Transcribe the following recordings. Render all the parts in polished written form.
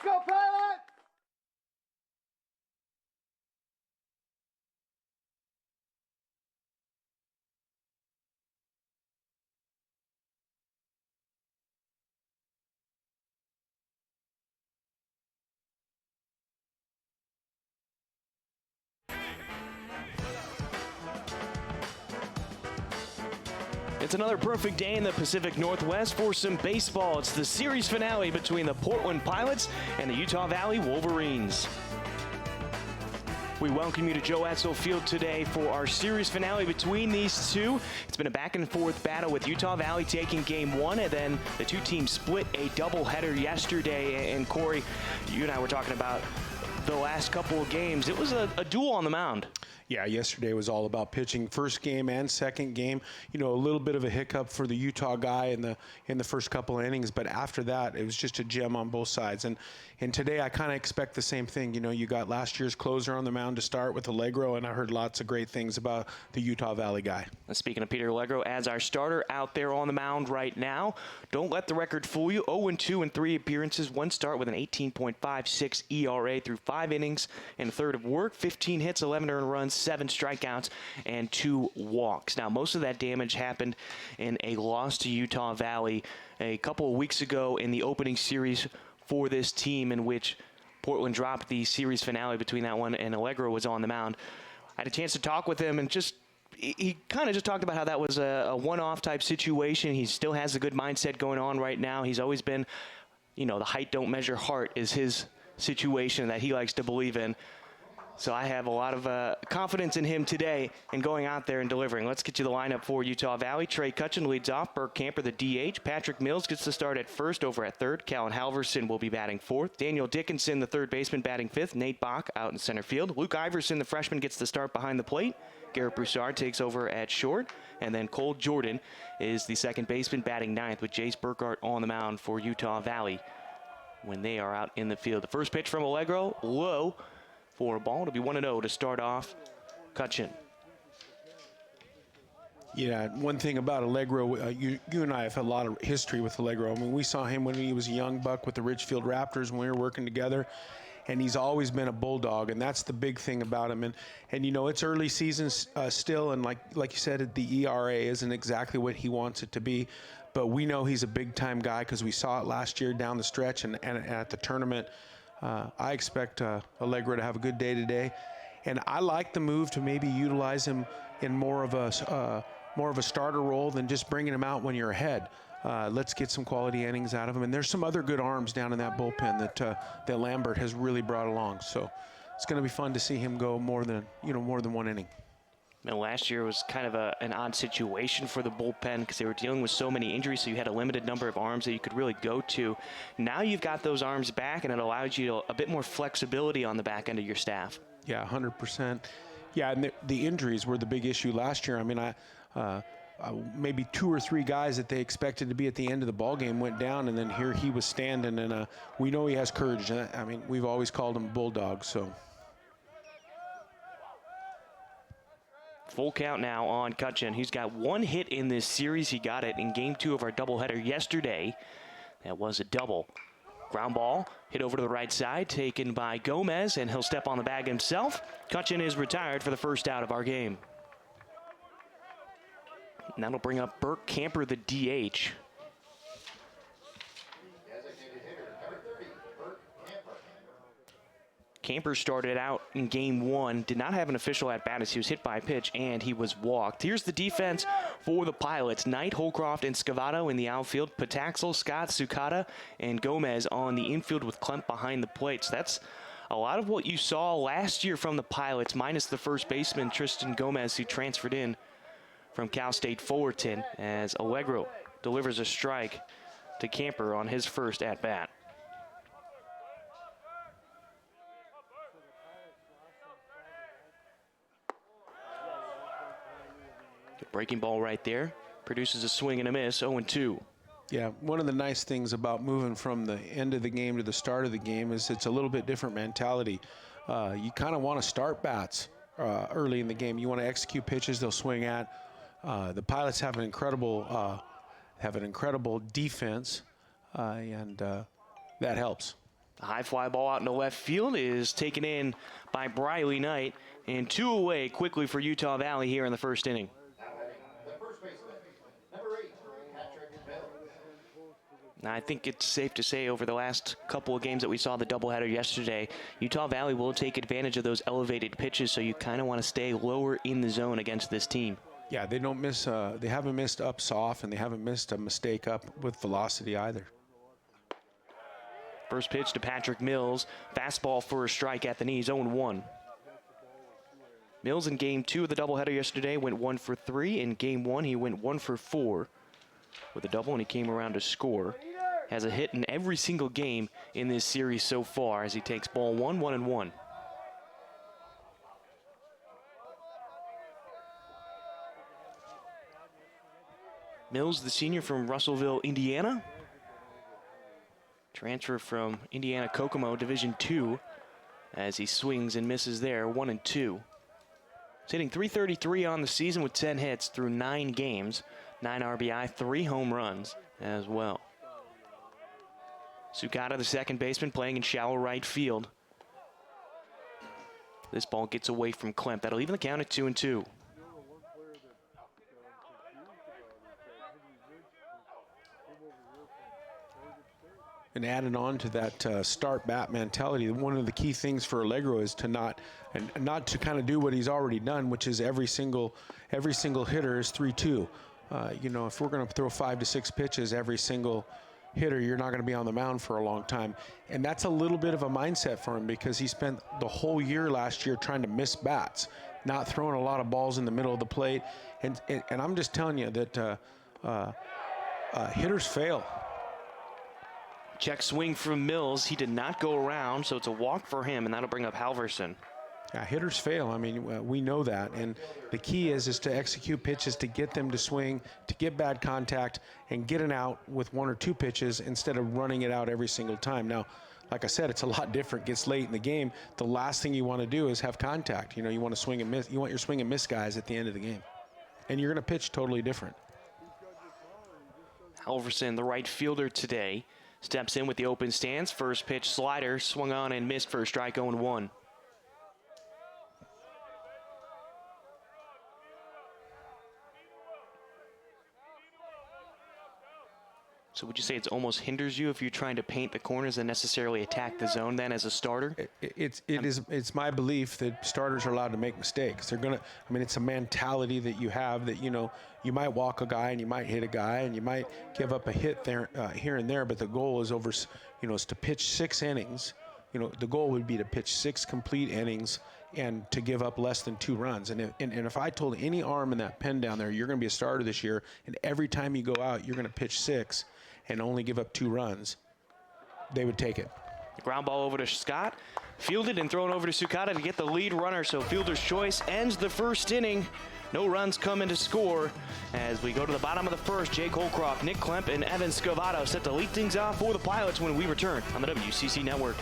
Go Pilot! It's another perfect day in the Pacific Northwest for some baseball. It's the series finale between the Portland Pilots and the Utah Valley Wolverines. We welcome you to Joe Edsall Field today for our series finale between these two. It's been a back and forth battle with Utah Valley taking game one, and then the two teams split a doubleheader yesterday. And Corey, you and I were talking about the last couple of games. It was a duel on the mound. Yeah, yesterday was all about pitching. First game and second game, you know, a little bit of a hiccup for the Utah guy in the first couple of innings, but after that, it was just a gem on both sides. And today, I kind of expect the same thing. You know, you got last year's closer on the mound to start with Allegro, and I heard lots of great things about the Utah Valley guy. Speaking of Peter Allegro, as our starter out there on the mound right now, don't let the record fool you. 0-2 in 3 appearances, 1 start with an 18.56 ERA through 5 innings and a third of work, 15 hits, 11 earned runs, 7 strikeouts, and 2 walks. Now, most of that damage happened in a loss to Utah Valley a couple of weeks ago in the opening series for this team, in which Portland dropped the series finale between that one and Allegro was on the mound. I had a chance to talk with him, and he kind of just talked about how that was a one-off type situation. He still has a good mindset going on right now. He's always been, you know, the height don't measure heart is his situation that he likes to believe in. So I have a lot of confidence in him today and going out there and delivering. Let's get you the lineup for Utah Valley. Trey Cutchin leads off. Burke Camper, the DH. Patrick Mills gets the start at first over at third. Callan Halverson will be batting fourth. Daniel Dickinson, the third baseman, batting fifth. Nate Bach out in center field. Luke Iverson, the freshman, gets the start behind the plate. Garrett Broussard takes over at short. And then Cole Jordan is the second baseman, batting ninth, with Jace Burkhart on the mound for Utah Valley when they are out in the field. The first pitch from Allegro, low for a ball. To be 1-0 to start off Cutchin. Yeah, one thing about Allegro, you and I have had a lot of history with Allegro. I mean, we saw him when he was a young buck with the Richfield Raptors when we were working together, and he's always been a bulldog, and that's the big thing about him. And you know, it's early season still, and like you said, the ERA isn't exactly what he wants it to be, but we know he's a big-time guy because we saw it last year down the stretch and at the tournament. I expect Allegro to have a good day today, and I like the move to maybe utilize him in more of a starter role than just bringing him out when you're ahead. Let's get some quality innings out of him, and there's some other good arms down in that bullpen that Lambert has really brought along. So it's going to be fun to see him go more than one inning. Now, last year was kind of an odd situation for the bullpen because they were dealing with so many injuries, so you had a limited number of arms that you could really go to. Now you've got those arms back, and it allows you a bit more flexibility on the back end of your staff. Yeah, 100%. Yeah, and the injuries were the big issue last year. I mean, maybe 2 or 3 guys that they expected to be at the end of the ball game went down, and then here he was standing, and we know he has courage. I mean, we've always called him Bulldog, so. Full count now on Cutchin. He's got 1 hit in this series. He got it in game 2 of our doubleheader yesterday. That was a double. Ground ball hit over to the right side, taken by Gomez, and he'll step on the bag himself. Cutchin is retired for the first out of our game. And that'll bring up Burke Camper, the DH. Camper started out in game 1, did not have an official at-bat as he was hit by a pitch, and he was walked. Here's the defense for the Pilots. Knight, Holcroft, and Scavato in the outfield. Pataxel, Scott, Sukata, and Gomez on the infield with Klemp behind the plate. So that's a lot of what you saw last year from the Pilots, minus the first baseman, Tristan Gomez, who transferred in from Cal State Fullerton, as Allegro delivers a strike to Camper on his first at-bat. Breaking ball right there. Produces a swing and a miss, 0-2. Yeah, one of the nice things about moving from the end of the game to the start of the game is it's a little bit different mentality. You kind of want to start bats early in the game. You want to execute pitches they'll swing at. The Pilots have an incredible defense, and that helps. A high fly ball out into left field is taken in by Briley Knight, and 2 away quickly for Utah Valley here in the first inning. Now, I think it's safe to say over the last couple of games that we saw the doubleheader yesterday, Utah Valley will take advantage of those elevated pitches, so you kind of want to stay lower in the zone against this team. Yeah, they don't miss. They haven't missed up soft, and they haven't missed a mistake up with velocity either. First pitch to Patrick Mills. Fastball for a strike at the knees, 0-1. Mills in game 2 of the doubleheader yesterday went 1 for 3. In game 1, he went 1 for 4 with a double, and he came around to score. Has a hit in every single game in this series so far as he takes ball 1, 1-1. Mills, the senior from Russellville, Indiana. Transfer from Indiana Kokomo, Division II, as he swings and misses there, 1-2. He's hitting .333 on the season with 10 hits through 9 games, 9 RBI, 3 home runs as well. Sukata, the second baseman, playing in shallow right field. This ball gets away from Klemp. That'll even the count at 2-2. And added on to that start bat mentality, one of the key things for Allegro is to not to kind of do what he's already done, which is every single hitter is 3-2. You know, if we're going to throw 5 to 6 pitches every single hitter, you're not going to be on the mound for a long time. And that's a little bit of a mindset for him because he spent the whole year last year trying to miss bats, not throwing a lot of balls in the middle of the plate. And I'm just telling you that hitters fail. Check swing from Mills. He did not go around, so it's a walk for him, and that'll bring up Halverson. Yeah, hitters fail. I mean, we know that. And the key is to execute pitches to get them to swing, to get bad contact, and get an out with 1 or 2 pitches instead of running it out every single time. Now, like I said, it's a lot different. Gets late in the game. The last thing you want to do is have contact. You know, you want to swing and miss. You want your swing and miss guys at the end of the game. And you're going to pitch totally different. Halverson, the right fielder today, steps in with the open stance. First pitch slider, swung on and missed for a strike, 0-1. So would you say it almost hinders you if you're trying to paint the corners and necessarily attack the zone then as a starter? It's my belief that starters are allowed to make mistakes. They're gonna. I mean, it's a mentality that you have that, you know, you might walk a guy and you might hit a guy and you might give up a hit there here and there, but the goal is is to pitch 6 innings. You know, the goal would be to pitch 6 complete innings and to give up less than 2 runs. And if I told any arm in that pen down there, you're going to be a starter this year, and every time you go out, you're going to pitch 6 and only give up 2 runs, they would take it. Ground ball over to Scott, fielded and thrown over to Sukata to get the lead runner. So fielder's choice ends the first inning. No runs come in to score as we go to the bottom of the first. Jake Holcroft, Nick Klemp, and Evan Scavato set to lead things off for the Pilots when we return on the WCC Network.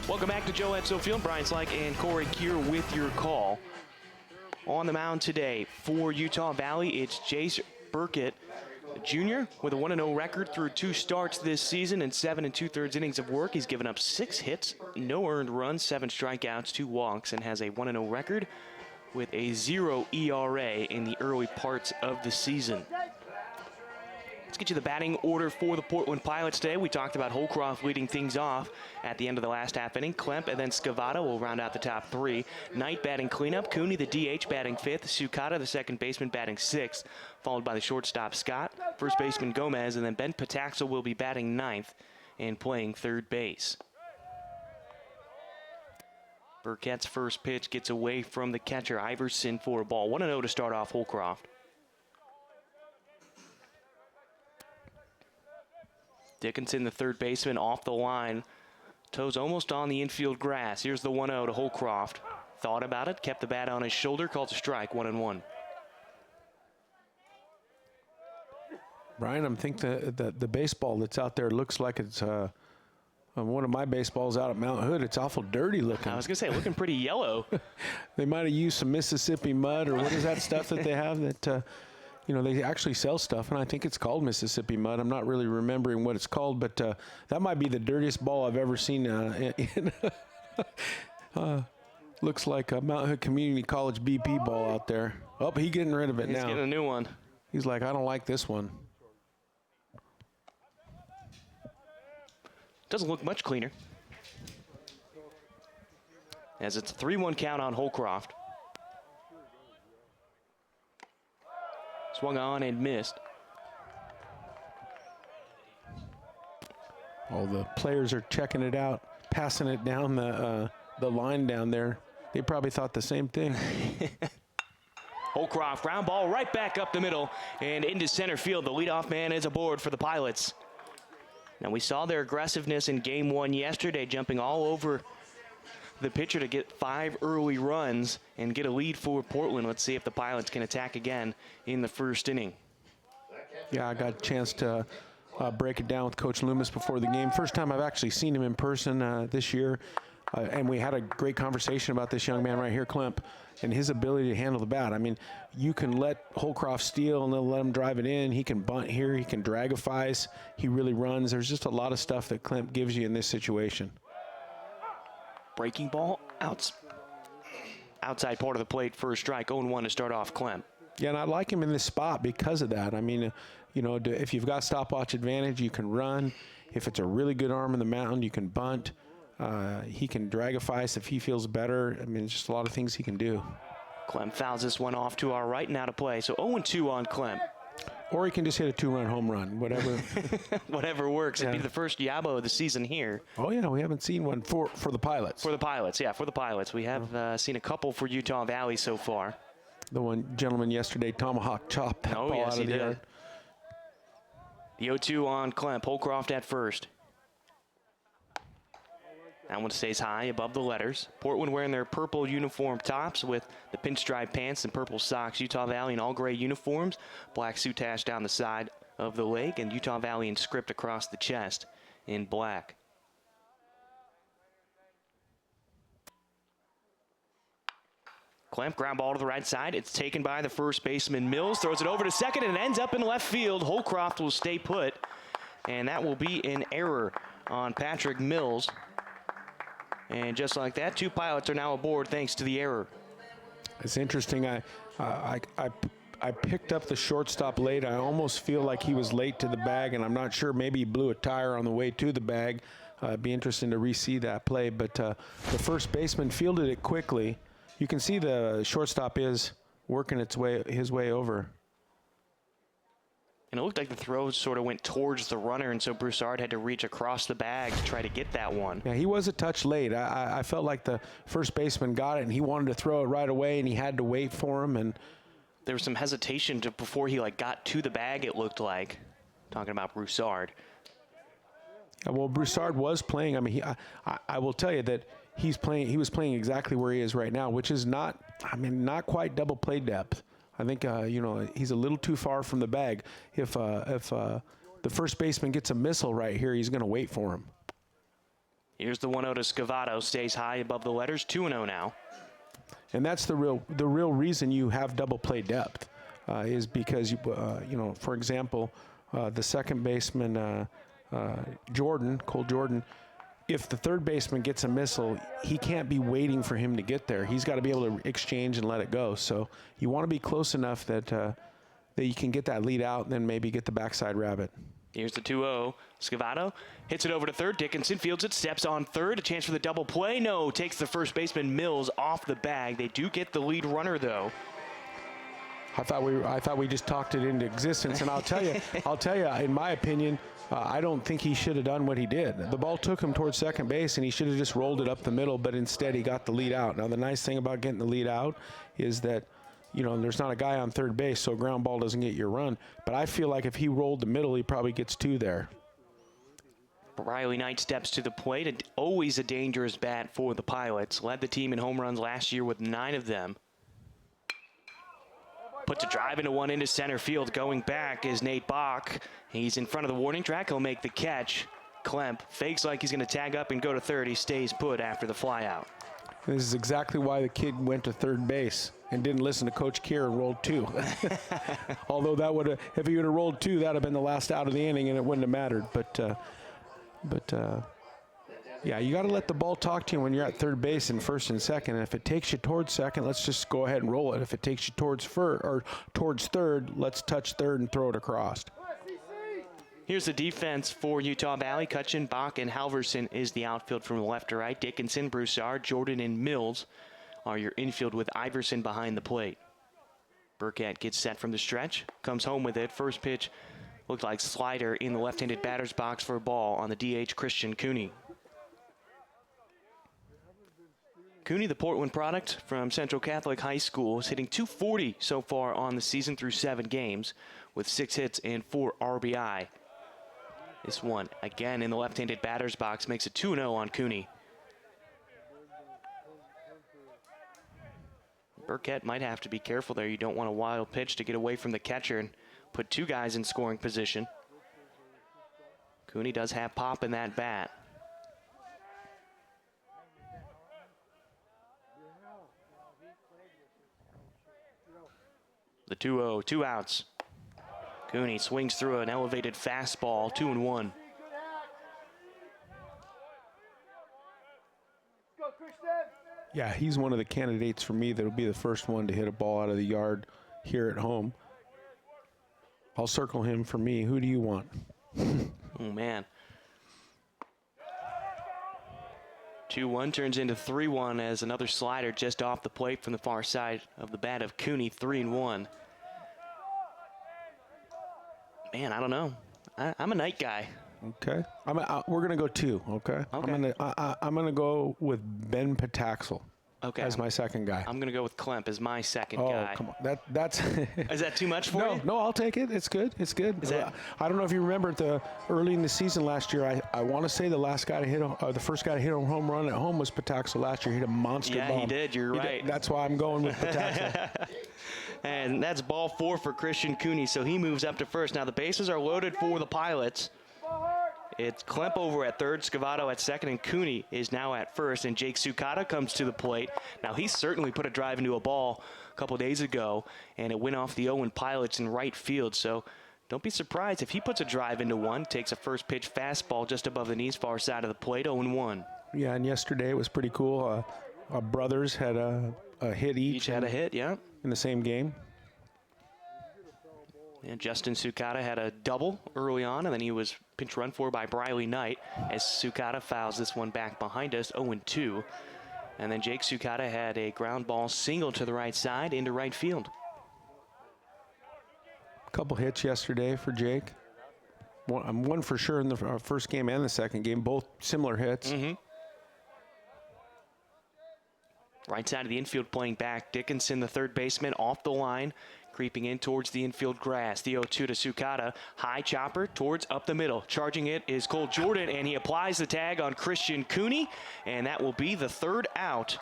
Welcome back to Joe Edsel Field. Brian Slack and Corey Kier with your call. On the mound today for Utah Valley, it's Jace Burkett, junior with a 1-0 record through 2 starts this season and 7 2/3 innings of work. He's given up 6 hits, no earned runs, 7 strikeouts, 2 walks, and has a 1-0 record with a 0 ERA in the early parts of the season. Let's get you the batting order for the Portland Pilots today. We talked about Holcroft leading things off at the end of the last half inning. Klemp and then Scavata will round out the top 3. Knight batting cleanup. Cooney, the DH, batting 5th. Sukata, the second baseman, batting 6th, followed by the shortstop Scott, first baseman Gomez, and then Ben Pataxel will be batting 9th and playing third base. Burkett's first pitch gets away from the catcher Iverson for a ball. 1-0 to start off Holcroft. Dickinson, the third baseman, off the line. Toes almost on the infield grass. Here's the 1-0 to Holcroft. Thought about it, kept the bat on his shoulder, called a strike, 1-1. Brian, I think the baseball that's out there looks like it's one of my baseballs out at Mount Hood. It's awful dirty looking. I was going to say, looking pretty yellow. They might have used some Mississippi mud, or what is that stuff that they have that, they actually sell stuff, and I think it's called Mississippi mud. I'm not really remembering what it's called, but that might be the dirtiest ball I've ever seen. Looks like a Mount Hood Community College BP ball out there. Oh, he's getting rid of it now. He's getting a new one. He's like, I don't like this one. Doesn't look much cleaner, as it's a 3-1 count on Holcroft. Swung on and missed. Oh, the players are checking it out, passing it down the line down there. They probably thought the same thing. Holcroft, ground ball right back up the middle and into center field. The leadoff man is aboard for the Pilots. Now, we saw their aggressiveness in Game 1 yesterday, jumping all over the pitcher to get 5 early runs and get a lead for Portland. Let's see if the Pilots can attack again in the first inning. Yeah, I got a chance to break it down with Coach Loomis before the game. First time I've actually seen him in person this year. And we had a great conversation about this young man right here, Klemp, and his ability to handle the bat. I mean, you can let Holcroft steal and they'll let him drive it in. He can bunt here. He can drag a fice. He really runs. There's just a lot of stuff that Klemp gives you in this situation. Breaking ball outside part of the plate for a strike. 0-1 to start off Klemp. Yeah, and I like him in this spot because of that. I mean, if you've got stopwatch advantage, you can run. If it's a really good arm in the mound, you can bunt. He can drag a fice if he feels better. I mean, just a lot of things he can do. Klemp fouls this one off to our right, now to play. So 0-2 on Klemp. Or he can just hit a 2-run home run, whatever. Whatever works. Yeah. It'd be the first Yabo of the season here. Oh, yeah, we haven't seen one for the Pilots. For the Pilots, yeah, for the Pilots. We have seen a couple for Utah Valley so far. The one gentleman yesterday, tomahawk chopped that ball out of the yard. The 0-2 on Klemp. Holcroft at first. That one stays high above the letters. Portland wearing their purple uniform tops with the pinstripe pants and purple socks. Utah Valley in all gray uniforms. Black soutache down the side of the leg, and Utah Valley in script across the chest in black. Klemp, ground ball to the right side. It's taken by the first baseman Mills. Throws it over to second and ends up in left field. Holcroft will stay put, and that will be an error on Patrick Mills. And just like that, 2 Pilots are now aboard thanks to the error. It's interesting. I picked up the shortstop late. I almost feel like he was late to the bag, and I'm not sure. Maybe he blew a tire on the way to the bag. It'd be interesting to re-see that play. But the first baseman fielded it quickly. You can see the shortstop is working his way over. And it looked like the throw sort of went towards the runner, and so Broussard had to reach across the bag to try to get that one. Yeah, he was a touch late. I felt like the first baseman got it, and he wanted to throw it right away, and he had to wait for him. And there was some hesitation before he got to the bag, it looked like. Talking about Broussard. Yeah, well, Broussard was playing. I mean, I will tell you that he was playing exactly where he is right now, which is not quite double play depth. I think, he's a little too far from the bag. If the first baseman gets a missile right here, he's going to wait for him. Here's the 1-0 to Scavato. Stays high above the letters. 2-0 now. And that's the real reason you have double play depth. is because, for example, the second baseman, Cole Jordan, if the third baseman gets a missile, he can't be waiting for him to get there. He's got to be able to exchange and let it go. So you want to be close enough that you can get that lead out and then maybe get the backside rabbit. Here's the 2-0. Scavato hits it over to third. Dickinson fields it, steps on third. A chance for the double play. No, takes the first baseman Mills off the bag. They do get the lead runner, though. I thought we just talked it into existence, and I'll tell you, in my opinion, I don't think he should have done what he did. The ball took him towards second base, and he should have just rolled it up the middle, but instead he got the lead out. Now, the nice thing about getting the lead out is that, there's not a guy on third base, so a ground ball doesn't get your run. But I feel like if he rolled the middle, he probably gets 2 there. Riley Knight steps to the plate, and always a dangerous bat for the Pilots. Led the team in home runs last year with 9 of them. Puts a drive into one into center field. Going back is Nate Bach. He's in front of the warning track. He'll make the catch. Klemp fakes like he's going to tag up and go to third. He stays put after the flyout. This is exactly why the kid went to third base and didn't listen to Coach Kier and rolled 2. Although if he would have rolled 2, that would have been the last out of the inning and it wouldn't have mattered. But yeah, you got to let the ball talk to you when you're at third base and first and second. And if it takes you towards second, let's just go ahead and roll it. If it takes you towards third, let's touch third and throw it across. Here's the defense for Utah Valley. Cutchin, Bach, and Halverson is the outfield from left to right. Dickinson, Broussard, Jordan, and Mills are your infield with Iverson behind the plate. Burkett gets set from the stretch, comes home with it. First pitch looked like slider in the left-handed batter's box for a ball on the DH Christian Cooney. Cooney, the Portland product from Central Catholic High School, is hitting .240 so far on the season through 7 games with 6 hits and 4 RBI. This one, again in the left-handed batter's box, makes it 2-0 on Cooney. Burkett might have to be careful there. You don't want a wild pitch to get away from the catcher and put 2 guys in scoring position. Cooney does have pop in that bat. The 2-0, 2 outs. Cooney swings through an elevated fastball, 2-1. Yeah, he's one of the candidates for me that will be the first one to hit a ball out of the yard here at home. I'll circle him for me. Who do you want? Oh, man. 2-1 turns into 3-1 as another slider just off the plate from the far side of the bat of Cooney, 3-1. Man, I don't know. I'm a Knight guy. Okay. We're gonna go 2. Okay. Okay. I'm gonna go with Ben Pataxel. Okay. As my second guy. I'm gonna go with Klemp as my second Oh, guy. come on. That's. Is that too much for you? No, I'll take it. It's good. It's good. I don't know if you remember early in the season last year. I want to say the first guy to hit a home run at home was Pataxel last year. He hit a monster bomb. Yeah, he did. You're right. That's why I'm going with Pataxel. And that's ball 4 for Christian Cooney, so he moves up to first. Now the bases are loaded for the Pilots. It's Klemp over at third, Scavato at second, and Cooney is now at first. And Jake Sukata comes to the plate. Now, he certainly put a drive into a ball a couple days ago, and it went off the Owen Pilots in right field. So don't be surprised if he puts a drive into one, takes a first pitch fastball just above the knees, far side of the plate, 0-1. Yeah, and yesterday it was pretty cool. Our brothers had a hit each. Each had a hit, yeah. In the same game. And Justin Sukata had a double early on, and then he was pinch run for by Riley Knight as Sukata fouls this one back behind us, 0-2. And then Jake Sukata had a ground ball single to the right side into right field. A couple hits yesterday for Jake. One for sure in the first game and the second game, both similar hits. Mm-hmm. Right side of the infield playing back. Dickinson, the third baseman, off the line, creeping in towards the infield grass. The 0-2 to Sukata. High chopper towards up the middle. Charging it is Cole Jordan, and he applies the tag on Christian Cooney, and that will be the 3rd out.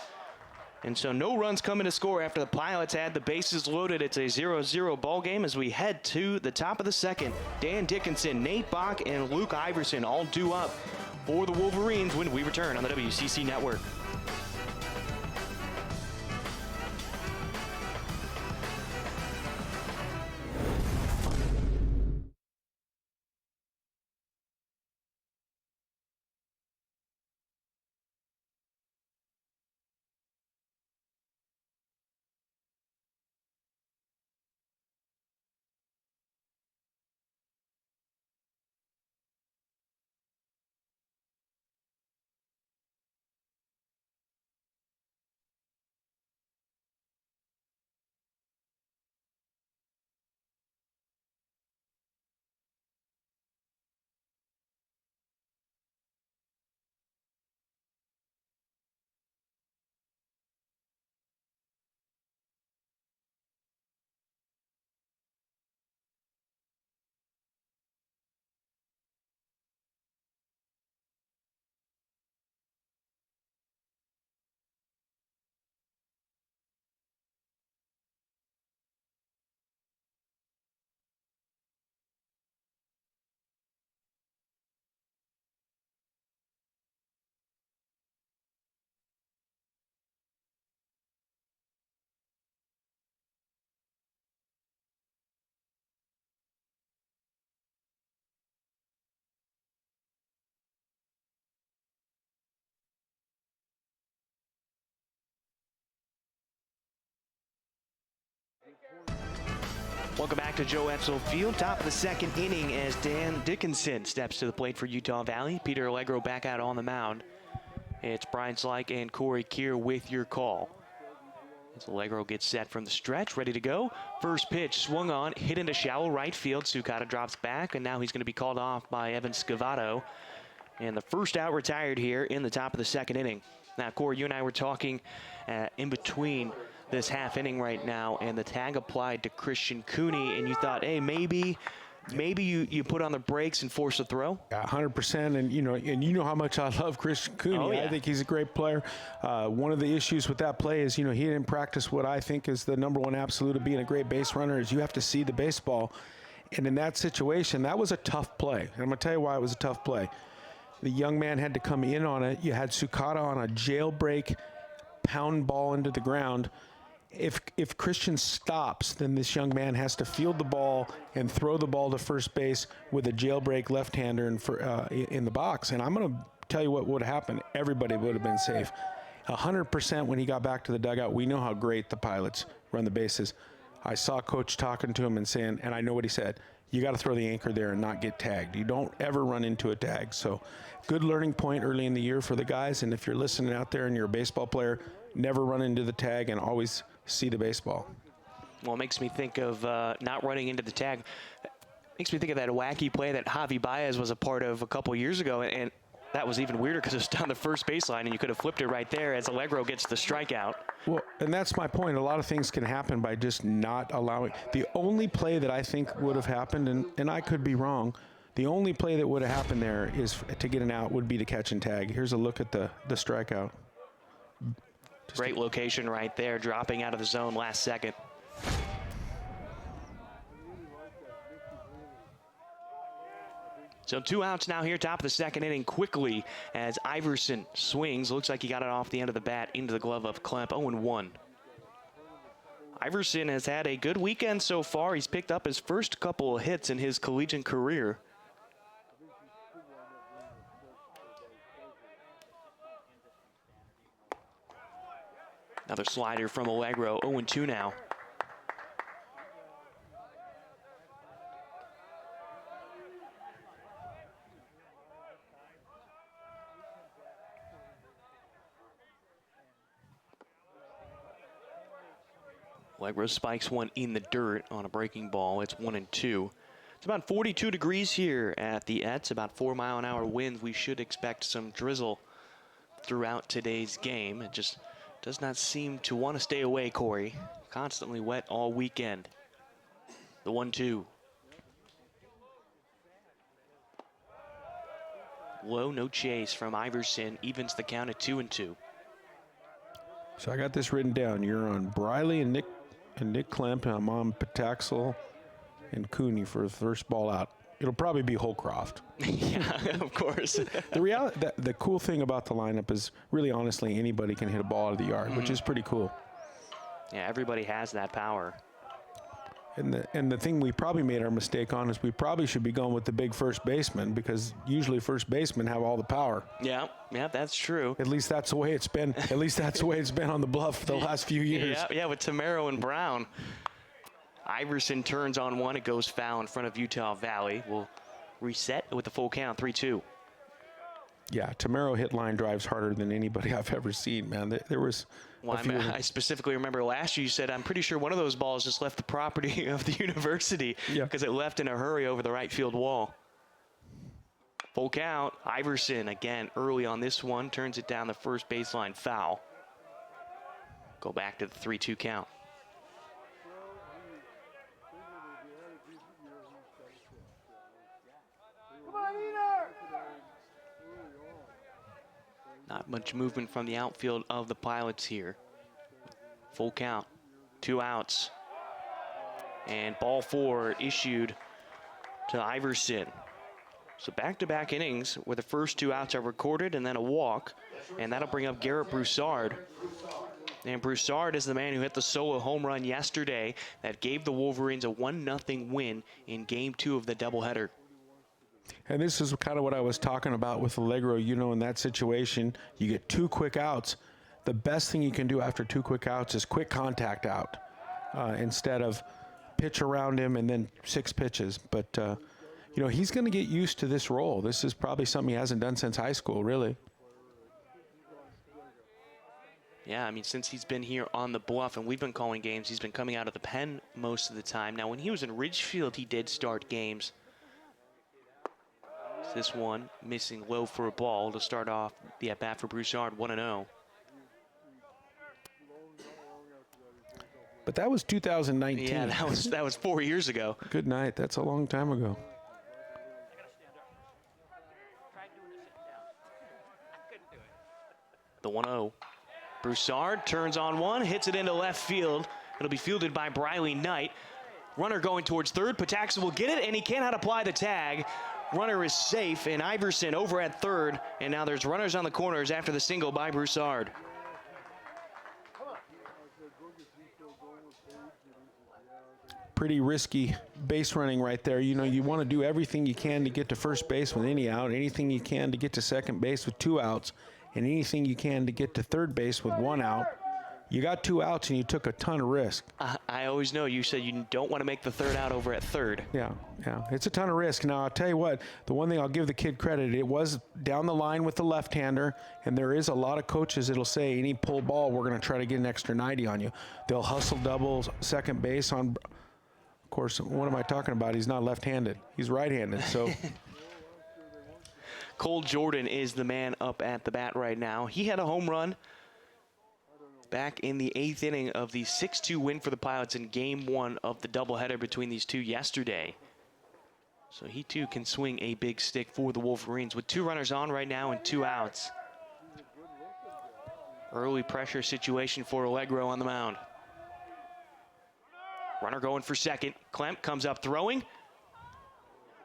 And so no runs coming to score after the Pilots had the bases loaded. It's a 0-0 ball game as we head to the top of the second. Dan Dickinson, Nate Bach, and Luke Iverson all due up for the Wolverines when we return on the WCC Network. Welcome back to Joe Etzel Field. Top of the second inning as Dan Dickinson steps to the plate for Utah Valley. Peter Allegro back out on the mound. It's Brian Slyke and Corey Keir with your call. As Allegro gets set from the stretch, ready to go. First pitch swung on, hit into shallow right field. Sukata drops back, and now he's going to be called off by Evan Scavato. And the first out retired here in the top of the second inning. Now, Corey, you and I were talking in between this half inning right now, and the tag applied to Christian Cooney, and you thought, hey, maybe you put on the brakes and force a throw? Yeah, 100%. And you know how much I love Christian Cooney. Oh, yeah. I think he's a great player. One of the issues with that play is, he didn't practice what I think is the number one absolute of being a great base runner is you have to see the baseball. And in that situation, that was a tough play. And I'm going to tell you why it was a tough play. The young man had to come in on it. You had Sukata on a jailbreak pound ball into the ground. If Christian stops, then this young man has to field the ball and throw the ball to first base with a jailbreak left-hander in the box. And I'm going to tell you what would happen. Everybody would have been safe. 100% when he got back to the dugout, we know how great the pilots run the bases. I saw Coach talking to him and saying, and I know what he said, you got to throw the anchor there and not get tagged. You don't ever run into a tag. So good learning point early in the year for the guys. And if you're listening out there and you're a baseball player, never run into the tag and always see the baseball. Well, it makes me think of not running into the tag. Makes me think of that wacky play that Javi Baez was a part of a couple years ago, and that was even weirder because it was down the first baseline, and you could have flipped it right there as Allegro gets the strikeout. Well, and that's my point. A lot of things can happen by just not allowing. The only play that I think would have happened, and I could be wrong, the only play that would have happened there is to get an out would be to catch and tag. Here's a look at the strikeout. Great location right there, dropping out of the zone last second. So 2 outs now here, top of the second inning quickly as Iverson swings. Looks like he got it off the end of the bat into the glove of Klemp, 0-1. Iverson has had a good weekend so far. He's picked up his first couple of hits in his collegiate career. Another slider from Allegro, 0-2 now. Allegro spikes one in the dirt on a breaking ball. It's 1-2. It's about 42 degrees here at the Etz, about 4-mile-an-hour winds. We should expect some drizzle throughout today's game. It just does not seem to want to stay away, Corey. Constantly wet all weekend. The 1-2. Low, no chase from Iverson. Evens the count at 2-2. So I got this written down. You're on Briley and Nick Klemp, and I'm on Pataxel and Cooney for the first ball out. It'll probably be Holcroft. Yeah, of course. The cool thing about the lineup is really honestly anybody can hit a ball out of the yard, which is pretty cool. Yeah, everybody has that power. And the thing we probably made our mistake on is we probably should be going with the big first baseman because usually first basemen have all the power. Yeah, that's true. At least that's the way it's been. At least that's the way it's been on the Bluff for the last few years. Yeah, with Tamero and Brown. Iverson turns on one. It goes foul in front of Utah Valley. We'll reset with the full count, 3-2. Yeah, Tamero hit line drives harder than anybody I've ever seen, man. There was I specifically remember last year you said, I'm pretty sure one of those balls just left the property of the university because it left in a hurry over the right field wall. Full count. Iverson, again, early on this one, turns it down the first baseline, foul. Go back to the 3-2 count. Not much movement from the outfield of the Pilots here. Full count, 2 outs. And ball 4 issued to Iverson. So back-to-back innings where the first 2 outs are recorded and then a walk. And that'll bring up Garrett Broussard. And Broussard is the man who hit the solo home run yesterday that gave the Wolverines a 1-0 win in Game 2 of the doubleheader. And this is kind of what I was talking about with Allegro. In that situation, you get 2 quick outs. The best thing you can do after 2 quick outs is quick contact out instead of pitch around him and then 6 pitches. But, you know, he's going to get used to this role. This is probably something he hasn't done since high school, really. Yeah, I mean, since he's been here on the Bluff and we've been calling games, he's been coming out of the pen most of the time. Now, when he was in Ridgefield, he did start games. This one missing low for a ball to start off the at-bat for Broussard, 1-0. But that was 2019. Yeah, that was 4 years ago. Good night. That's a long time ago. The 1-0. Broussard turns on one, hits it into left field. It'll be fielded by Briley Knight. Runner going towards third. Pataxa will get it, and he cannot apply the tag. Runner is safe, and Iverson over at third. And now there's runners on the corners after the single by Broussard. Pretty risky base running right there. You know, you want to do everything you can to get to first base with any out, anything you can to get to second base with 2 outs, and anything you can to get to third base with 1 out. You got 2 outs and you took a ton of risk. I always know you said you don't want to make the third out over at third. Yeah, it's a ton of risk. Now, I'll tell you what, the one thing I'll give the kid credit, it was down the line with the left-hander, and there is a lot of coaches that'll say, any pull ball, we're going to try to get an extra 90 on you. They'll hustle doubles, second base on, of course, what am I talking about? He's not left-handed. He's right-handed, so. Cole Jordan is the man up at the bat right now. He had a home run back in the 8th inning of the 6-2 win for the Pilots in Game 1 of the doubleheader between these two yesterday. So he too can swing a big stick for the Wolverines with 2 runners on right now and 2 outs. Early pressure situation for Allegro on the mound. Runner going for second. Klemp comes up throwing.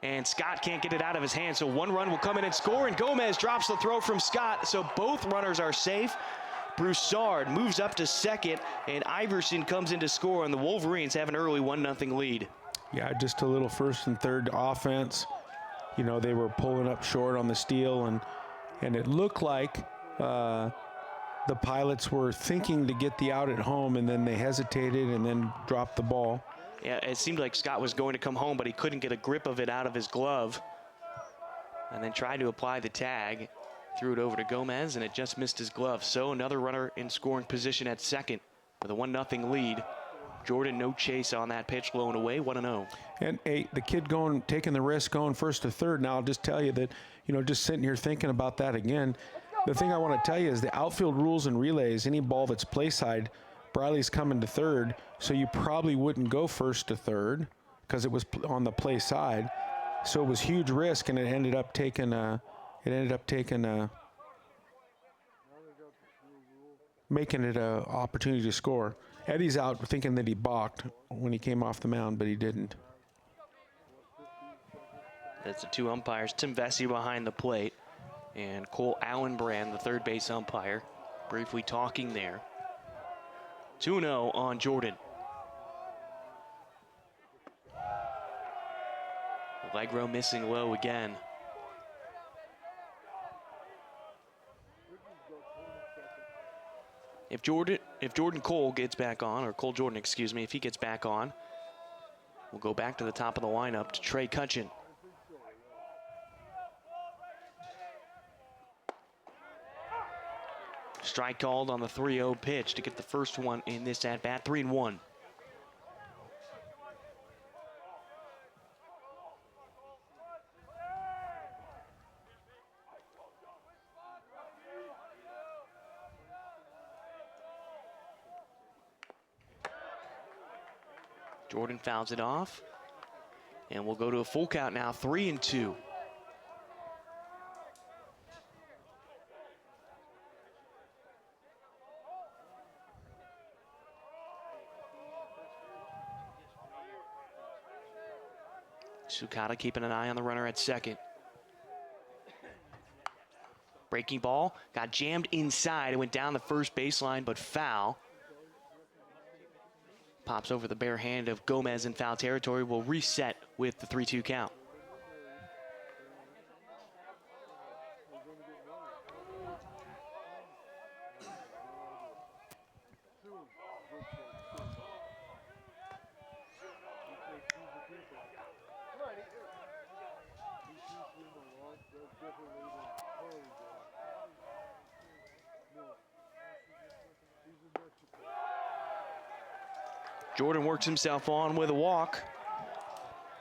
And Scott can't get it out of his hand, so 1 run will come in and score, and Gomez drops the throw from Scott, so both runners are safe. Broussard moves up to second, and Iverson comes in to score, and the Wolverines have an early 1-0 lead. Yeah, just a little first and third offense. You know, they were pulling up short on the steal, and it looked like the Pilots were thinking to get the out at home, and then they hesitated and then dropped the ball. Yeah, it seemed like Scott was going to come home, but he couldn't get a grip of it out of his glove. And then tried to apply the tag. Threw it over to Gomez, and it just missed his glove. So another runner in scoring position at second with a 1-0 lead. Jordan, no chase on that pitch, low and away, 1-0. And hey, the kid taking the risk, going first to third. Now I'll just tell you that, you know, just sitting here thinking about that again, the thing I want to tell you is the outfield rules and relays, any ball that's play side, Briley's coming to third, so you probably wouldn't go first to third because it was on the play side. So it was huge risk, and it ended up taking making it an opportunity to score. Eddie's out thinking that he balked when he came off the mound, but he didn't. That's the 2 umpires, Tim Vesey behind the plate, and Cole Allenbrand, the third base umpire, briefly talking there. 2-0 on Jordan. Allegro missing low again. If Jordan Cole gets back on, or Cole Jordan, excuse me, if he gets back on, we'll go back to the top of the lineup to Trey Cutchin. Strike called on the 3-0 pitch to get the first one in this at-bat, 3-1. Jordan fouls it off, and we'll go to a full count now, 3-2. Sukata keeping an eye on the runner at second. Breaking ball, got jammed inside. It went down the first baseline, but foul. Pops over the bare hand of Gomez in foul territory. Will reset with the 3-2 count. Jordan works himself on with a walk.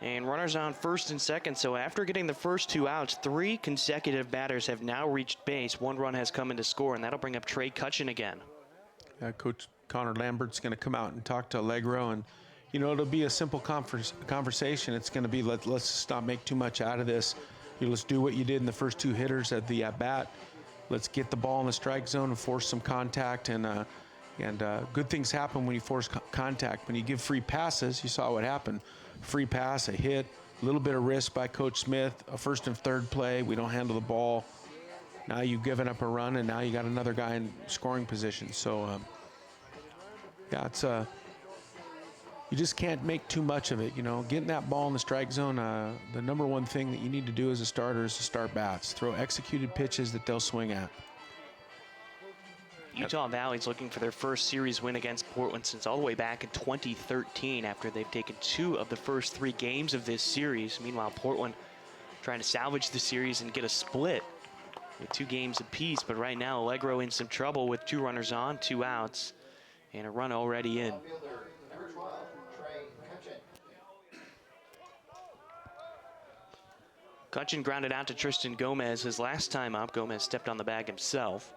And runners on first and second. So after getting the first 2 outs, 3 consecutive batters have now reached base. 1 run has come in to score, and that'll bring up Trey Cutchin again. Coach Connor Lambert's going to come out and talk to Allegro, and it'll be a simple conversation. It's going to be let's just not make too much out of this. Let's do what you did in the first 2 hitters at the at bat. Let's get the ball in the strike zone and force some contact. And good things happen when you force contact. When you give free passes, you saw what happened. Free pass, a hit, a little bit of risk by Coach Smith, a first and third play. We don't handle the ball. Now you've given up a run, and now you got another guy in scoring position. So, it's you just can't make too much of it. Getting that ball in the strike zone, the number one thing that you need to do as a starter is to start bats. Throw executed pitches that they'll swing at. Utah Valley's looking for their first series win against Portland since all the way back in 2013 after they've taken 2 of the first 3 games of this series. Meanwhile, Portland trying to salvage the series and get a split with 2 games apiece. But right now, Allegro in some trouble with 2 runners on, 2 outs, and a run already in. Cutchin grounded out to Tristan Gomez. His last time up, Gomez stepped on the bag himself.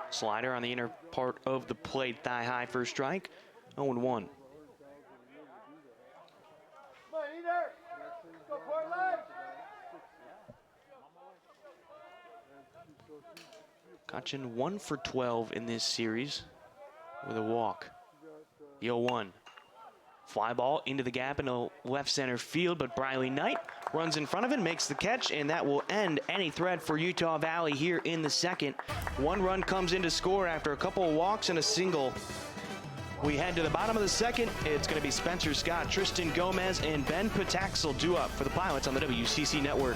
Slider on the inner part of the plate, thigh high for a strike. 0-1. Cutchin 1 for 12 in this series with a walk. The 0-1. Fly ball into the gap into left center field, but Briley Knight runs in front of it, makes the catch, and that will end any threat for Utah Valley here in the second. 1 run comes in to score after a couple of walks and a single. We head to the bottom of the second. It's going to be Spencer Scott, Tristan Gomez, and Ben Pataxel due up for the Pilots on the WCC Network.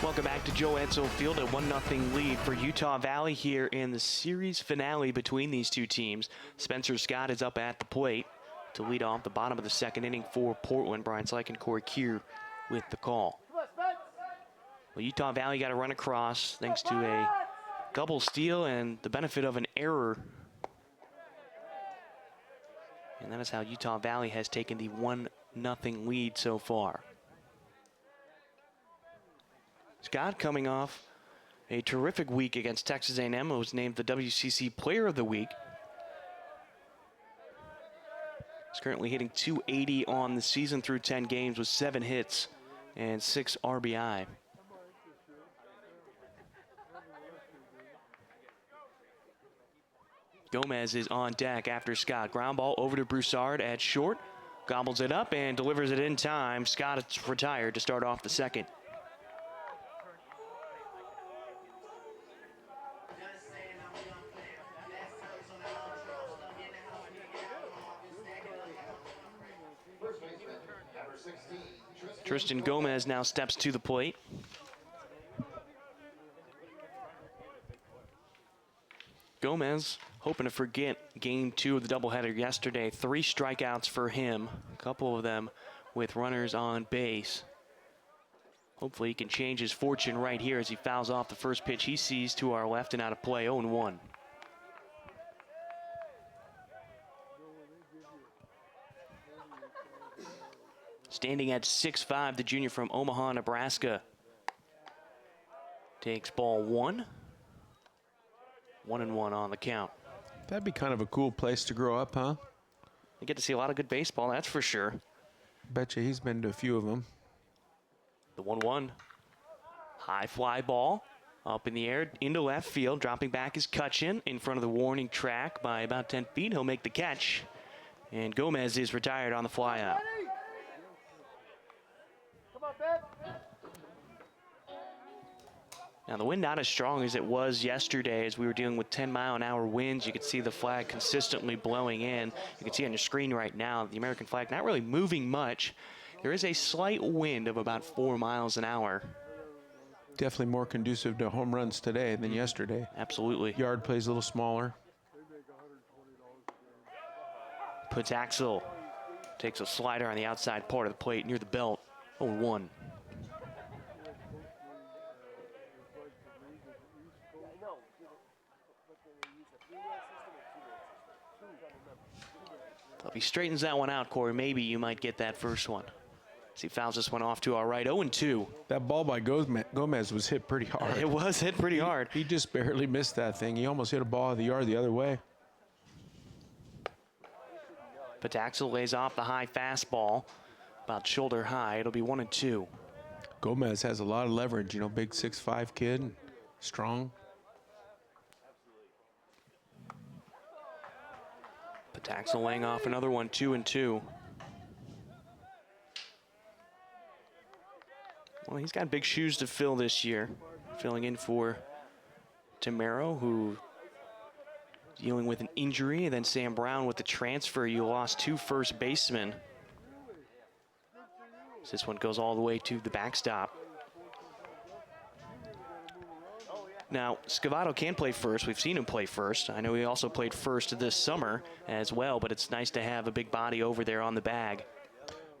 Welcome back to Joe Edsall Field, a 1-0 lead for Utah Valley here in the series finale between these 2 teams. Spencer Scott is up at the plate to lead off the bottom of the second inning for Portland. Brian Slyke and Corey Kier with the call. Well, Utah Valley got a run across thanks to a double steal and the benefit of an error. And that is how Utah Valley has taken the 1-0 lead so far. Scott coming off a terrific week against Texas A&M, was named the WCC Player of the Week. He's currently hitting .280 on the season through 10 games with 7 hits and 6 RBI. Gomez is on deck after Scott. Ground ball over to Broussard at short. Gobbles it up and delivers it in time. Scott is retired to start off the second. Tristan Gomez now steps to the plate. Gomez hoping to forget game 2 of the doubleheader yesterday. 3 strikeouts for him. A couple of them with runners on base. Hopefully he can change his fortune right here as he fouls off the first pitch he sees to our left and out of play, 0-1. Standing at 6'5", the junior from Omaha, Nebraska. Takes ball 1. 1-1 on the count. That'd be kind of a cool place to grow up, huh? You get to see a lot of good baseball, that's for sure. Bet you he's been to a few of them. The 1-1. High fly ball up in the air into left field. Dropping back is Cutchin in front of the warning track by about 10 feet. He'll make the catch. And Gomez is retired on the fly out. Now the wind not as strong as it was yesterday as we were dealing with 10-mile-an-hour winds. You could see the flag consistently blowing in. You can see on your screen right now the American flag not really moving much. There is a slight wind of about 4 miles an hour. Definitely more conducive to home runs today than yesterday. Absolutely. Yard plays a little smaller. Pataxel takes a slider on the outside part of the plate near the belt. 0-1. If he straightens that one out, Corey, maybe you might get that first one. As he fouls this one off to our right, 0-2. That ball by Gomez was hit pretty hard. It was hit pretty hard. He just barely missed that thing. He almost hit a ball out of the yard the other way. Pataxel lays off the high fastball, about shoulder high. It'll be 1-2. Gomez has a lot of leverage, you know, big 6'5" kid, strong. Pataxel laying off another one, 2-2. Well, he's got big shoes to fill this year. Filling in for Tamero, who dealing with an injury, and then Sam Brown with the transfer. You lost 2 first basemen. So this one goes all the way to the backstop. Now, Scavato can play first. We've seen him play first. I know he also played first this summer as well, but it's nice to have a big body over there on the bag.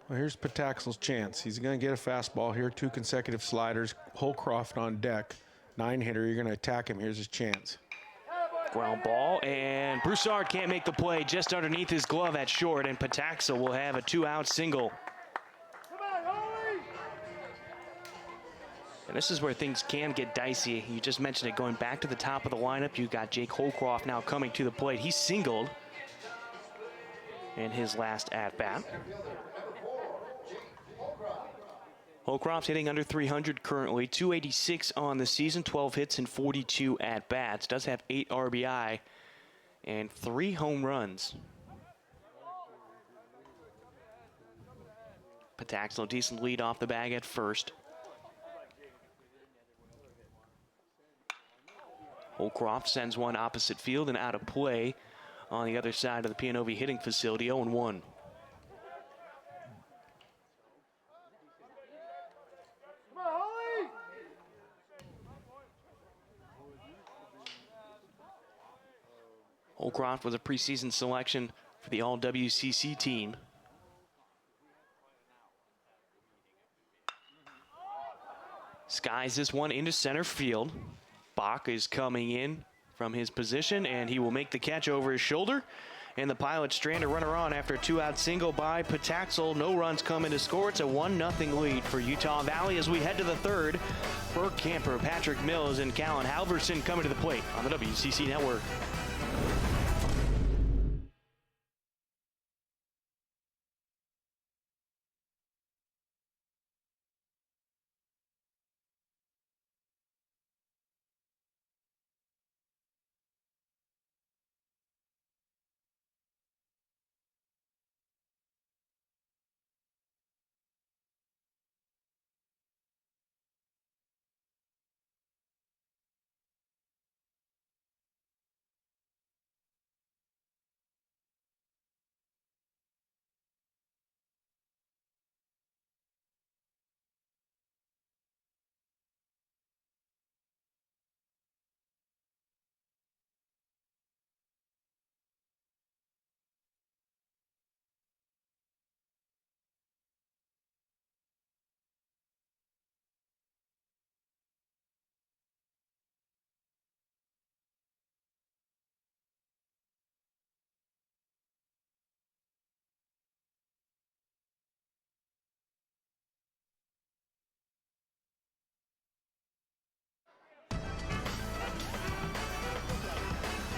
Well, here's Pataxel's chance. He's going to get a fastball here, 2 consecutive sliders. Holcroft on deck, 9-hitter. You're going to attack him. Here's his chance. Ground ball, and Broussard can't make the play just underneath his glove at short, and Pataxel will have a 2-out single. And this is where things can get dicey. You just mentioned it, going back to the top of the lineup. You got Jake Holcroft now coming to the plate. He singled in his last at-bat. Holcroft's hitting under 300 currently, 286 on the season, 12 hits and 42 at-bats. Does have 8 RBI and 3 home runs. Pataxel, decent lead off the bag at first. Holcroft sends one opposite field and out of play on the other side of the PNOV hitting facility, 0-1. Holcroft was a preseason selection for the All-WCC team. Skies this one into center field. Bach is coming in from his position, and he will make the catch over his shoulder. And the Pilots strand a runner on after a 2-out single by Pataxel. No runs coming to score. It's a 1-0 lead for Utah Valley as we head to the third. Burke Camper, Patrick Mills, and Callan Halverson coming to the plate on the WCC Network.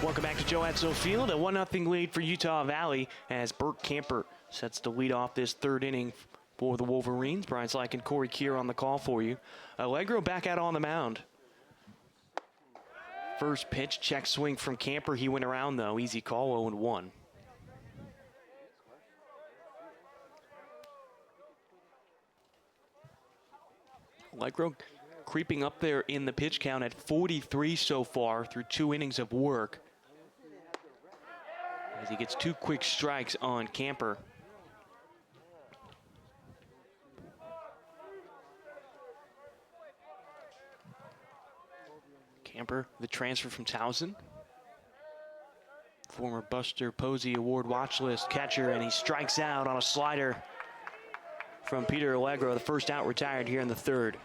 Welcome back to Joe Edsall Field. A 1-0 lead for Utah Valley as Burt Camper sets the lead off this third inning for the Wolverines. Brian Slack and Corey Keir on the call for you. Allegro back out on the mound. First pitch, check swing from Camper. He went around though. Easy call, 0-1. Allegro creeping up there in the pitch count at 43 so far through 2 innings of work. As he gets 2 quick strikes on Camper. Camper, the transfer from Towson. Former Buster Posey Award watch list catcher, and he strikes out on a slider from Peter Allegro. The first out retired here in the third.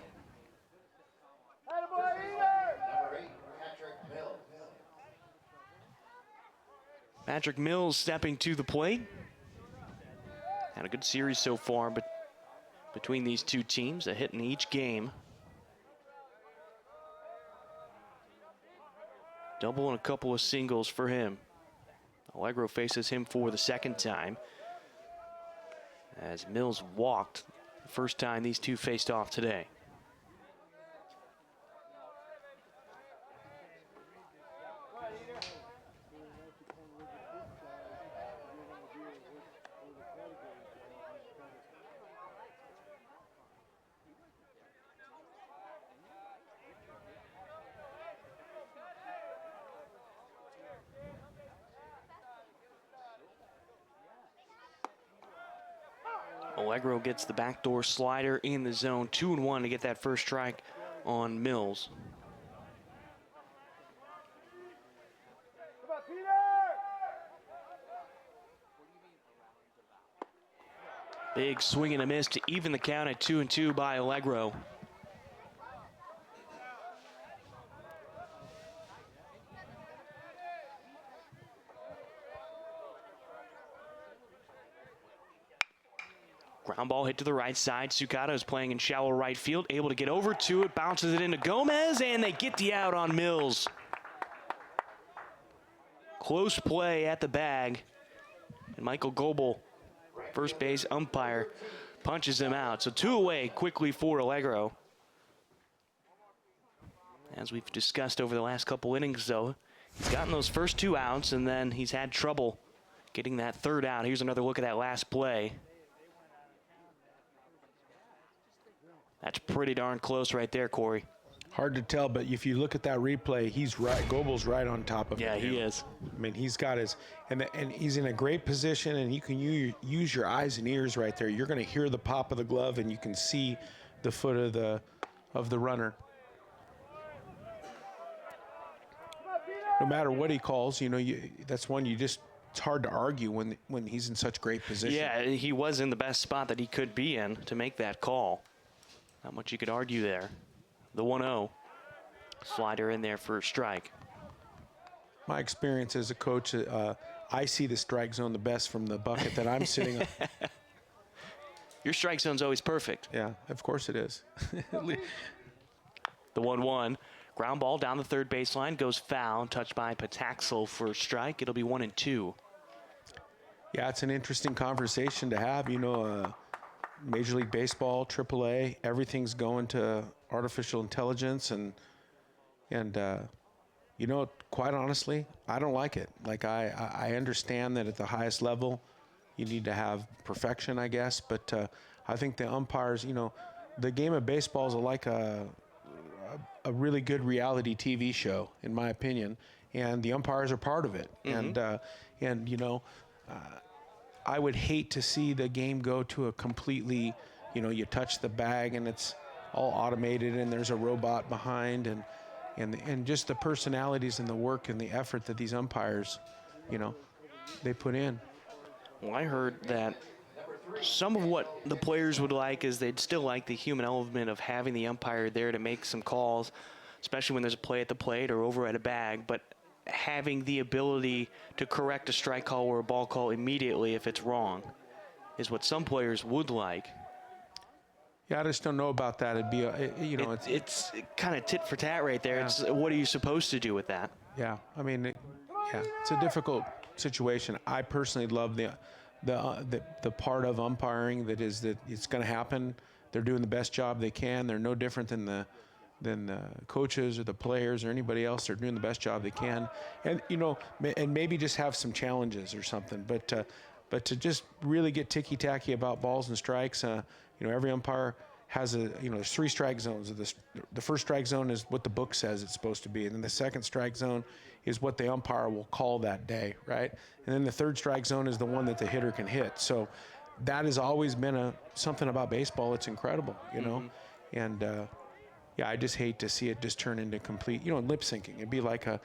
Patrick Mills stepping to the plate. Had a good series so far, but between these two teams, a hit in each game. Double and a couple of singles for him. Allegro faces him for the second time, as Mills walked the first time these two faced off today. Allegro gets the backdoor slider in the zone, 2-1 to get that first strike on Mills. Big swing and a miss to even the count at 2-2 by Allegro. Ground ball hit to the right side. Sucata is playing in shallow right field, able to get over to it, bounces it into Gomez, and they get the out on Mills. Close play at the bag, and Michael Goebel, first base umpire, punches him out. So 2 away quickly for Allegro. As we've discussed over the last couple innings, though, he's gotten those first 2 outs, and then he's had trouble getting that third out. Here's another look at that last play. That's pretty darn close right there, Corey. Hard to tell, but if you look at that replay, he's right. Goebel's right on top of him. Yeah, he is. I mean, he's got his, and he's in a great position, and you can use your eyes and ears right there. You're going to hear the pop of the glove, and you can see the foot of the runner. No matter what he calls, you know, that's one it's hard to argue when he's in such great position. Yeah, he was in the best spot that he could be in to make that call. Not much you could argue there. The 1-0. Slider in there for a strike. My experience as a coach, I see the strike zone the best from the bucket that I'm sitting on. Your strike zone's always perfect. Yeah, of course it is. The 1-1. Ground ball down the third baseline, goes foul, touched by Pataxel for a strike. It'll be 1-2. Yeah, it's an interesting conversation to have. You know, Major League Baseball, AAA, everything's going to artificial intelligence, and you know, quite honestly, I don't like it. Like I understand that at the highest level, you need to have perfection, I guess, but I think the umpires, you know, the game of baseball is like a really good reality TV show, in my opinion, and the umpires are part of it. Mm-hmm. And you know, I would hate to see the game go to a completely, you know, you touch the bag and it's all automated and there's a robot behind, and just the personalities and the work and the effort that these umpires, you know, they put in. Well, I heard that some of what the players would like is they'd still like the human element of having the umpire there to make some calls, especially when there's a play at the plate or over at a bag, but having the ability to correct a strike call or a ball call immediately if it's wrong is what some players would like. Yeah, I just don't know about that. It'd be, you know, it's kind of tit for tat right there. Yeah. It's what are you supposed to do with that? Yeah, I mean, Yeah, it's a difficult situation. I personally love the part of umpiring that is that it's going to happen. They're doing the best job they can. They're no different than the coaches or the players or anybody else. They're doing the best job they can, and and maybe just have some challenges or something. But to just really get ticky-tacky about balls and strikes, every umpire has there's 3 strike zones. The first strike zone is what the book says it's supposed to be, and then the second strike zone is what the umpire will call that day, right? And then the third strike zone is the one that the hitter can hit. So that has always been something about baseball. It's incredible, and. Yeah, I just hate to see it just turn into complete, lip syncing. It'd be like a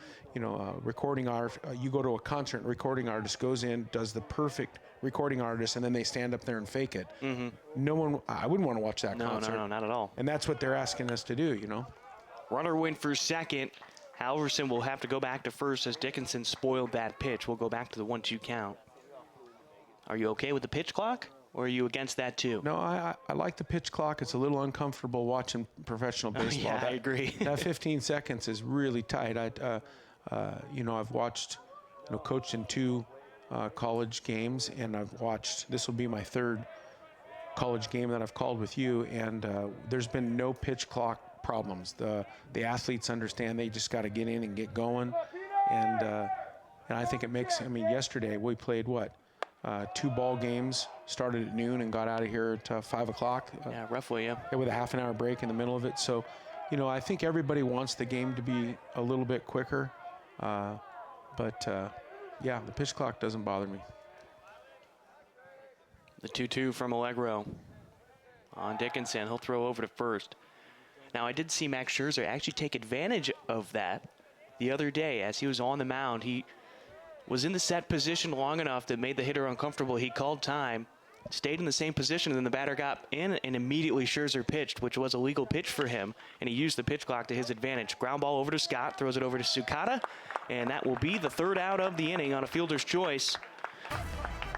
recording artist. You go to a concert, recording artist goes in, does the perfect recording artist, and then they stand up there and fake it. No one, I wouldn't want to watch that concert. No, not at all. And that's what they're asking us to do, Runner win for second. Halverson will have to go back to first as Dickinson spoiled that pitch. We'll go back to the 1-2 count. Are you okay with the pitch clock? Or are you against that too? No, I like the pitch clock. It's a little uncomfortable watching professional baseball. Yeah, I agree. That 15 seconds is really tight. I've watched, coached in 2 college games, and I've watched. This will be my 3rd college game that I've called with you, and there's been no pitch clock problems. The athletes understand they just got to get in and get going, and I think it makes. I mean, yesterday we played what? 2 ball games, started at noon and got out of here at 5 o'clock. Yeah, roughly, yeah. With a half-an-hour break in the middle of it. So, I think everybody wants the game to be a little bit quicker. But the pitch clock doesn't bother me. The 2-2 from Allegro on Dickinson. He'll throw over to first. Now, I did see Max Scherzer actually take advantage of that the other day as he was on the mound. He was in the set position long enough that made the hitter uncomfortable. He called time, stayed in the same position, and then the batter got in, and immediately Scherzer pitched, which was a legal pitch for him, and he used the pitch clock to his advantage. Ground ball over to Scott, throws it over to Sukata, and that will be the 3rd out of the inning on a fielder's choice.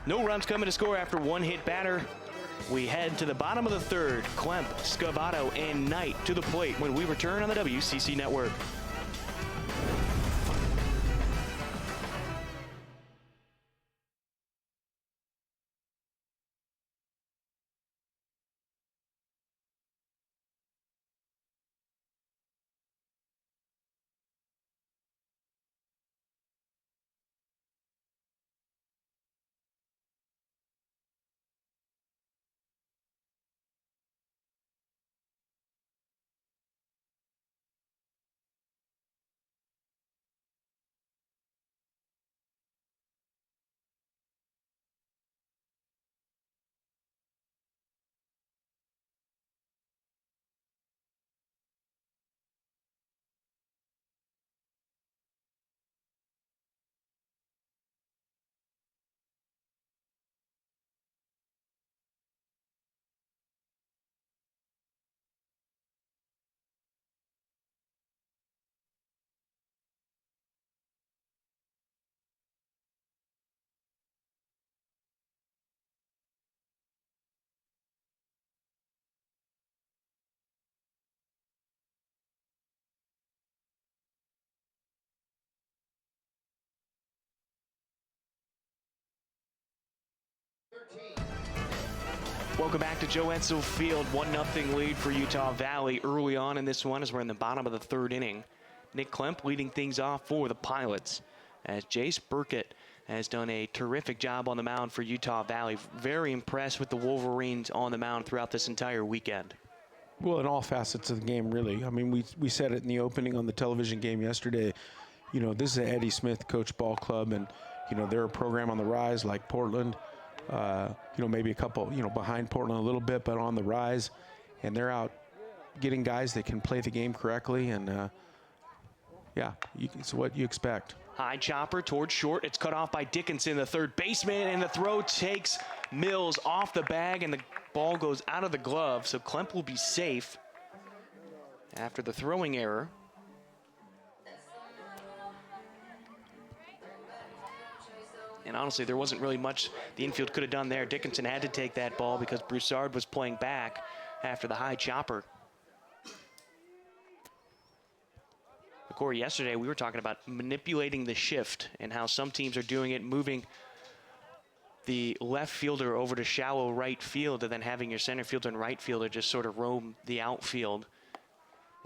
No runs coming to score after 1 hit batter. We head to the bottom of the 3rd. Klemp, Scavato, and Knight to the plate when we return on the WCC Network. Welcome back to Joe Edsall Field. 1-0 lead for Utah Valley early on in this one as we're in the bottom of the 3rd inning. Nick Klemp leading things off for the Pilots as Jace Burkett has done a terrific job on the mound for Utah Valley. Very impressed with the Wolverines on the mound throughout this entire weekend. Well, in all facets of the game, really. I mean, we said it in the opening on the television game yesterday. This is an Eddie Smith coach ball club, and, they're a program on the rise like Portland. Maybe a couple, behind Portland a little bit, but on the rise. And they're out getting guys that can play the game correctly. And, it's what you expect. High chopper towards short. It's cut off by Dickinson, the 3rd baseman, and the throw takes Mills off the bag, and the ball goes out of the glove. So Klemp will be safe after the throwing error. And honestly, there wasn't really much the infield could have done there. Dickinson had to take that ball because Broussard was playing back after the high chopper. The Corey, yesterday we were talking about manipulating the shift and how some teams are doing it, moving the left fielder over to shallow right field and then having your center fielder and right fielder just sort of roam the outfield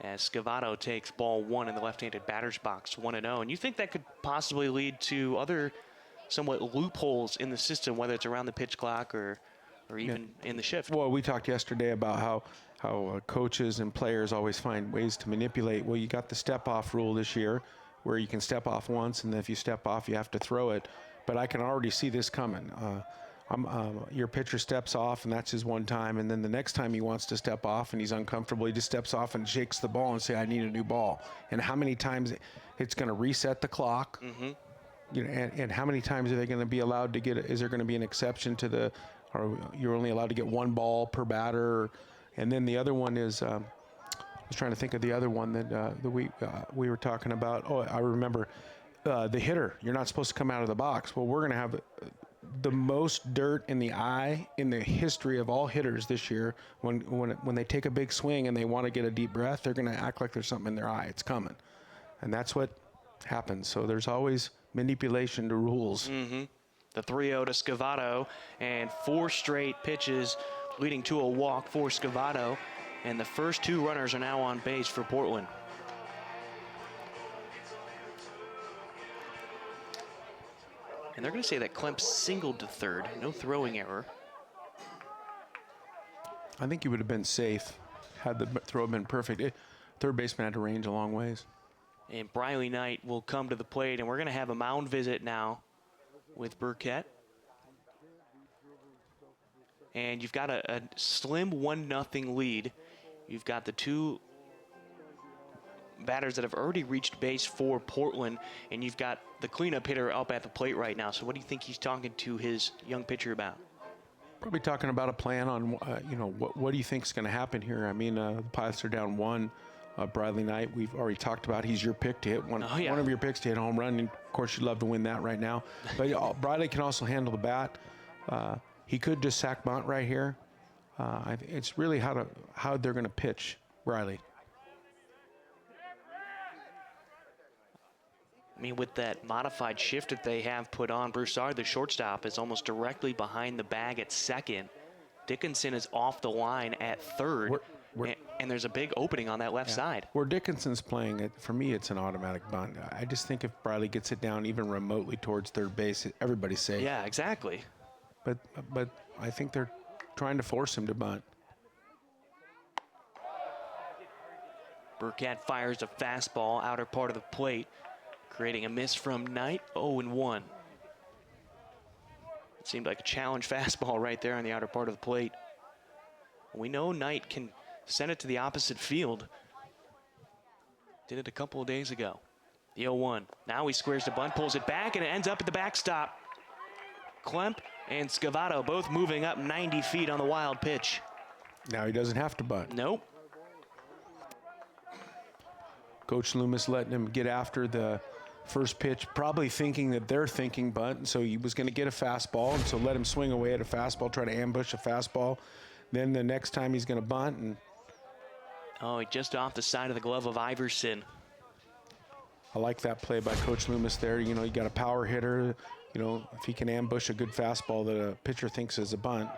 as Scavato takes ball 1 in the left-handed batter's box, 1-0. And you think that could possibly lead to other somewhat loopholes in the system, whether it's around the pitch clock or even in the shift? Well, we talked yesterday about how coaches and players always find ways to manipulate. Well, you got the step-off rule this year where you can step off once, and then if you step off, you have to throw it. But I can already see this coming. Your pitcher steps off, and that's his one time, and then the next time he wants to step off and he's uncomfortable, he just steps off and shakes the ball and say, I need a new ball. And how many times it's going to reset the clock? You know, and how many times are they going to be allowed to get it? Is there going to be an exception to the, or you're only allowed to get 1 ball per batter? And then the other one is, I was trying to think of the other one that we were talking about. Oh, I remember the hitter. You're not supposed to come out of the box. Well, we're going to have the most dirt in the eye in the history of all hitters this year. When they take a big swing and they want to get a deep breath, they're going to act like there's something in their eye. It's coming. And that's what happens. So there's always manipulation to rules. The 3-0 to Scavato, and 4 straight pitches leading to a walk for Scavato. And the first 2 runners are now on base for Portland. And they're going to say that Klemp singled to third. No throwing error. I think he would have been safe had the throw been perfect. Third baseman had to range a long ways. And Briley Knight will come to the plate, and we're going to have a mound visit now with Burkett. And you've got a slim 1-0 lead. You've got the 2 batters that have already reached base for Portland, and you've got the cleanup hitter up at the plate right now. So what do you think he's talking to his young pitcher about? Probably talking about a plan on, what do you think is going to happen here? I mean, the Pilots are down 1. Briley Knight, we've already talked about, he's your pick to hit one of your picks to hit a home run. And of course, you'd love to win that right now. But Briley can also handle the bat. He could just sack bunt right here. It's really how they're going to pitch Briley. I mean, with that modified shift that they have put on, Broussard, the shortstop, is almost directly behind the bag at second. Dickinson is off the line at third. And there's a big opening on that left side. Where Dickinson's playing, for me, it's an automatic bunt. I just think if Briley gets it down even remotely towards third base, everybody's safe. Yeah, exactly. But I think they're trying to force him to bunt. Burkett fires a fastball, outer part of the plate, creating a miss from Knight, 0-1. It seemed like a challenge fastball right there on the outer part of the plate. We know Knight can send it to the opposite field. Did it a couple of days ago. The 0-1. Now he squares the bunt, pulls it back, and it ends up at the backstop. Klemp and Scavato both moving up 90 feet on the wild pitch. Now he doesn't have to bunt. Nope. Coach Loomis letting him get after the first pitch, probably thinking that they're thinking bunt, and so he was going to get a fastball, and so let him swing away at a fastball, try to ambush a fastball. Then the next time he's going to bunt. And oh, just off the side of the glove of Iverson. I like that play by Coach Loomis there. You got a power hitter. If he can ambush a good fastball that a pitcher thinks is a bunt.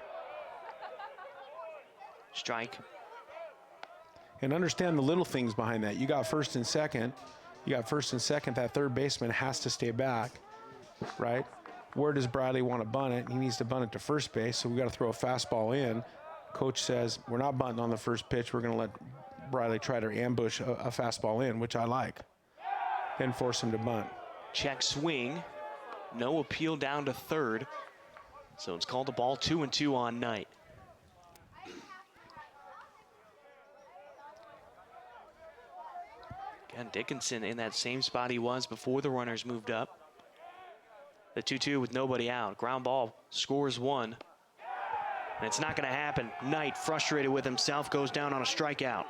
Strike. And understand the little things behind that. You got first and second. That third baseman has to stay back, right? Where does Bradley want to bunt it? He needs to bunt it to first base, so we got to throw a fastball in. Coach says, we're not bunting on the first pitch. We're going to let Bradley try to ambush a fastball in, which I like. Then force him to bunt. Check swing. No appeal down to third. So it's called a ball, 2-2 on Knight. Again, Dickinson in that same spot he was before the runners moved up. The 2-2 with nobody out. Ground ball, scores 1. And it's not going to happen. Knight, frustrated with himself, goes down on a strikeout.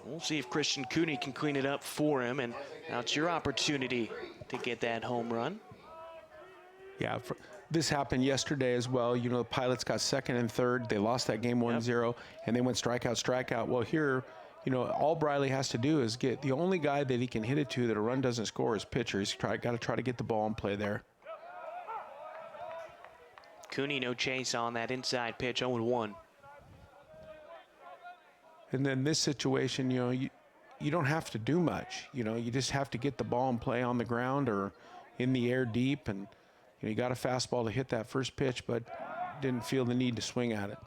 We'll see if Christian Cooney can clean it up for him. And now it's your opportunity to get that home run. Yeah, This happened yesterday as well. You know, the Pilots got second and third. They lost that game 1-0, and they went strikeout. Well, here, you know, all Briley has to do is get the only guy that he can hit it to that a run doesn't score is pitcher. He's got to try to get the ball and play there. Cooney, no chase on that inside pitch, 0-1. And then this situation, you know, you don't have to do much. You know, you just have to get the ball and play on the ground or in the air deep. And, you know, you got a fastball to hit that first pitch, but didn't feel the need to swing at it.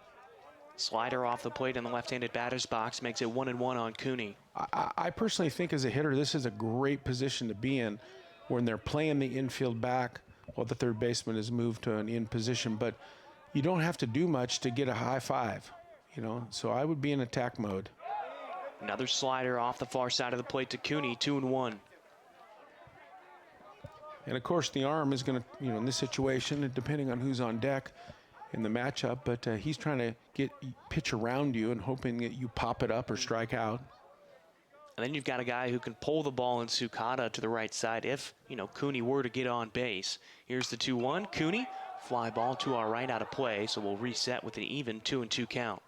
Slider off the plate in the left-handed batter's box makes it 1-1 on Cooney. I personally think as a hitter, this is a great position to be in when they're playing the infield back while the third baseman is moved to an in position. But you don't have to do much to get a high five, you know, so I would be in attack mode. Another slider off the far side of the plate to Cooney, 2-1. And of course, the arm is going to, you know, in this situation, depending on who's on deck in the matchup, but he's trying to get pitch around you and hoping that you pop it up or strike out. And then you've got a guy who can pull the ball in Sukata to the right side if, you know, Cooney were to get on base. Here's the 2-1. Cooney, fly ball to our right out of play, so we'll reset with an even 2-2 count.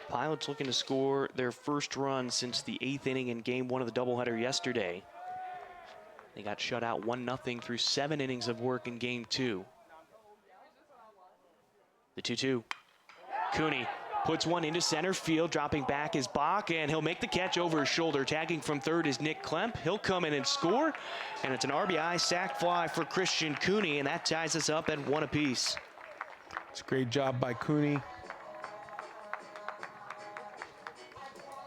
Pilots looking to score their first run since the 8th inning in game 1 of the doubleheader yesterday. They got shut out 1-0 through 7 innings of work in game 2. The 2-2. Cooney puts one into center field, dropping back is Bach, and he'll make the catch over his shoulder. Tagging from third is Nick Klemp. He'll come in and score, and it's an RBI sac fly for Christian Cooney, and that ties us up at 1 apiece. It's a great job by Cooney.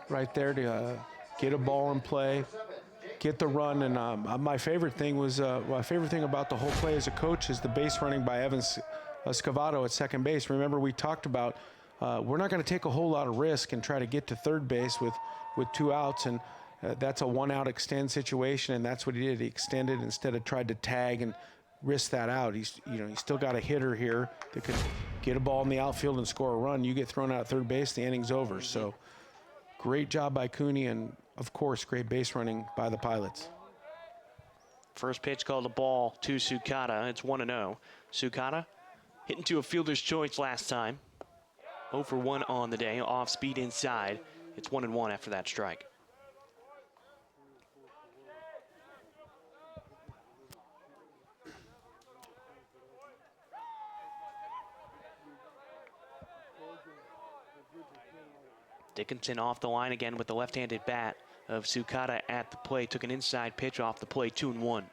Right there to get a ball in play, get the run, and my favorite thing was my favorite thing about the whole play as a coach is the base running by Evan Scavato at second base. Remember, we talked about we're not going to take a whole lot of risk and try to get to third base with 2 outs, and that's a 1-out extend situation, and that's what he did. He extended instead of tried to tag and risk that out. He's still got a hitter here that can get a ball in the outfield and score a run. You get thrown out at third base, the inning's over. So. Great job by Cooney, and of course, great base running by the Pilots. First pitch called a ball to Sukata. It's 1-0. Sukata hitting to a fielder's choice last time. 0 for 1 on the day. Off speed inside. It's 1-1 after that strike. Dickinson off the line again with the left-handed bat of Sukata at the plate. Took an inside pitch off the plate, 2-1.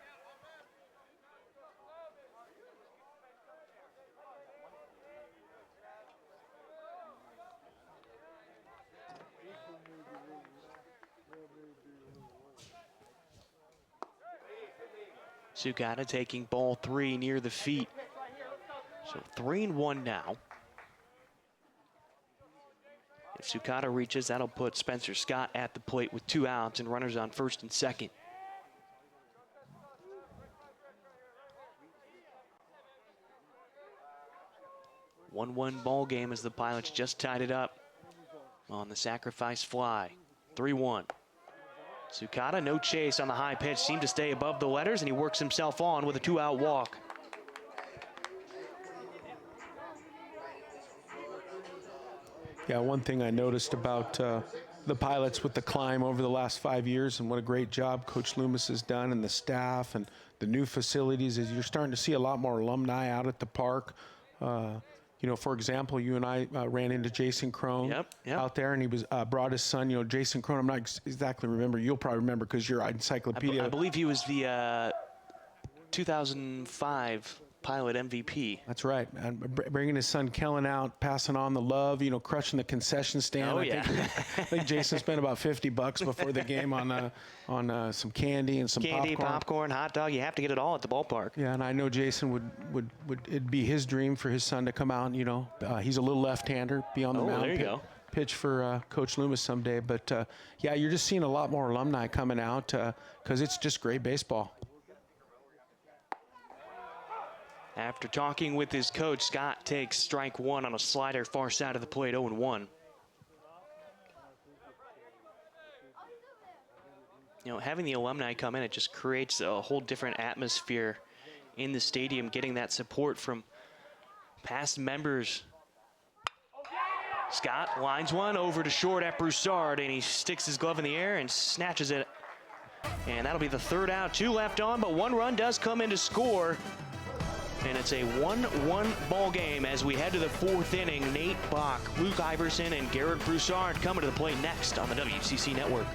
Sukata taking ball 3 near the feet. So 3-1 now. If Sukata reaches, that'll put Spencer Scott at the plate with 2 outs and runners on first and second. A 1-1 ball game as the Pilots just tied it up on the sacrifice fly. 3-1. Sukata, no chase on the high pitch, seemed to stay above the letters, and he works himself on with a 2-out walk. Yeah, one thing I noticed about the Pilots with the climb over the last 5 years, and what a great job Coach Loomis has done, and the staff and the new facilities, is you're starting to see a lot more alumni out at the park. You know, for example, you and I ran into Jason Crone out there, and he was brought his son. You know, Jason Crone, I'm not exactly remember. You'll probably remember because you're encyclopedia. I believe he was the 2005 Pilot MVP. That's right. And bringing his son Kellen out, passing on the love, you know, crushing the concession stand. Oh, I think Jason spent about $50 before the game on some candy and some popcorn, hot dog. You have to get it all at the ballpark. Yeah, and I know Jason would it'd be his dream for his son to come out. And, you know, he's a little left-hander, be on the mound. There you go. Pitch for Coach Loomis someday. But yeah, you're just seeing a lot more alumni coming out because it's just great baseball. After talking with his coach, Scott takes strike one on a slider far side of the plate, 0-1. You know, having the alumni come in, it just creates a whole different atmosphere in the stadium, getting that support from past members. Scott lines one over to short at Broussard, and he sticks his glove in the air and snatches it. And that'll be the third out. 2 left on, but 1 run does come in to score. And it's a 1-1 ball game as we head to the 4th inning. Nate Bach, Luke Iverson, and Garrett Broussard coming to the plate next on the WCC Network.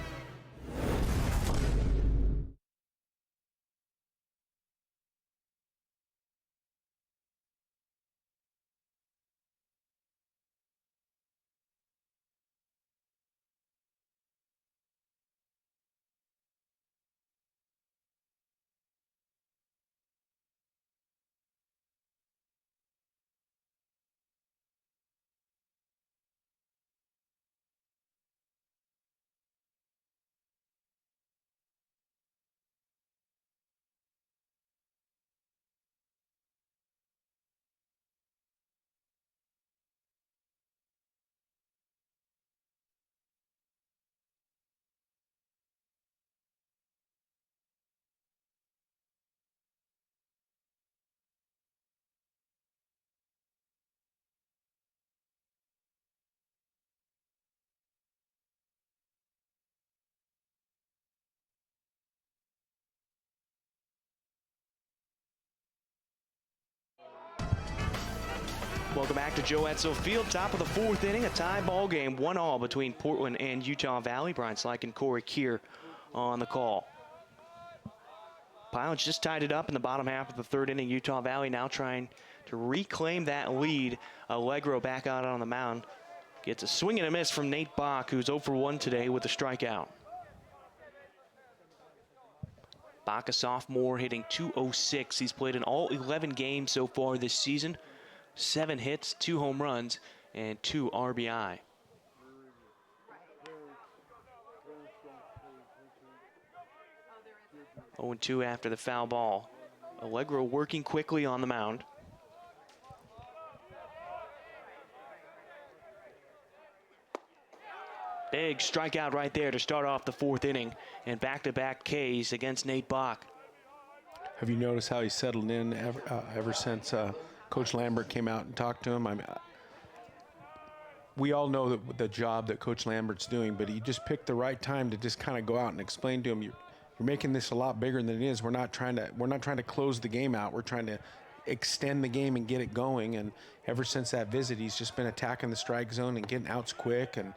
Welcome back to Joe Edsall Field, top of the 4th inning, a tie ball game, 1-1 between Portland and Utah Valley. Brian Slyke and Corey Keir on the call. Pilots just tied it up in the bottom half of the 3rd inning. Utah Valley now trying to reclaim that lead. Allegro back out on the mound. Gets a swing and a miss from Nate Bach, who's 0 for 1 today with a strikeout. Bach, a sophomore, hitting .206. He's played in all 11 games so far this season. 7 hits, 2 home runs, and 2 RBI. Oh, 0-2 after the foul ball. Allegro working quickly on the mound. Big strikeout right there to start off the 4th inning, and back-to-back Ks against Nate Bach. Have you noticed how he settled in ever since Coach Lambert came out and talked to him? I mean, we all know the job that Coach Lambert's doing, but he just picked the right time to just kind of go out and explain to him, you're making this a lot bigger than it is. We're not trying to close the game out. We're trying to extend the game and get it going. And ever since that visit, he's just been attacking the strike zone and getting outs quick and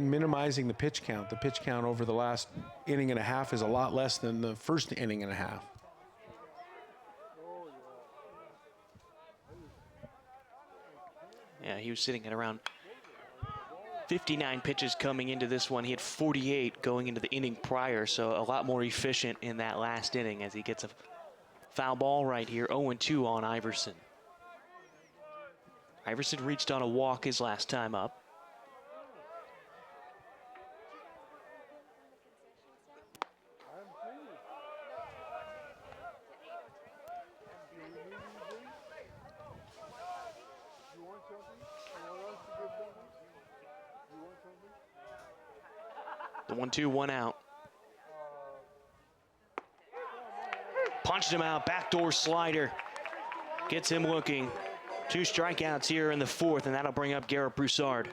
minimizing the pitch count. The pitch count over the last inning and a half is a lot less than the first inning and a half. Yeah, he was sitting at around 59 pitches coming into this one. He had 48 going into the inning prior, so a lot more efficient in that last inning as he gets a foul ball right here. 0-2 on Iverson. Iverson reached on a walk his last time up. The 1-2, 1 out. Punched him out, backdoor slider. Gets him looking. 2 strikeouts here in the 4th, and that'll bring up Garrett Broussard.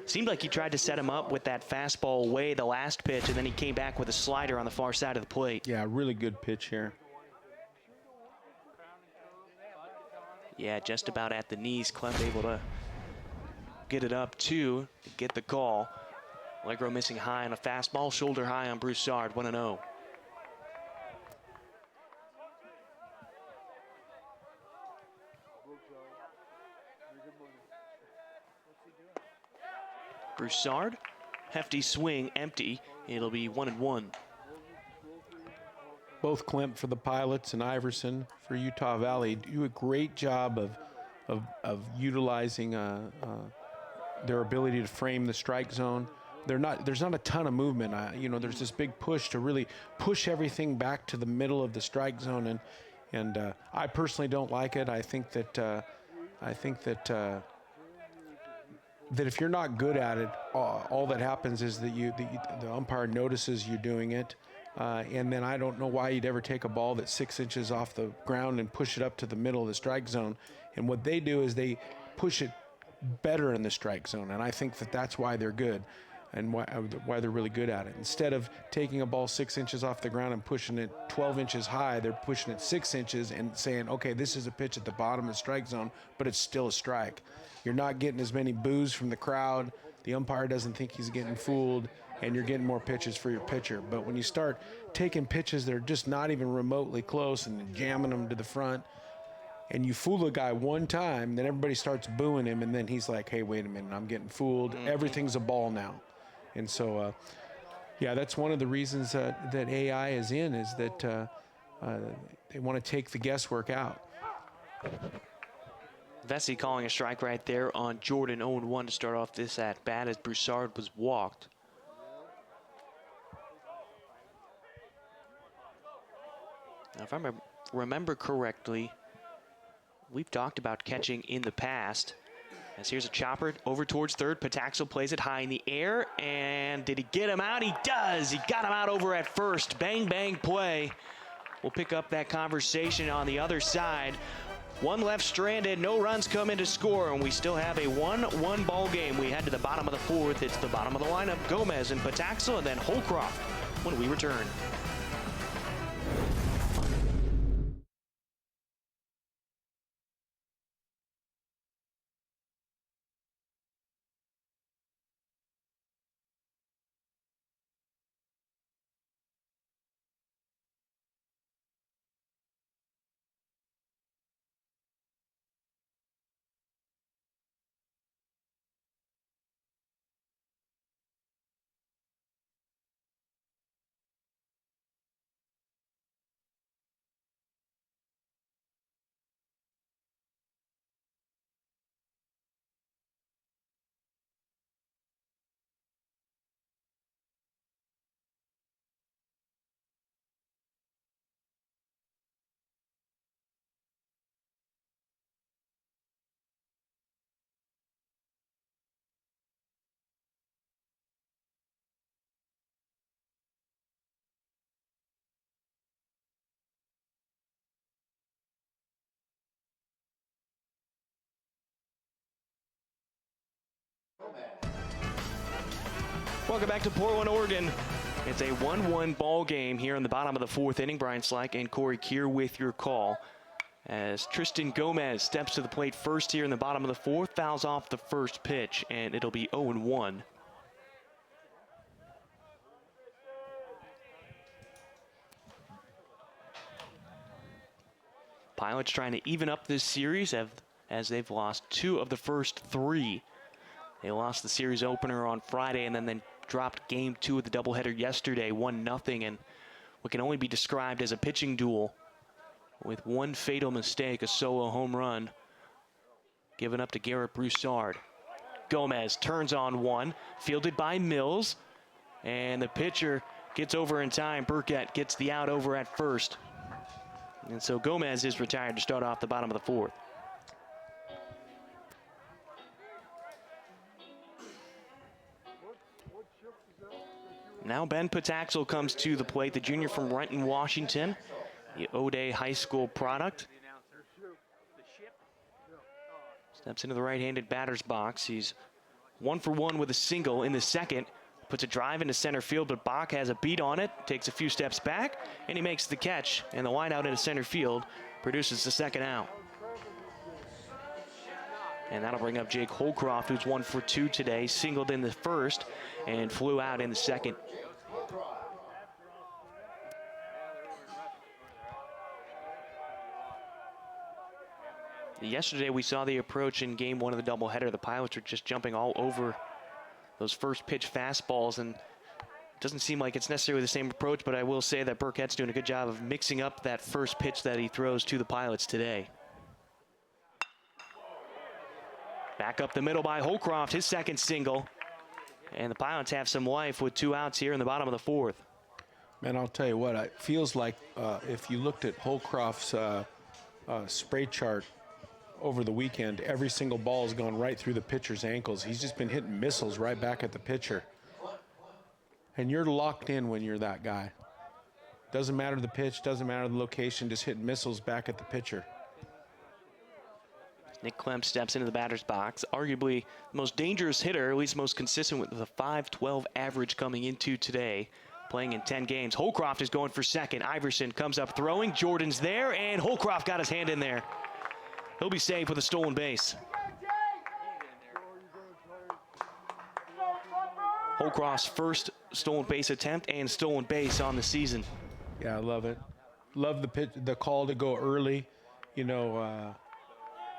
Seemed like he tried to set him up with that fastball away the last pitch, and then he came back with a slider on the far side of the plate. Yeah, really good pitch here. Yeah, just about at the knees. Clem able to get it up to get the call. Allegro missing high on a fastball, shoulder high on Broussard, 1-0. Broussard, hefty swing, empty. It'll be 1-1. Both Klimt for the Pilots and Iverson for Utah Valley do a great job of utilizing their ability to frame the strike zone, there's not a ton of movement. You know, there's this big push to really push everything back to the middle of the strike zone, and I personally don't like it. I think that that if you're not good at it, all that happens is that the umpire notices you doing it, and then I don't know why you'd ever take a ball that's 6 inches off the ground and push it up to the middle of the strike zone. And what they do is they push it better in the strike zone, and I think that that's why they're good and why they're really good at it. Instead of taking a ball 6 inches off the ground and pushing it 12 inches high, they're pushing it 6 inches and saying, okay, this is a pitch at the bottom of the strike zone, but it's still a strike. You're not getting as many boos from the crowd. The umpire doesn't think he's getting fooled, and you're getting more pitches for your pitcher. But when you start taking pitches that are just not even remotely close and jamming them to the front, and you fool a guy one time, then everybody starts booing him, and then he's like, hey, wait a minute, I'm getting fooled. Everything's a ball now. And so, yeah, that's one of the reasons that AI is in, is that they want to take the guesswork out. Vesey calling a strike right there on Jordan, 0-1 to start off this at bat as Broussard was walked. Now, if I remember correctly, we've talked about catching in the past. As here's a chopper over towards third. Pataxo plays it high in the air. And did he get him out? He does. He got him out over at first. Bang, bang play. We'll pick up that conversation on the other side. One left stranded, no runs come in to score, and we still have a 1-1 ball game. We head to the bottom of the fourth. It's the bottom of the lineup. Gomez and Pataxo, and then Holcroft when we return. Welcome back to Portland, Oregon. It's a 1-1 ball game here in the bottom of the fourth inning. Brian Slack and Corey Kier with your call. As Tristan Gomez steps to the plate first here in the bottom of the fourth, fouls off the first pitch, and it'll be 0-1. Pilots trying to even up this series as they've lost 2 of the first 3. They lost the series opener on Friday and then dropped game 2 of the doubleheader yesterday, 1-0, and what can only be described as a pitching duel with one fatal mistake, a solo home run given up to Garrett Broussard. Gomez turns on one, fielded by Mills, and the pitcher gets over in time. Burkett gets the out over at first. And so Gomez is retired to start off the bottom of the fourth. Now Ben Pataxo comes to the plate, the junior from Renton, Washington, the O'Day High School product. Steps into the right-handed batter's box. He's 1 for 1 with a single in the second. Puts a drive into center field, but Bach has a beat on it, takes a few steps back, and he makes the catch. And the line out into center field produces the second out. And that'll bring up Jake Holcroft, who's 1 for 2 today, singled in the first and flew out in the second. Yesterday we saw the approach in game 1 of the doubleheader. The Pilots are just jumping all over those first pitch fastballs, and it doesn't seem like it's necessarily the same approach, but I will say that Burkett's doing a good job of mixing up that first pitch that he throws to the Pilots today. Back up the middle by Holcroft, his second single. And the Pilots have some life with 2 outs here in the bottom of the 4th. Man, I'll tell you what, it feels like if you looked at Holcroft's spray chart over the weekend, every single ball has gone right through the pitcher's ankles. He's just been hitting missiles right back at the pitcher. And you're locked in when you're that guy. Doesn't matter the pitch, doesn't matter the location, just hitting missiles back at the pitcher. Nick Klemp steps into the batter's box, arguably the most dangerous hitter, at least most consistent with the .512 average coming into today, playing in 10 games. Holcroft is going for second. Iverson comes up throwing. Jordan's there, and Holcroft got his hand in there. He'll be safe with a stolen base. Holcroft's first stolen base attempt and stolen base on the season. Yeah, I love it. Love the pitch, the call to go early. You know,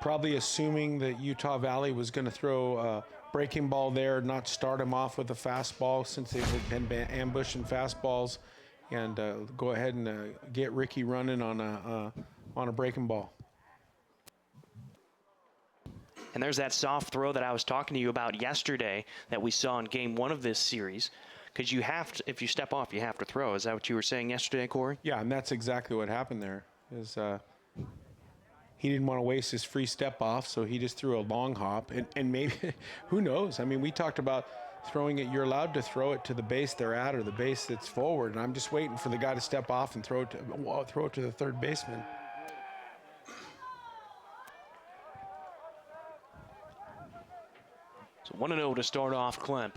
probably assuming that Utah Valley was going to throw a breaking ball there, not start him off with a fastball since they've been ambushing fastballs, and go ahead and get Ricky running on a breaking ball. And there's that soft throw that I was talking to you about yesterday that we saw in game 1 of this series. Because you have to, if you step off, you have to throw. Is that what you were saying yesterday, Corey? Yeah, and that's exactly what happened there. He didn't want to waste his free step off, so he just threw a long hop. And maybe, who knows? I mean, we talked about throwing it. You're allowed to throw it to the base they're at or the base that's forward. And I'm just waiting for the guy to step off and throw it to the third baseman. So 1-0 to start off Klemp.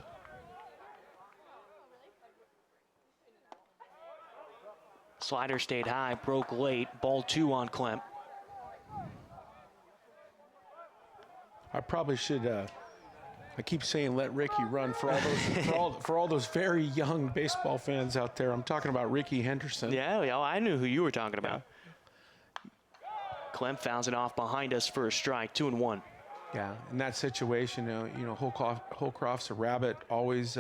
Slider stayed high, broke late. Ball 2 on Klemp. I probably should. I keep saying let Ricky run for all those for all those very young baseball fans out there. I'm talking about Ricky Henderson. Yeah, I knew who you were talking about. Klemp fouls it off behind us for a strike. 2-1. Yeah, in that situation, you know, Holcroft's a rabbit. Always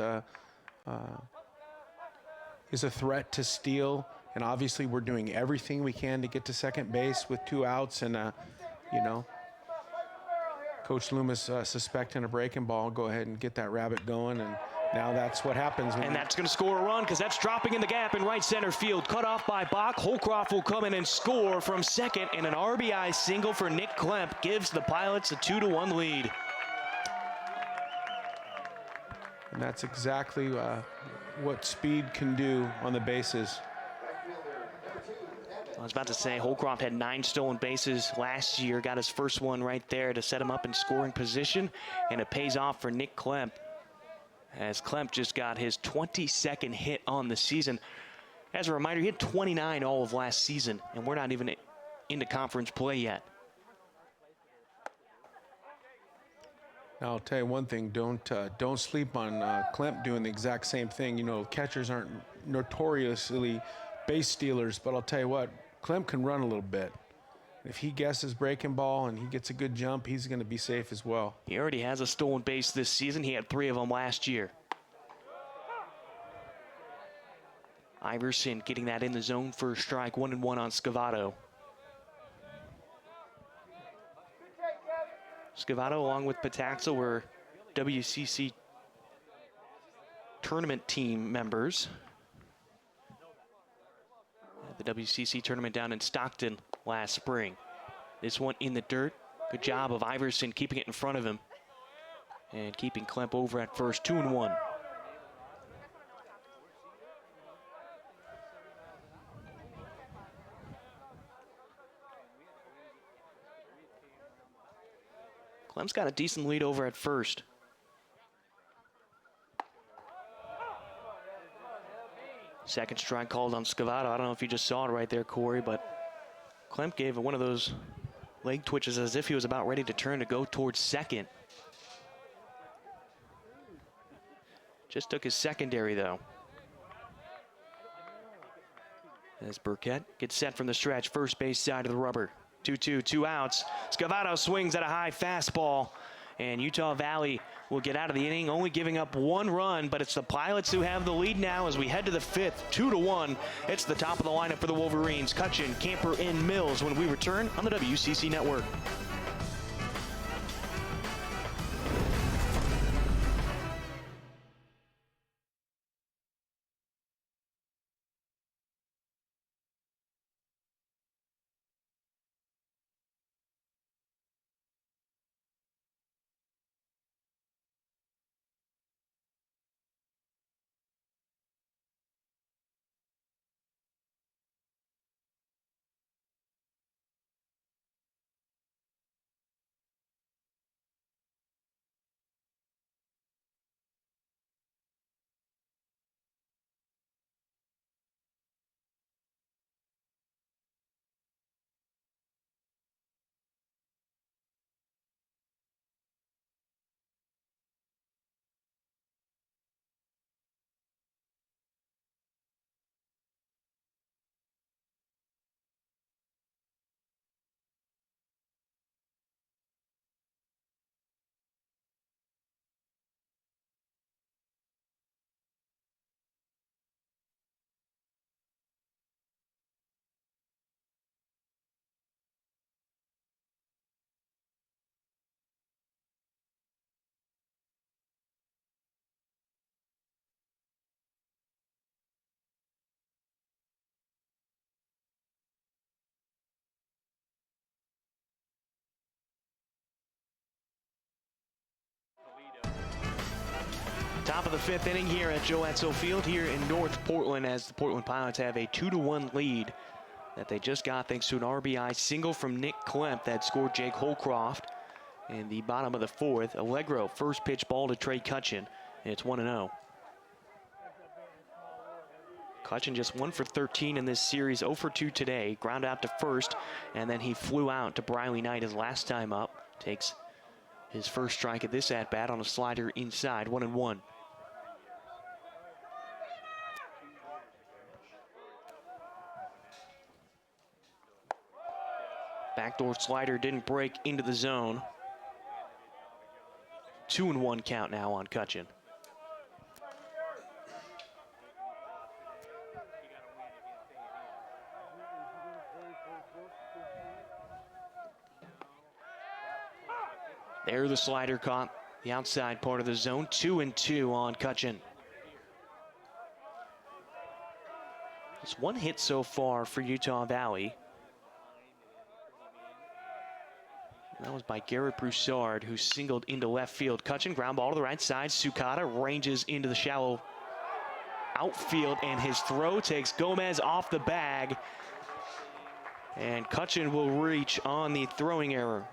is a threat to steal. And obviously, we're doing everything we can to get to second base with 2 outs. And, you know, Coach Loomis suspecting a breaking ball. Go ahead and get that rabbit going. And now that's what happens. And that's going to score a run because that's dropping in the gap in right center field. Cut off by Bach. Holcroft will come in and score from second. And an RBI single for Nick Klemp gives the Pilots a 2-1 lead. And that's exactly what speed can do on the bases. I was about to say, Holcroft had 9 stolen bases last year, got his first one right there to set him up in scoring position, and it pays off for Nick Klemp, as Klemp just got his 22nd hit on the season. As a reminder, he had 29 all of last season, and we're not even into conference play yet. Now, I'll tell you one thing, don't sleep on Klemp doing the exact same thing. You know, catchers aren't notoriously base stealers, but I'll tell you what, Klemp can run a little bit. If he guesses breaking ball and he gets a good jump, he's going to be safe as well. He already has a stolen base this season. He had 3 of them last year. Iverson getting that in the zone for a strike. 1-1 on Scavato. Scavato, along with Pataxel, were WCC tournament team members. The WCC tournament down in Stockton last spring. This one in the dirt. Good job of Iverson keeping it in front of him and keeping Klemp over at first. 2-1. Klemp's got a decent lead over at first. Second strike called on Scavato. I don't know if you just saw it right there, Corey, but Klemp gave one of those leg twitches as if he was about ready to turn to go towards second. Just took his secondary, though. As Burkett gets set from the stretch, first base side of the rubber. 2-2, 2 outs. Scavato swings at a high fastball, and Utah Valley will get out of the inning, only giving up 1 run, but it's the Pilots who have the lead now as we head to the 5th, 2-1. It's the top of the lineup for the Wolverines. Cutchin, Camper, and Mills when we return on the WCC Network. Top of the 5th inning here at Joe Etzel Field here in North Portland, as the Portland Pilots have a 2-1 lead that they just got thanks to an RBI single from Nick Klemp that scored Jake Holcroft in the bottom of the 4th. Allegro, first pitch ball to Trey Cutchin, and it's 1-0. Cutchin just 1 for 13 in this series, 0 for 2 today. Ground out to first, and then he flew out to Briley Knight his last time up. Takes his first strike at this at-bat on a slider inside, 1-1. Backdoor slider didn't break into the zone. 2-1 count now on Cutchin. There the slider caught the outside part of the zone. 2-2 on Cutchin. It's 1 hit so far for Utah Valley. That was by Garrett Broussard, who singled into left field. Cutchin, ground ball to the right side. Sukata ranges into the shallow outfield, and his throw takes Gomez off the bag. And Cutchin will reach on the throwing error.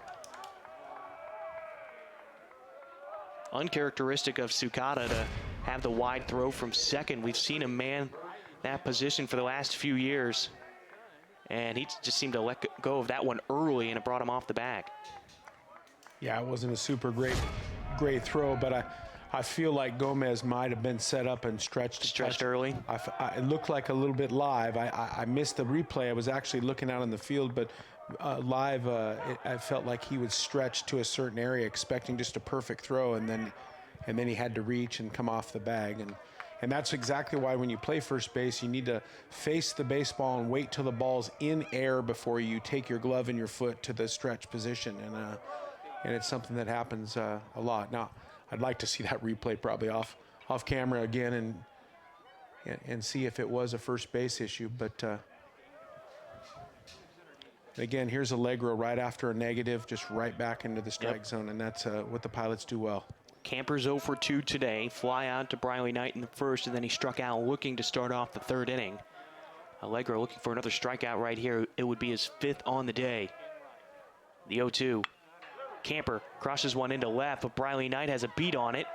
Uncharacteristic of Sukata to have the wide throw from second. We've seen him man that position for the last few years, and he just seemed to let go of that one early, and it brought him off the bag. Yeah, it wasn't a super great throw, but I feel like Gomez might have been set up and stretched early. It looked like a little bit live. I missed the replay. I was actually looking out on the field, but live, I felt like he was stretched to a certain area, expecting just a perfect throw, and then he had to reach and come off the bag. And that's exactly why when you play first base, you need to face the baseball and wait till the ball's in air before you take your glove and your foot to the stretch position. And it's something that happens a lot. Now, I'd like to see that replay probably off camera again and see if it was a first base issue. But again, here's Allegro right after a negative, just right back into the strike zone, and that's what the Pilots do well. Camper's 0 for 2 today. Fly out to Briley Knight in the first, and then he struck out looking to start off the 3rd inning. Allegro looking for another strikeout right here. It would be his 5th on the day. The 0-2. Camper crosses one into left, but Briley Knight has a beat on it.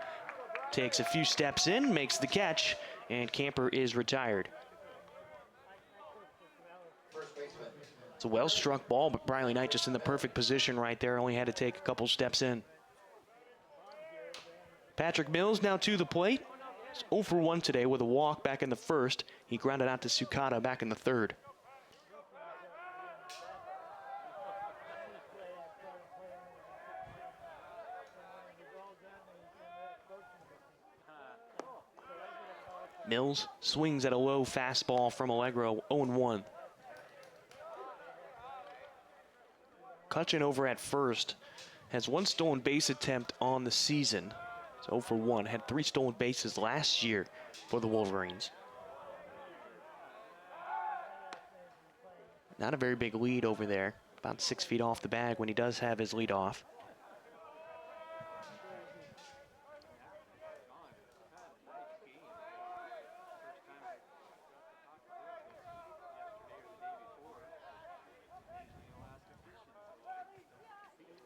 Takes a few steps in, makes the catch, and Camper is retired. It's a well-struck ball, but Briley Knight just in the perfect position right there. Only had to take a couple steps in. Patrick Mills now to the plate. He's 0 for 1 today with a walk back in the 1st. He grounded out to Sukata back in the 3rd. Mills swings at a low fastball from Allegro, 0-1. Cutchin over at first has 1 stolen base attempt on the season. It's 0 for 1. Had 3 stolen bases last year for the Wolverines. Not a very big lead over there. About 6 feet off the bag when he does have his lead off.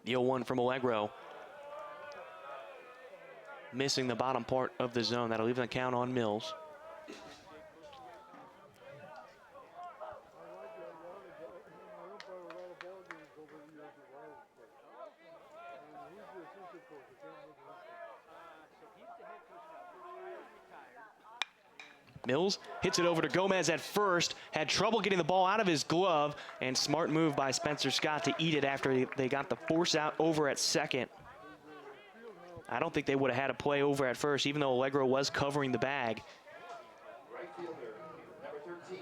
The 0-1 from Allegro. Missing the bottom part of the zone. That'll leave the count on Mills. Mills hits it over to Gomez at first, had trouble getting the ball out of his glove, and smart move by Spencer Scott to eat it after they got the force out over at second. I don't think they would have had a play over at first, even though Allegro was covering the bag.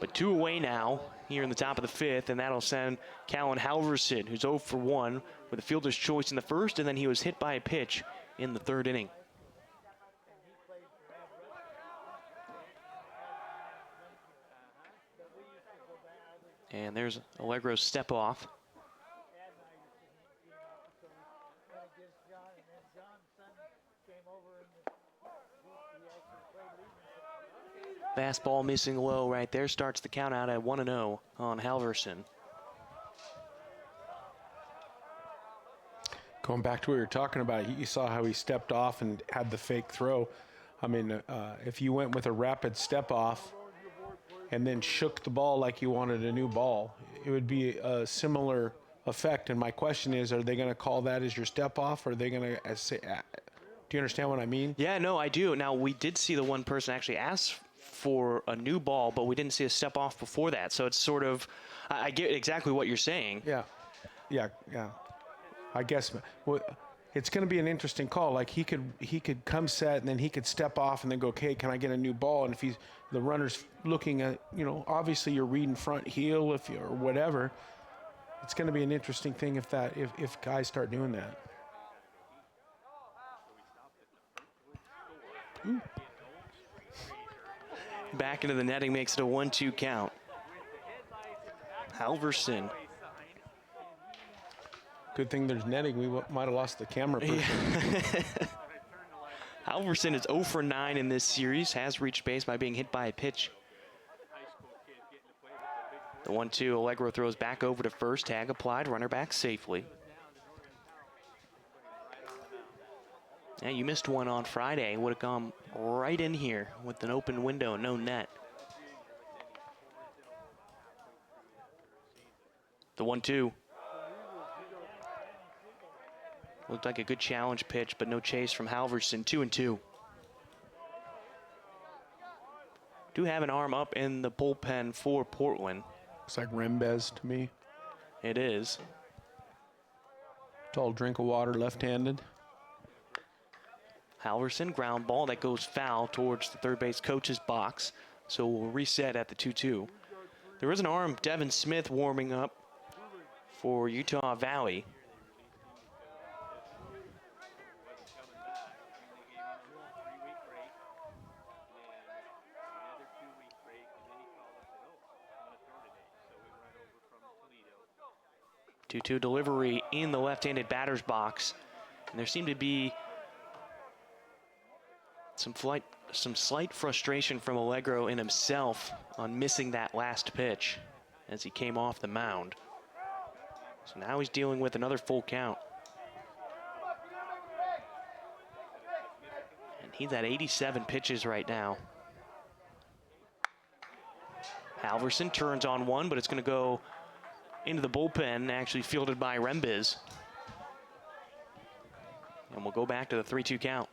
But 2 away now here in the top of the 5th, and that'll send Callan Halverson, who's 0 for 1 with a fielder's choice in the 1st, and then he was hit by a pitch in the 3rd inning. And there's Allegro's step off. Fastball missing low right there. Starts the count out at 1-0 on Halverson. Going back to what you were talking about, you saw how he stepped off and had the fake throw. I mean, if you went with a rapid step off and then shook the ball like you wanted a new ball, it would be a similar effect. And my question is, are they going to call that as your step off, or are they going to say, do you understand what I mean? Yeah, no, I do. Now, we did see the one person actually ask for a new ball, but we didn't see a step off before that. So it's sort of, I get exactly what you're saying. Yeah. I guess it's going to be an interesting call. Like he could come set and then he could step off and then go, okay, can I get a new ball? And if the runner's looking at, obviously you're reading front heel or whatever. It's going to be an interesting thing if guys start doing that. Ooh. Back into the netting makes it a 1-2 count. Halverson. Good thing there's netting. We might have lost the camera person. Yeah. Halverson is 0 for 9 in this series. Has reached base by being hit by a pitch. The 1-2, Allegro throws back over to first. Tag applied, runner back safely. Yeah, you missed one on Friday. Would have gone right in here with an open window, no net. The 1-2. Looked like a good challenge pitch, but no chase from Halverson. 2-2. Do have an arm up in the bullpen for Portland. Looks like Rembez to me. It is. Tall drink of water, left-handed. Halverson, ground ball that goes foul towards the third base coach's box. So we'll reset at the 2-2. There is an arm, Devin Smith warming up for Utah Valley. Two delivery in the left-handed batter's box. And there seemed to be some slight frustration from Allegro in himself on missing that last pitch as he came off the mound. So now he's dealing with another full count. And he's at 87 pitches right now. Halverson turns on one, but it's going to go into the bullpen, actually fielded by Rembez. And we'll go back to the 3-2 count.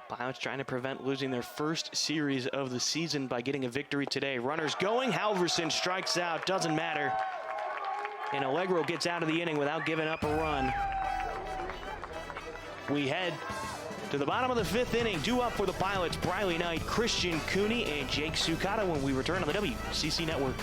Pilots trying to prevent losing their first series of the season by getting a victory today. Runners going. Halverson strikes out. Doesn't matter. And Allegro gets out of the inning without giving up a run. We head to the bottom of the fifth inning. Due up for the Pilots, Briley Knight, Christian Cooney, and Jake Sukata when we return on the WCC Network.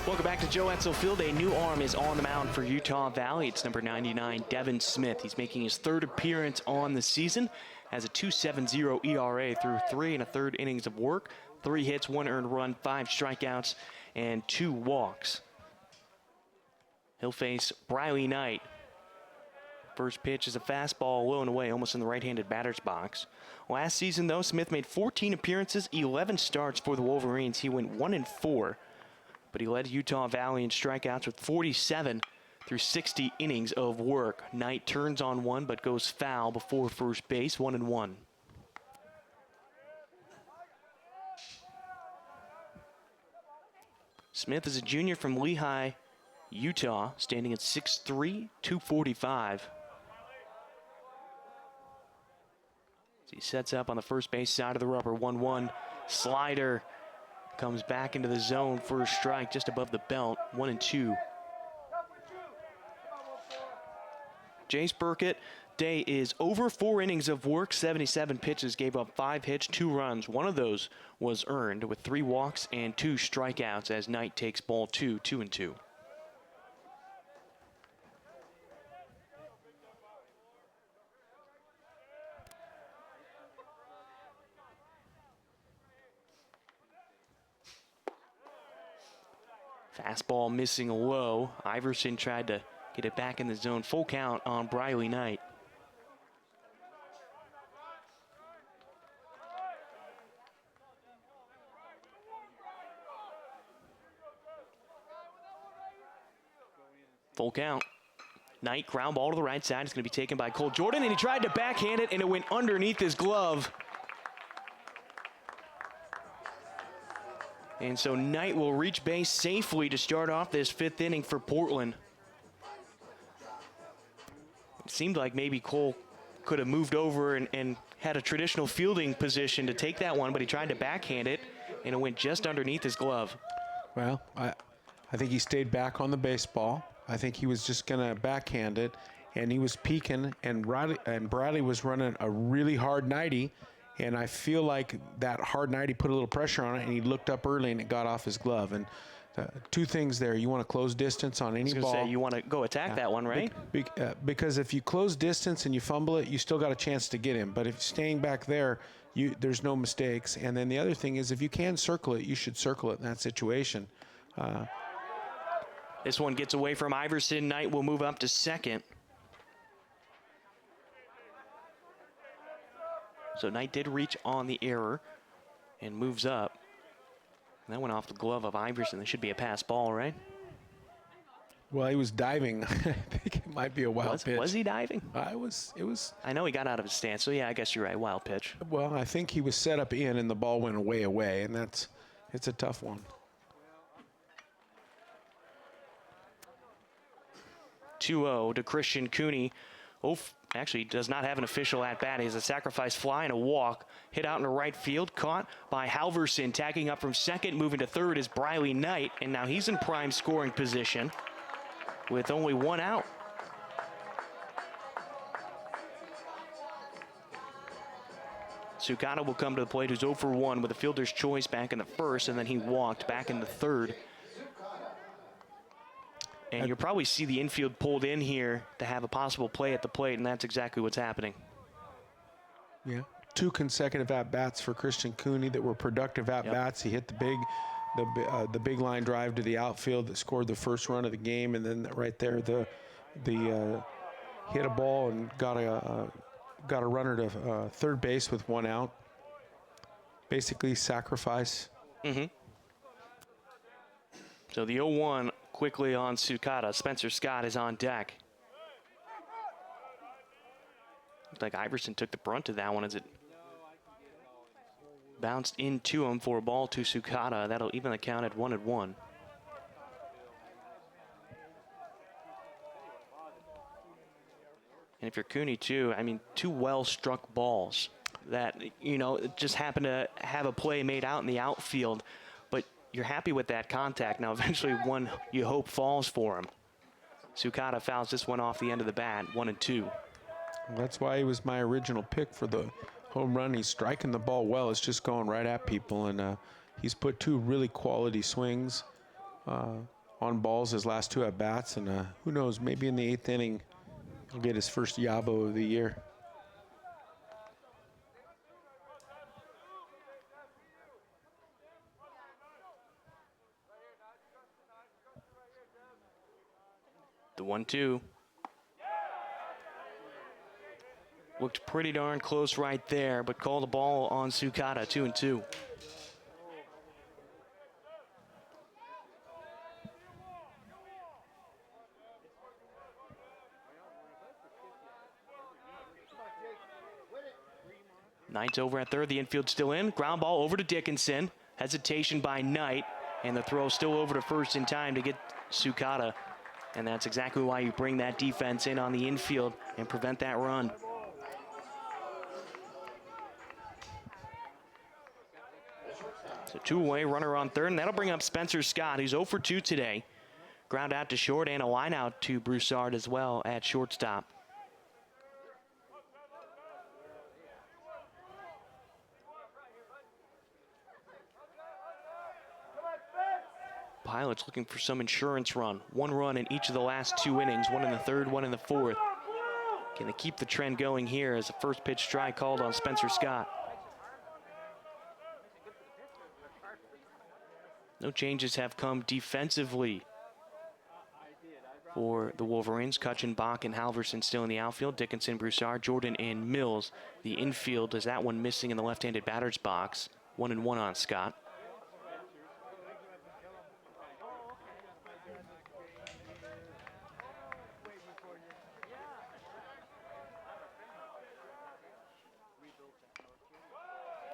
Welcome back to Joe Etzel Field. A new arm is on the mound for Utah Valley. It's number 99, Devin Smith. He's making his third appearance on the season. Has a 2.70 ERA through 3 1/3 innings of work. 3 hits, 1 earned run, 5 strikeouts, and 2 walks. He'll face Briley Knight. First pitch is a fastball low and away, almost in the right-handed batter's box. Last season, though, Smith made 14 appearances, 11 starts for the Wolverines. He went 1-4. But he led Utah Valley in strikeouts with 47 through 60 innings of work. Knight turns on one but goes foul before first base, 1-1. Smith is a junior from Lehigh, Utah, standing at 6'3", 245. He sets up on the first base side of the rubber, 1-1. Slider comes back into the zone for a strike just above the belt, 1-2. Jace Burkett day is over 4 innings of work, 77 pitches, gave up 5 hits, 2 runs. One of those was earned with 3 walks and 2 strikeouts as Knight takes ball 2, 2-2. Fastball missing low. Iverson tried to get it back in the zone. Full count on Briley Knight. Full count. Knight, ground ball to the right side. It's going to be taken by Cole Jordan, and he tried to backhand it, and it went underneath his glove. And so Knight will reach base safely to start off this 5th inning for Portland. It seemed like maybe Cole could have moved over and had a traditional fielding position to take that one, but he tried to backhand it, and it went just underneath his glove. Well, I think he stayed back on the baseball. I think he was just going to backhand it, and he was peeking, and Bradley was running a really hard 90. And I feel like that hard 90 put a little pressure on it, and he looked up early, and it got off his glove. And 2 things there. You want to close distance on any ball. Say, you want to go attack that one, right? Because if you close distance and you fumble it, you still got a chance to get him. But if staying back there, there's no mistakes. And then the other thing is, if you can circle it, you should circle it in that situation. This one gets away from Iverson. Knight will move up to second. So Knight did reach on the error and moves up. And that went off the glove of Iverson. That should be a pass ball, right? Well, he was diving. I think it might be a wild pitch. Was he diving? It was. I know he got out of his stance, so yeah, I guess you're right. Wild pitch. Well, I think he was set up in, and the ball went away, and it's a tough one. 2-0 to Christian Cooney. Actually does not have an official at-bat. He has a sacrifice fly and a walk. Hit out in the right field. Caught by Halverson. Tagging up from second. Moving to third is Briley Knight. And now he's in prime scoring position with only 1 out. Sukata will come to the plate, who's 0 for 1 with a fielder's choice back in the first, and then he walked back in the third. And you'll probably see the infield pulled in here to have a possible play at the plate, and that's exactly what's happening. Yeah, 2 consecutive at-bats for Christian Cooney that were productive at-bats. He hit the big line drive to the outfield that scored the first run of the game, and then right there the hit a ball and got a runner to third base with 1 out. Basically sacrifice. Mm-hmm. So the 0-1 quickly on Sukata. Spencer Scott is on deck. Looks like Iverson took the brunt of that one as it bounced into him for a ball to Sukata. That'll even the count at 1-1. And if you're Cooney too, I mean, 2 well-struck balls that, just happen to have a play made out in the outfield. But you're happy with that contact. Now, eventually one you hope falls for him. Sukata fouls this one off the end of the bat, 1-2. That's why he was my original pick for the home run. He's striking the ball well. It's just going right at people, and he's put 2 really quality swings. on balls his last 2 at bats, and who knows, maybe in the 8th inning he'll get his first Yabo of the year. The 1-2. Looked pretty darn close right there, but called the ball on Sukata, 2-2. Knight's over at third, the infield still in. Ground ball over to Dickinson. Hesitation by Knight, and the throw still over to first in time to get Sukata. And that's exactly why you bring that defense in on the infield and prevent that run. So 2 away, runner on third, and that'll bring up Spencer Scott, who's 0 for 2 today. Ground out to short and a line out to Broussard as well at shortstop. Pilots looking for some insurance run. 1 run in each of the last 2 innings, 1 in the 3rd, 1 in the 4th. Can they keep the trend going here as the first pitch strike called on Spencer Scott? No changes have come defensively for the Wolverines. Cutchin, Bach, and Halverson still in the outfield. Dickinson, Broussard, Jordan, and Mills. The infield is that one missing in the left-handed batter's box. 1-1 on Scott.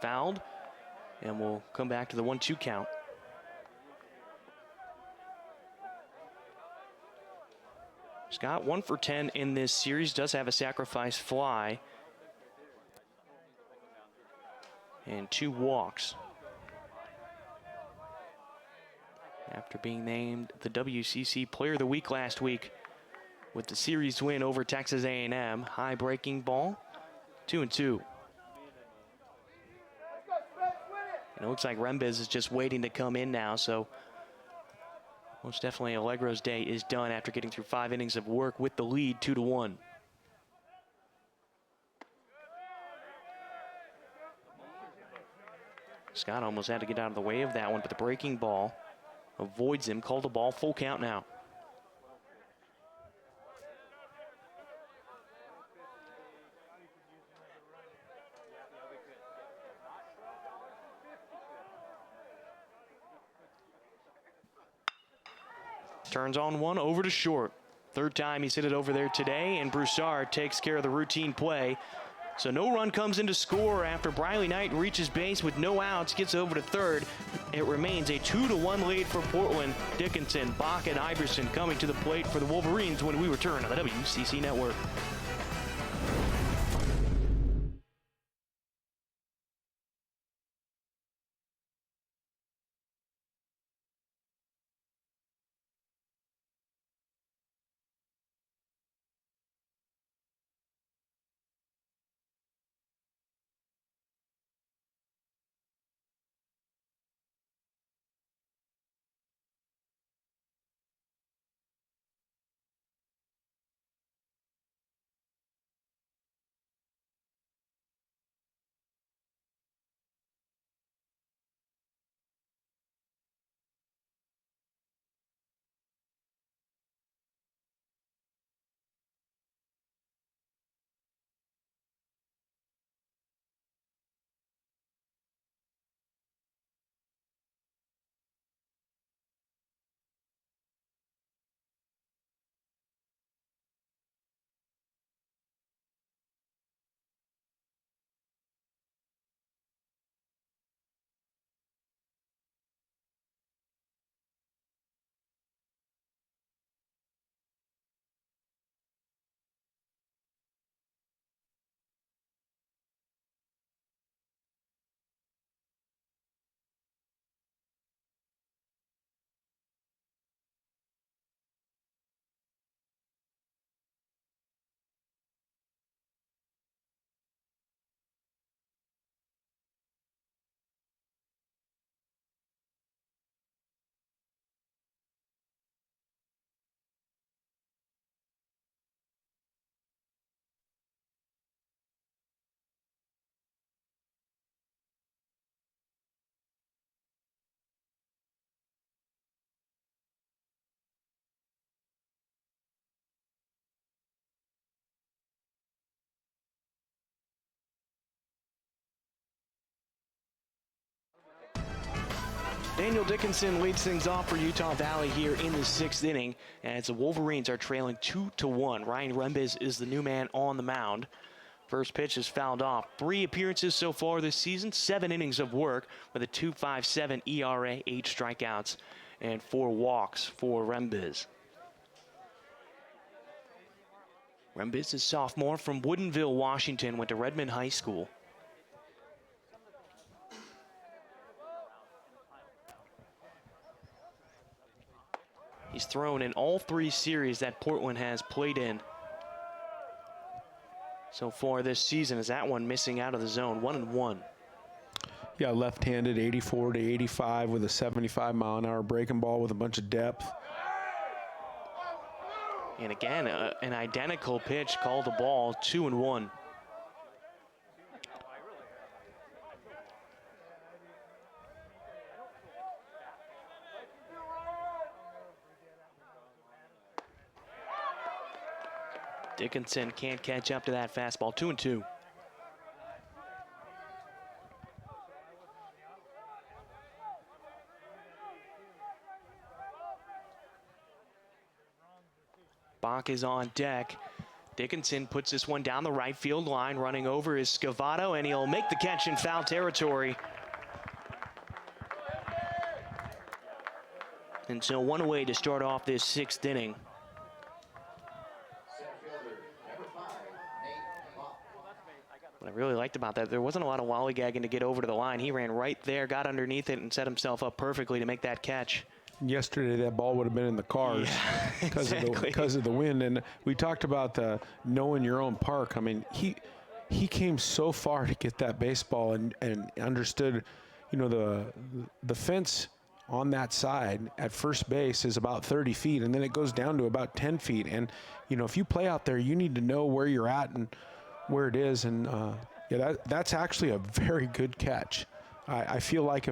Fouled, and we'll come back to the 1-2 count. Scott 1 for 10 in this series, does have a sacrifice fly and 2 walks. After being named the WCC Player of the Week last week with the series win over Texas A&M. High breaking ball, 2-2. And it looks like Rembes is just waiting to come in now, so most definitely Allegro's day is done after getting through 5 innings of work with the lead, 2-1. Scott almost had to get out of the way of that one, but the breaking ball avoids him. Called the ball, full count now. Turns on one over to short. 3rd time he's hit it over there today, and Broussard takes care of the routine play. So no run comes into score after Briley Knight reaches base with no outs, gets over to 3rd. It remains a 2-1 lead for Portland. Dickinson, Bach, and Iverson coming to the plate for the Wolverines when we return on the WCC Network. Daniel Dickinson leads things off for Utah Valley here in the 6th inning as the Wolverines are trailing 2-1. Ryan Rembes is the new man on the mound. First pitch is fouled off. 3 appearances so far this season, 7 innings of work with a 2.57 ERA, 8 strikeouts, and 4 walks for Rembes. Rembes is sophomore from Woodinville, Washington, went to Redmond High School. He's thrown in all 3 series that Portland has played in so far this season, as that one missing out of the zone, 1-1. Yeah, left-handed, 84 to 85 with a 75-mile-an-hour breaking ball with a bunch of depth. And again, an identical pitch called the ball, 2-1. Dickinson can't catch up to that fastball, 2-2. Bach is on deck. Dickinson puts this one down the right field line. Running over is Scavato, and he'll make the catch in foul territory. And so 1 away to start off this 6th inning. What I really liked about that, there wasn't a lot of lollygagging to get over to the line. He ran right there, got underneath it, and set himself up perfectly to make that catch. Yesterday, that ball would have been in the cars because of the wind. And we talked about the knowing your own park. I mean, he came so far to get that baseball and understood, you know, the fence on that side at first base is about 30 feet, and then it goes down to about 10 feet. And, you know, if you play out there, you need to know where you're at and where it is. And, yeah, that's actually a very good catch. I feel like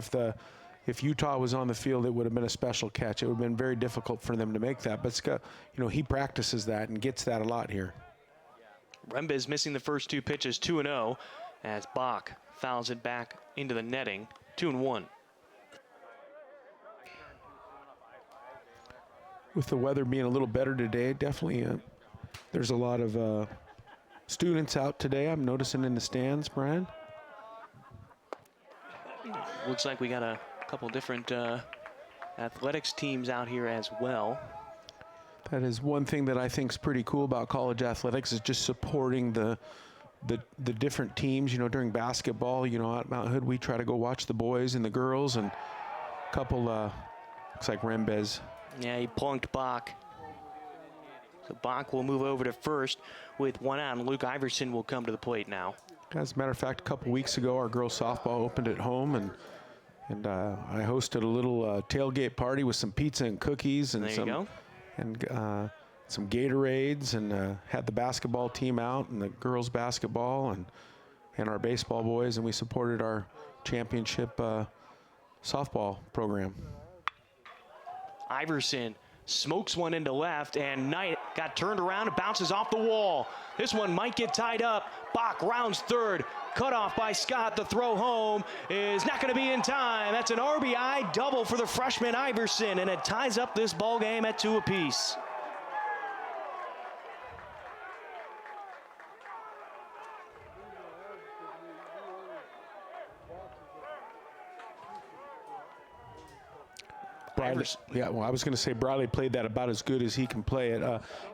if Utah was on the field, it would have been a special catch. It would have been very difficult for them to make that. But, you know, he practices that and gets that a lot here. Rembes missing the first 2 pitches, 2-0, as Bach fouls it back into the netting, 2-1. With the weather being a little better today, definitely there's a lot of students out today. I'm noticing in the stands, Brian. Looks like we got a couple different athletics teams out here as well. That is one thing that I think is pretty cool about college athletics, is just supporting the different teams. You know, during basketball, you know, at Mount Hood, we try to go watch the boys and the girls, and a couple, looks like Rembes. Yeah, he plunked Bach. So Bach will move over to first with 1 out, and Luke Iverson will come to the plate now. As a matter of fact, a couple weeks ago, our girls softball opened at home, and I hosted a little tailgate party with some pizza and cookies and some Gatorades, and had the basketball team out and the girls basketball and our baseball boys, and we supported our championship softball program. Iverson smokes one into left, and Knight got turned around and bounces off the wall. This one might get tied up. Bach rounds third. Cut off by Scott. The throw home is not going to be in time. That's an RBI double for the freshman Iverson, and it ties up this ball game at 2 apiece. Yeah, well, I was going to say Bradley played that about as good as he can play it.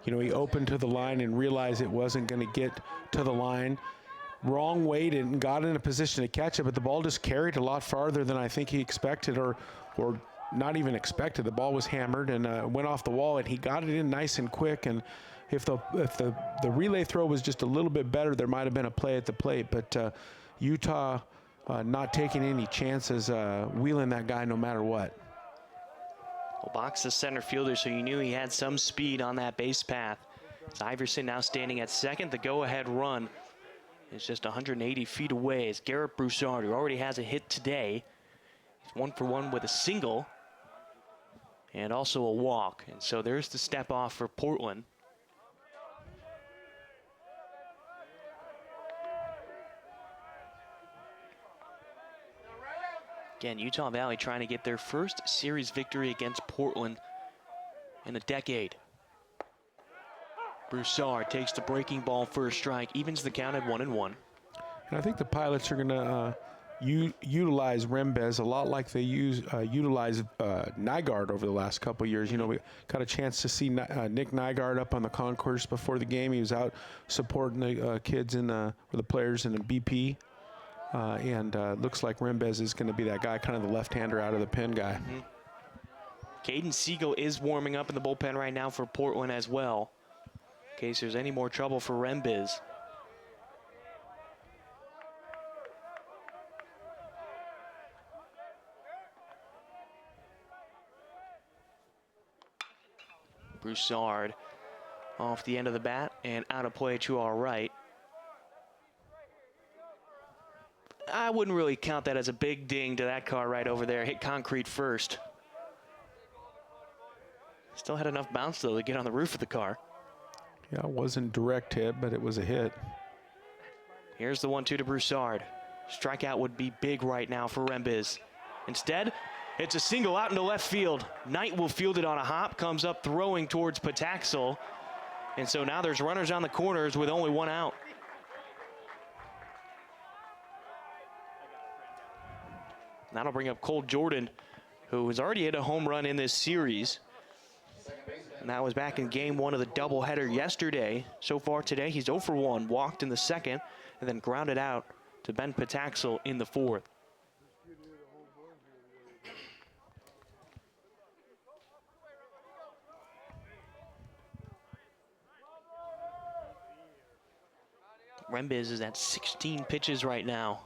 You know, he opened to the line and realized it wasn't going to get to the line. Wrong weight and got in a position to catch it, but the ball just carried a lot farther than I think he expected, or not even expected. The ball was hammered and went off the wall, and he got it in nice and quick. And if the relay throw was just a little bit better, there might have been a play at the plate. But Utah not taking any chances, wheeling that guy no matter what. Well, Bach's the center fielder, so you knew he had some speed on that base path. It's Iverson now standing at second. The go-ahead run is just 180 feet away. It's Garrett Broussard, who already has a hit today. He's 1 for 1 with a single and also a walk. And so there's the step off for Portland. Again, Utah Valley trying to get their first series victory against Portland in a decade. Broussard takes the breaking ball for a strike, evens the count at 1-1. And I think the Pilots are going to utilize Rembes a lot like they utilize Nygaard over the last couple of years. You know, we got a chance to see Nick Nygaard up on the concourse before the game. He was out supporting the kids or the players in the BP. And looks like Rembes is going to be that guy, kind of the left-hander out of the pen guy. Caden Siegel is warming up in the bullpen right now for Portland as well, in case there's any more trouble for Rembes. Broussard off the end of the bat and out of play to our right. I wouldn't really count that as a big ding to that car right over there. Hit concrete first. Still had enough bounce, though, to get on the roof of the car. Yeah, it wasn't direct hit, but it was a hit. Here's the 1-2 to Broussard. Strikeout would be big right now for Rembes. Instead, it's a single out into left field. Knight will field it on a hop, comes up throwing towards Pataxel. And so now there's runners on the corners with only one out. That'll bring up Cole Jordan, who has already hit a home run in this series. And that was back in game 1 of the doubleheader yesterday. So far today, he's 0 for 1, walked in the second, and then grounded out to Ben Pataxel in the 4th. Rembes is at 16 pitches right now.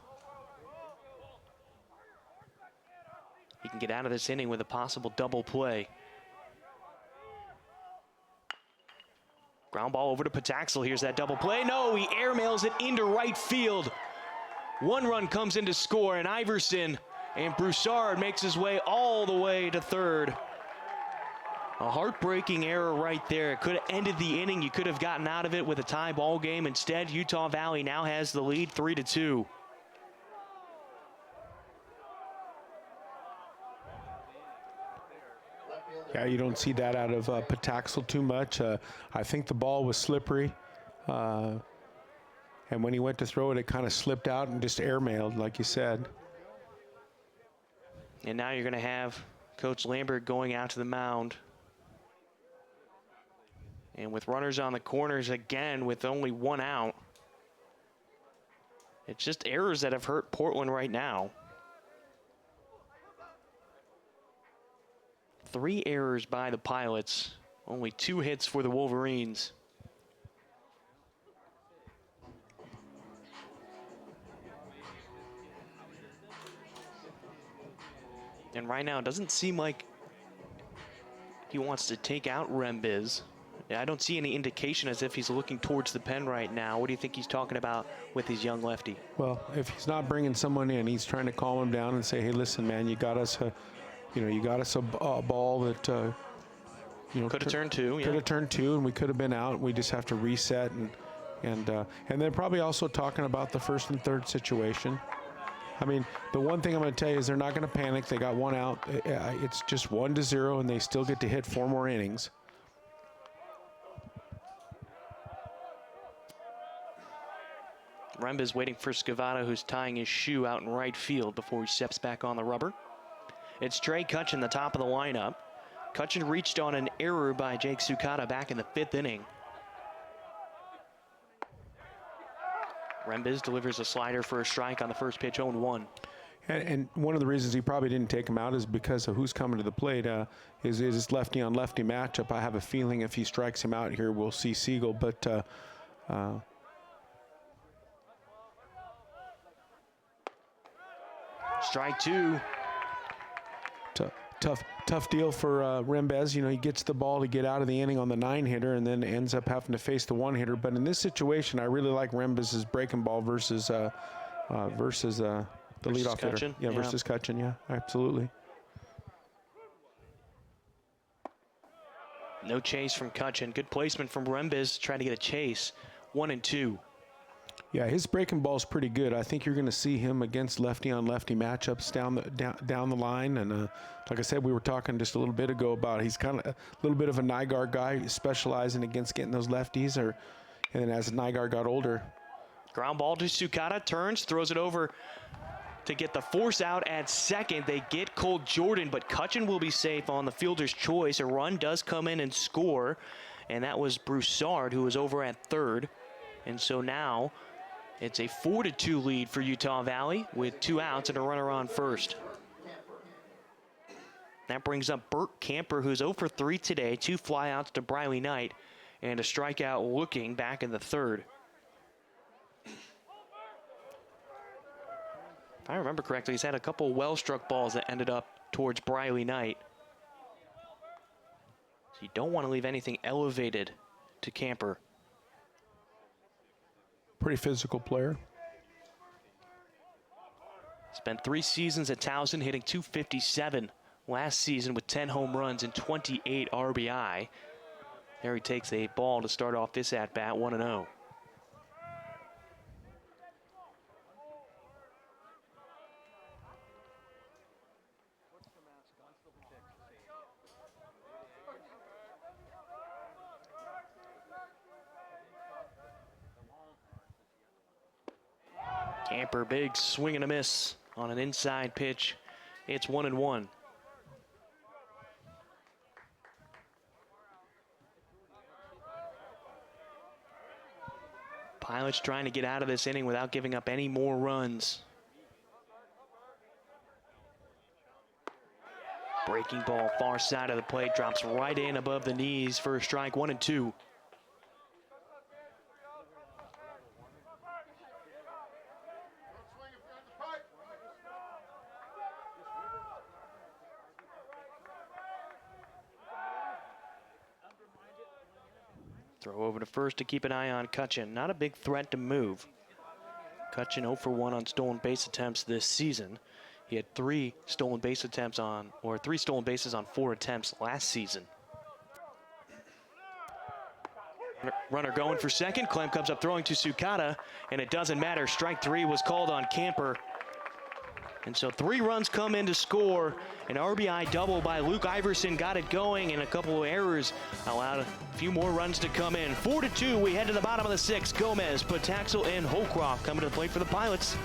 He can get out of this inning with a possible double play. Ground ball over to Pataxel. Here's that double play. No, he airmails it into right field. One run comes in to score, and Iverson and Broussard makes his way all the way to third. A heartbreaking error right there. It could have ended the inning. You could have gotten out of it with a tie ball game. Instead, Utah Valley now has the lead 3-2. Yeah, you don't see that out of Pataxel too much. I think the ball was slippery. And when he went to throw it, it kind of slipped out and just airmailed, like you said. And now you're going to have Coach Lambert going out to the mound. And with runners on the corners again with only one out. It's just errors that have hurt Portland right now. 3 errors by the Pilots, only 2 hits for the Wolverines. And right now, it doesn't seem like he wants to take out Rembes. I don't see any indication as if he's looking towards the pen right now. What do you think he's talking about with his young lefty? Well, if he's not bringing someone in, he's trying to calm him down and say, hey, listen, man, you got us a ball that, could have turned 2. Could have turned 2, and we could have been out. We just have to reset. And they're probably also talking about the first and third situation. I mean, the one thing I'm going to tell you is they're not going to panic. They got one out. It's just 1-0, and they still get to hit 4 more innings. Rembes waiting for Scavata, who's tying his shoe out in right field before he steps back on the rubber. It's Trey Cutchin, the top of the lineup. Cutchin reached on an error by Jake Sukata back in the 5th inning. Rembes delivers a slider for a strike on the first pitch, 0-1. And one of the reasons he probably didn't take him out is because of who's coming to the plate. Is his lefty on lefty matchup. I have a feeling if he strikes him out here, we'll see Siegel. But strike 2. Tough deal for Rembes. You know, he gets the ball to get out of the inning on the 9-hitter and then ends up having to face the 1-hitter. But in this situation, I really like Rembes' breaking ball versus the leadoff hitter. Yeah, versus Cutchin. Yeah, absolutely. No chase from Cutchin. Good placement from Rembes trying to get a chase. 1-2. Yeah, his breaking ball is pretty good. I think you're going to see him against lefty-on-lefty matchups down the line. And like I said, we were talking just a little bit ago about he's kind of a little bit of a Nygaard guy, specializing against getting those lefties. And then as Nygaard got older. Ground ball to Sukata, turns, throws it over to get the force out at second. They get Cole Jordan, but Cutchin will be safe on the fielder's choice. A run does come in and score, and that was Broussard, who was over at third. And so now it's a 4-2 lead for Utah Valley with 2 outs and a runner on first. That brings up Burt Camper, who's 0 for 3 today, 2 flyouts to Briley Knight, and a strikeout looking back in the third. If I remember correctly, he's had a couple well-struck balls that ended up towards Briley Knight. So you don't want to leave anything elevated to Camper. Pretty physical player. Spent 3 seasons at Towson, hitting .257 last season with 10 home runs and 28 RBI. There he takes a ball to start off this at-bat, 1-0. Camper, big swing and a miss on an inside pitch. It's 1-1. Pilots trying to get out of this inning without giving up any more runs. Breaking ball, far side of the plate, drops right in above the knees for a strike, 1-2. Throw over to first to keep an eye on Cutchin. Not a big threat to move. Cutchin 0 for 1 on stolen base attempts this season. He had 3 stolen bases on 4 attempts last season. Runner going for second. Clem comes up throwing to Sukata, and it doesn't matter. Strike 3 was called on Camper. And so 3 runs come in to score. An RBI double by Luke Iverson got it going, and a couple of errors allowed a few more runs to come in. 4-2, we head to the bottom of the 6th. Gomez, Pataxel, and Holcroft coming to the plate for the Pilots.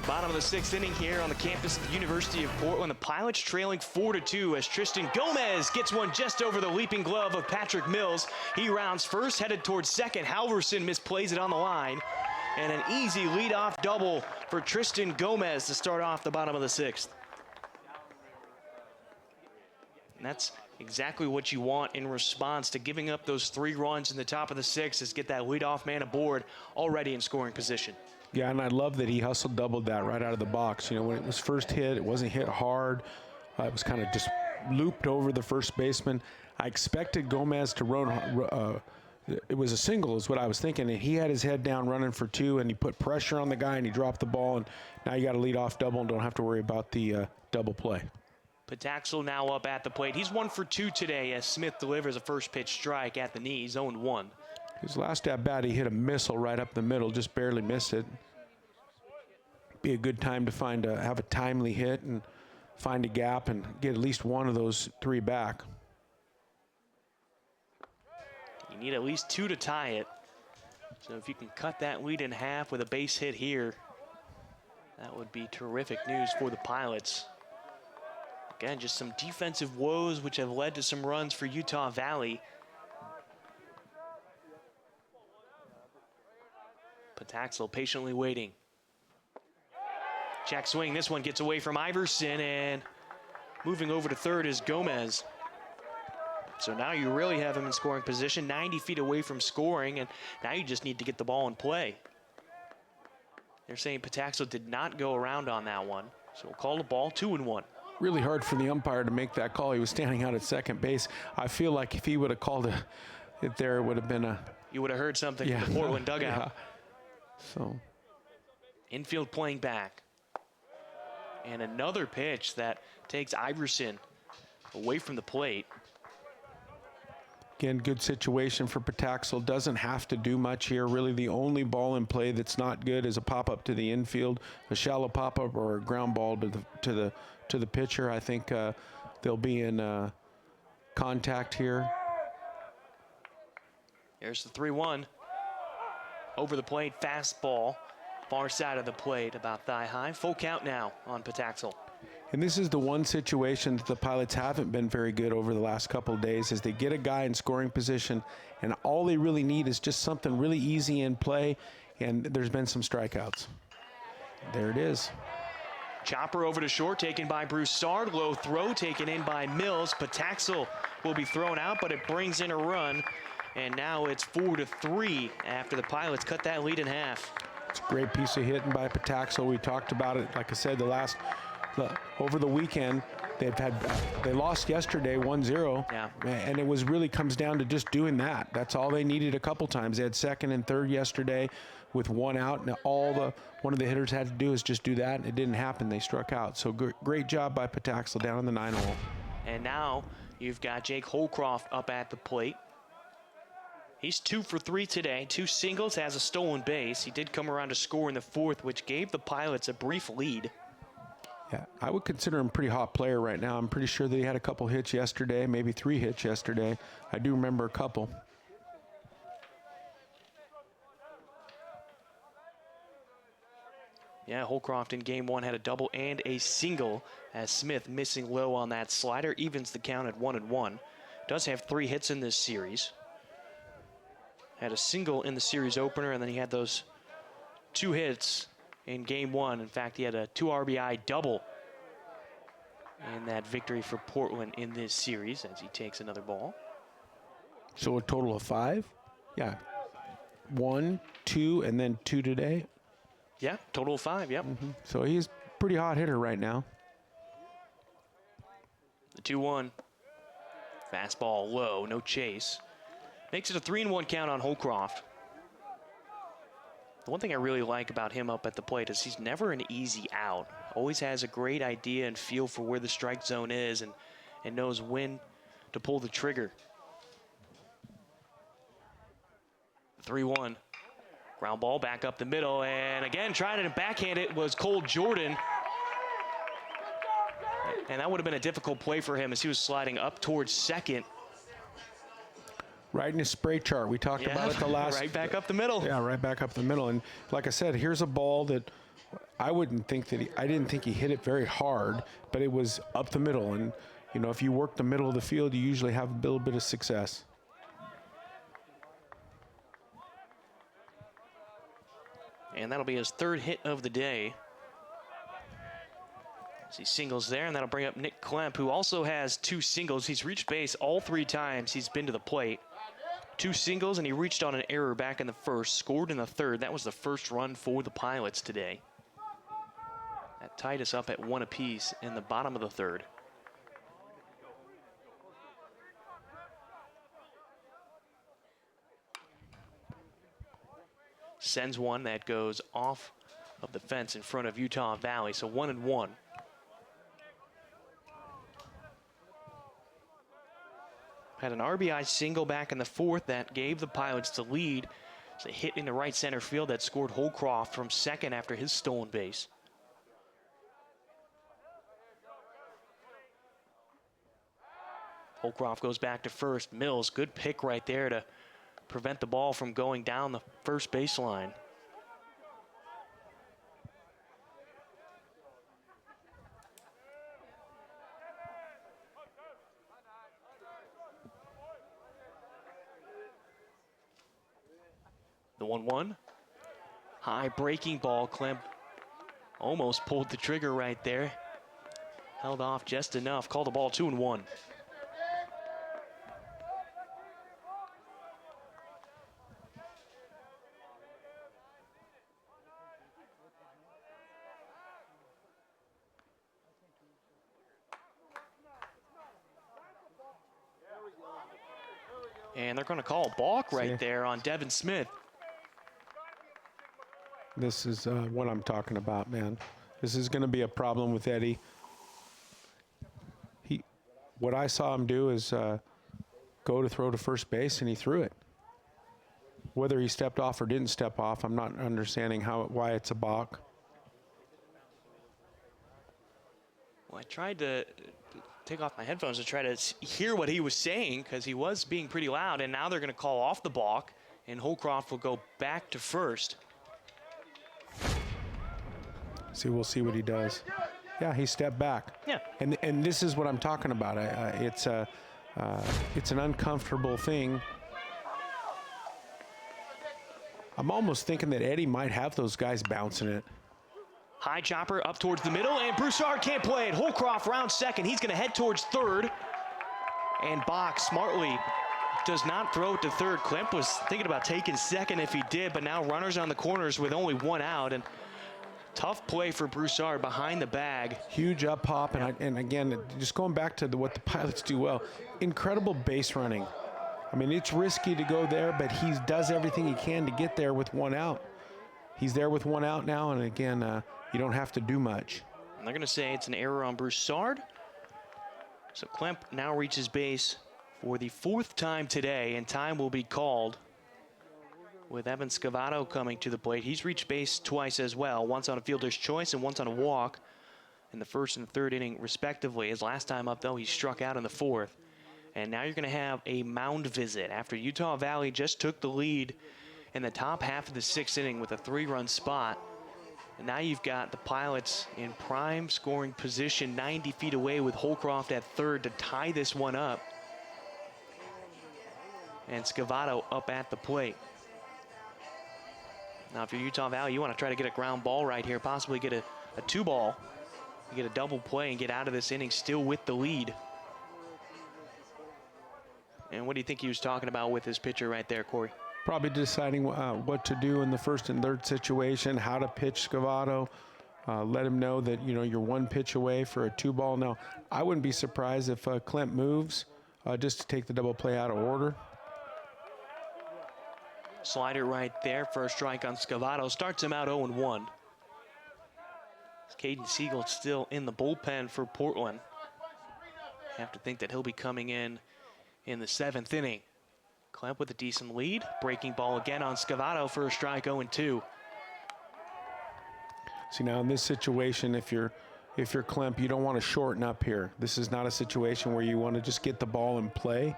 Bottom of the 6th inning here on the campus of the University of Portland. The Pilots trailing 4-2 as Tristan Gomez gets one just over the leaping glove of Patrick Mills. He rounds first, headed towards second. Halverson misplays it on the line. And an easy leadoff double for Tristan Gomez to start off the bottom of the 6th. And that's exactly what you want in response to giving up those 3 runs in the top of the 6th, is get that leadoff man aboard already in scoring position. Yeah, and I love that he hustled doubled that right out of the box. You know, when it was first hit, it wasn't hit hard. It was kind of just looped over the first baseman. I expected Gomez to run. It was a single is what I was thinking. And he had his head down running for 2, and he put pressure on the guy, and he dropped the ball. And now you got a lead off double and don't have to worry about the double play. Pataxel now up at the plate. He's 1 for 2 today as Smith delivers a first pitch strike at the knee. He's 0-1. His last at bat, he hit a missile right up the middle, just barely missed it. Be a good time to have a timely hit and find a gap and get at least one of those 3 back. You need at least 2 to tie it. So if you can cut that lead in half with a base hit here, that would be terrific news for the Pilots. Again, just some defensive woes which have led to some runs for Utah Valley. Pataxel patiently waiting. Check swing, this one gets away from Iverson, and moving over to third is Gomez. So now you really have him in scoring position, 90 feet away from scoring, and now you just need to get the ball in play. They're saying Pataxel did not go around on that one, so we'll call the ball 2-1. Really hard for the umpire to make that call. He was standing out at second base. I feel like if he would have called it there, it would have been a... You would have heard something from the Portland dugout. Yeah. So... Infield playing back. And another pitch that takes Iverson away from the plate. Again, good situation for Pataxel. Doesn't have to do much here. Really, the only ball in play that's not good is a pop-up to the infield, a shallow pop-up or a ground ball to the pitcher. I think they'll be in contact here. Here's the 3-1. Over the plate, fastball. Far side of the plate, about thigh high. Full count now on Pataxel. And this is the one situation that the Pilots haven't been very good over the last couple of days, is they get a guy in scoring position, and all they really need is just something really easy in play, and there's been some strikeouts. There it is. Chopper over to short, taken by Broussard. Low throw taken in by Mills. Pataxel will be thrown out, but it brings in a run, and now it's 4-3 after the Pilots cut that lead in half. It's a great piece of hitting by Pataxel. We talked about it, like I said, over the weekend. They lost yesterday 1-0. Yeah. And it really comes down to just doing that. That's all they needed a couple times. They had second and third yesterday with 1 out, and one of the hitters had to do is just do that, and it didn't happen. They struck out. So great job by Pataxel down in the 9 hole. And now you've got Jake Holcroft up at the plate. He's 2 for 3 today. 2 singles, has a stolen base. He did come around to score in the 4th, which gave the Pilots a brief lead. Yeah, I would consider him a pretty hot player right now. I'm pretty sure that he had a couple hits yesterday, maybe 3 hits yesterday. I do remember a couple. Yeah, Holcroft in game 1 had a double and a single, as Smith missing low on that slider evens the count at 1-1. Does have 3 hits in this series. Had a single in the series opener, and then he had those 2 hits in game 1. In fact, he had a 2 RBI double in that victory for Portland in this series as he takes another ball. So a total of 5? Yeah. 1, 2, and then 2 today. Yeah, total of 5, yep. So he's a pretty hot hitter right now. The 2-1. Fastball low, no chase. Makes it a 3-1 count on Holcroft. The one thing I really like about him up at the plate is he's never an easy out. Always has a great idea and feel for where the strike zone is and knows when to pull the trigger. 3-1. Ground ball back up the middle, and again trying to backhand it was Cole Jordan. And that would have been a difficult play for him as he was sliding up towards second. Right in his spray chart. We talked about it the last. Right back up the middle. Yeah, right back up the middle. And like I said, here's a ball that I didn't think he hit it very hard, but it was up the middle. And, you know, if you work the middle of the field, you usually have a little bit of success. And that'll be his 3rd hit of the day. As he singles there, and that'll bring up Nick Klemp, who also has 2 singles. He's reached base all 3 times he's been to the plate. 2 singles, and he reached on an error back in the 1st, scored in the 3rd. That was the first run for the Pilots today. That tied us up at 1 apiece in the bottom of the 3rd. Sends one that goes off of the fence in front of Utah Valley, so 1-1. had an RBI single back in the fourth that gave the Pilots the lead. It's a hit in the right center field that scored Holcroft from second after his stolen base. Holcroft goes back to first. Mills, good pick right there to prevent the ball from going down the first baseline. The 1-1. High breaking ball. Clem almost pulled the trigger right there. Held off just enough. Called the ball 2-1. And they're going to call a balk right there on Devin Smith. This is what I'm talking about, man. This is going to be a problem with Eddie. What I saw him do is go to throw to first base, and he threw it. Whether he stepped off or didn't step off, I'm not understanding why it's a balk. Well, I tried to take off my headphones to try to hear what he was saying because he was being pretty loud, and now they're going to call off the balk, and Holcroft will go back to first. See, we'll see what he does. Yeah, he stepped back. Yeah. And this is what I'm talking about. It's an uncomfortable thing. I'm almost thinking that Eddie might have those guys bouncing it. High chopper up towards the middle, and Broussard can't play it. Holcroft round second. He's going to head towards third. And Bach smartly does not throw it to third. Klemp was thinking about taking second if he did, but now runners on the corners with only one out. And tough play for Broussard behind the bag. Huge up hop, and again, just going back to what the Pilots do well, incredible base running. I mean, it's risky to go there, but he does everything he can to get there with one out. He's there with one out now, and again, you don't have to do much. And they're going to say it's an error on Broussard. So Klemp now reaches base for the fourth time today, and time will be called with Evan Scavato coming to the plate. He's reached base twice as well, once on a fielder's choice and once on a walk in the first and third inning, respectively. His last time up, though, he struck out in the fourth. And now you're going to have a mound visit after Utah Valley just took the lead in the top half of the sixth inning with a 3-run spot. And now you've got the Pilots in prime scoring position 90 feet away with Holcroft at third to tie this one up. And Scavato up at the plate. Now, if you're Utah Valley, you want to try to get a ground ball right here, possibly get a 2-ball. You get a double play and get out of this inning still with the lead. And what do you think he was talking about with his pitcher right there, Corey? Probably deciding what to do in the first and third situation, how to pitch Scavato, let him know that, you know, you're one pitch away for a 2-ball. Now, I wouldn't be surprised if Klemp moves just to take the double play out of order. Slider right there for a strike on Scavato. Starts him out 0-1. Caden Siegel still in the bullpen for Portland. Have to think that he'll be coming in the 7th inning. Klemp with a decent lead. Breaking ball again on Scavato for a strike, 0-2. See, now in this situation, if you're Klemp, you don't want to shorten up here. This is not a situation where you want to just get the ball in play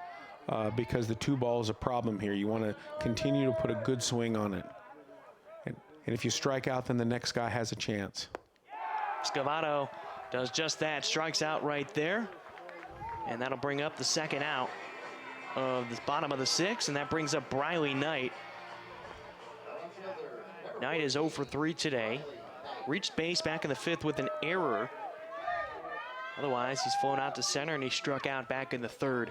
because the 2-ball is a problem here. You want to continue to put a good swing on it. And if you strike out, then the next guy has a chance. Scavato does just that, strikes out right there. And that'll bring up the second out of the bottom of the 6th, and that brings up Briley Knight. Knight is 0 for 3 today. Reached base back in the 5th with an error. Otherwise, he's flown out to center, and he struck out back in the 3rd.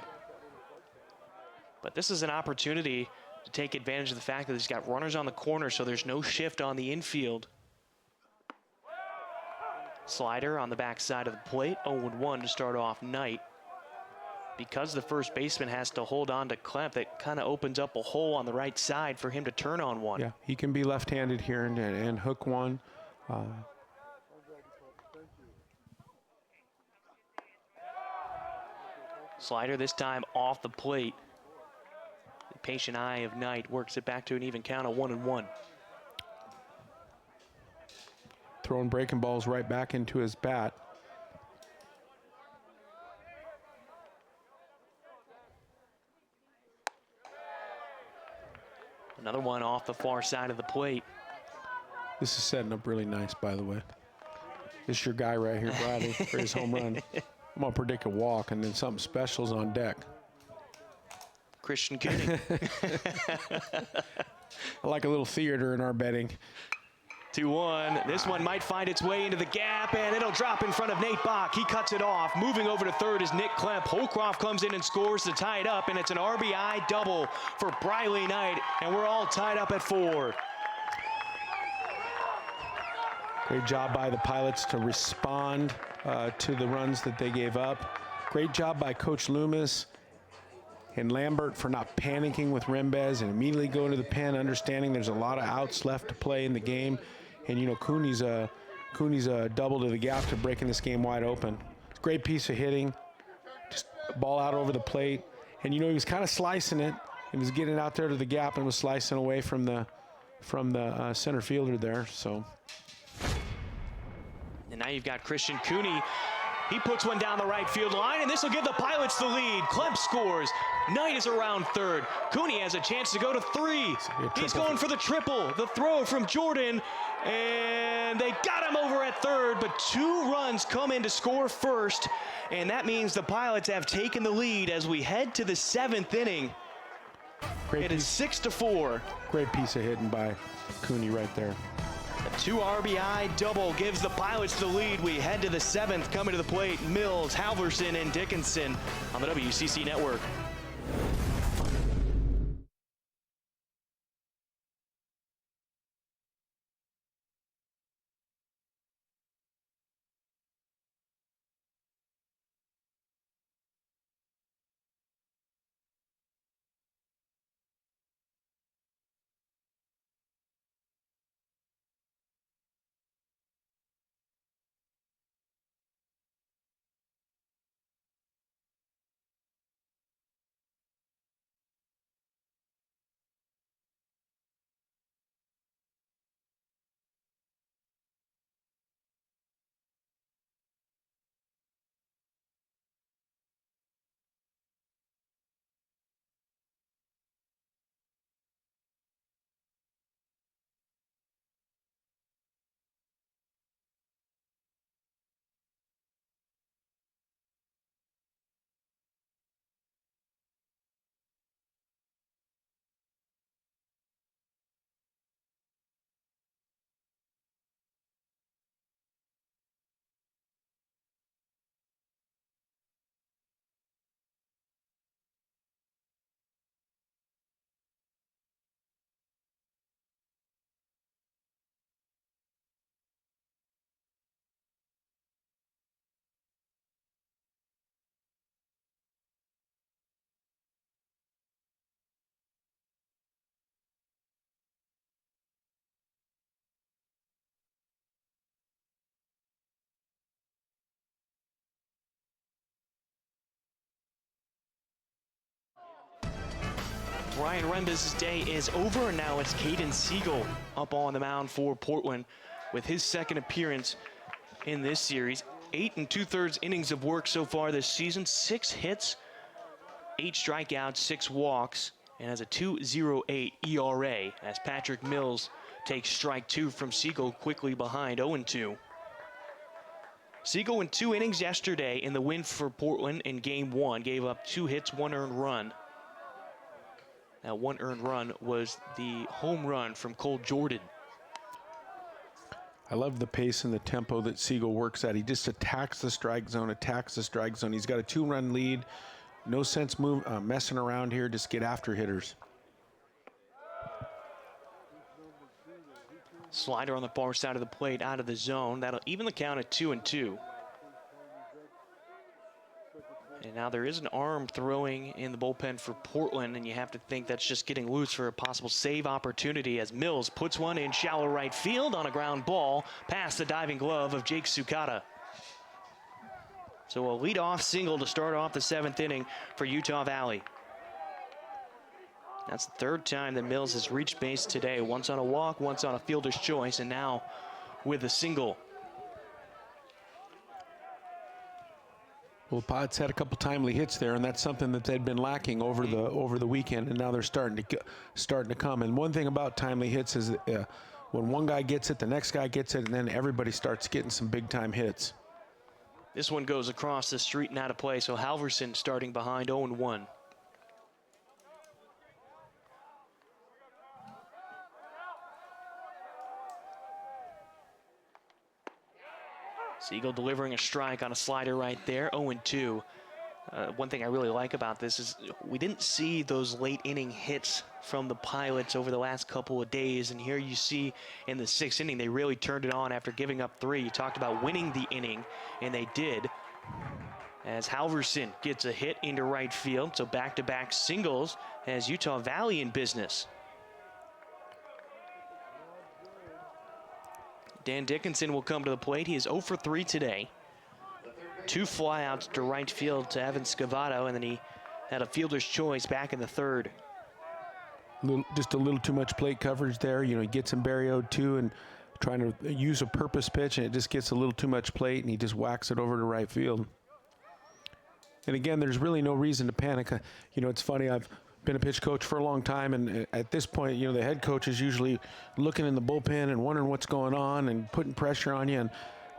But this is an opportunity to take advantage of the fact that he's got runners on the corner, so there's no shift on the infield. Slider on the backside of the plate, 0-1 to start off Knight. Because the first baseman has to hold on to Klemp, that kind of opens up a hole on the right side for him to turn on one. Yeah, he can be left-handed here and hook one. Slider this time off the plate. The patient eye of Knight works it back to an even count of 1-1. Throwing breaking balls right back into his bat. Another one off the far side of the plate. This is setting up really nice, by the way. This is your guy right here, Bradley, for his home run. I'm going to predict a walk, and then something special's on deck. Christian Cooney. I like a little theater in our betting. 2-1. This one might find its way into the gap, and it'll drop in front of Nate Bach. He cuts it off. Moving over to third is Nick Klemp. Holcroft comes in and scores to tie it up, and it's an RBI double for Briley Knight, and we're all tied up at 4. Great job by the Pilots to respond to the runs that they gave up. Great job by Coach Loomis and Lambert for not panicking with Rembez and immediately going to the pen, understanding there's a lot of outs left to play in the game. And, you know, Cooney's a double to the gap to breaking this game wide open. Great piece of hitting. Just a ball out over the plate. And, you know, he was kind of slicing it. He was getting out there to the gap and was slicing away from the center fielder there. So. And now you've got Christian Cooney. He puts one down the right field line, and this will give the Pilots the lead. Klemp scores. Knight is around third. Cooney has a chance to go to 3. He's going for the triple. The throw from Jordan, and they got him over at third, but 2 runs come in to score first, and that means the Pilots have taken the lead as we head to the 7th inning. It is 6-4. Great piece of hitting by Cooney right there. A 2 RBI double gives the Pilots the lead. We head to the 7th. Coming to the plate, Mills, Halverson, and Dickinson on the WCC Network. Ryan Rembez's day is over, and now it's Caden Siegel up on the mound for Portland with his second appearance in this series. 8 2/3 innings of work so far this season, 6 hits, 8 strikeouts, 6 walks, and has a 2.08 ERA as Patrick Mills takes strike 2 from Siegel quickly behind 0-2. Siegel in 2 innings yesterday in the win for Portland in Game 1, gave up 2 hits, 1 earned run. That 1 earned run was the home run from Cole Jordan. I love the pace and the tempo that Siegel works at. He just attacks the strike zone, He's got a 2-run lead. No sense messing around here. Just get after hitters. Slider on the far side of the plate out of the zone. That'll even the count at 2-2. And now there is an arm throwing in the bullpen for Portland, and you have to think that's just getting loose for a possible save opportunity as Mills puts one in shallow right field on a ground ball past the diving glove of Jake Sukata. So a leadoff single to start off the 7th inning for Utah Valley. That's the 3rd time that Mills has reached base today. Once on a walk, once on a fielder's choice, and now with a single. Well, Potts had a couple timely hits there, and that's something that they'd been lacking over the weekend, and now they're starting to come. And one thing about timely hits is that, when one guy gets it, the next guy gets it, and then everybody starts getting some big-time hits. This one goes across the street and out of play, so Halverson starting behind 0-1. Siegel delivering a strike on a slider right there, 0-2. One thing I really like about this is we didn't see those late inning hits from the Pilots over the last couple of days, and here you see in the 6th inning they really turned it on after giving up 3. You talked about winning the inning, and they did, as Halverson gets a hit into right field. So back-to-back singles as Utah Valley in business. Dan Dickinson will come to the plate. He is 0 for 3 today. 2 flyouts to right field to Evan Scavato, and then he had a fielder's choice back in the 3rd. Just a little too much plate coverage there. You know, he gets him barrioed too, and trying to use a purpose pitch, and it just gets a little too much plate, and he just whacks it over to right field. And again, there's really no reason to panic. You know, it's funny, I've been a pitch coach for a long time, and at this point, you know, the head coach is usually looking in the bullpen and wondering what's going on and putting pressure on you. And,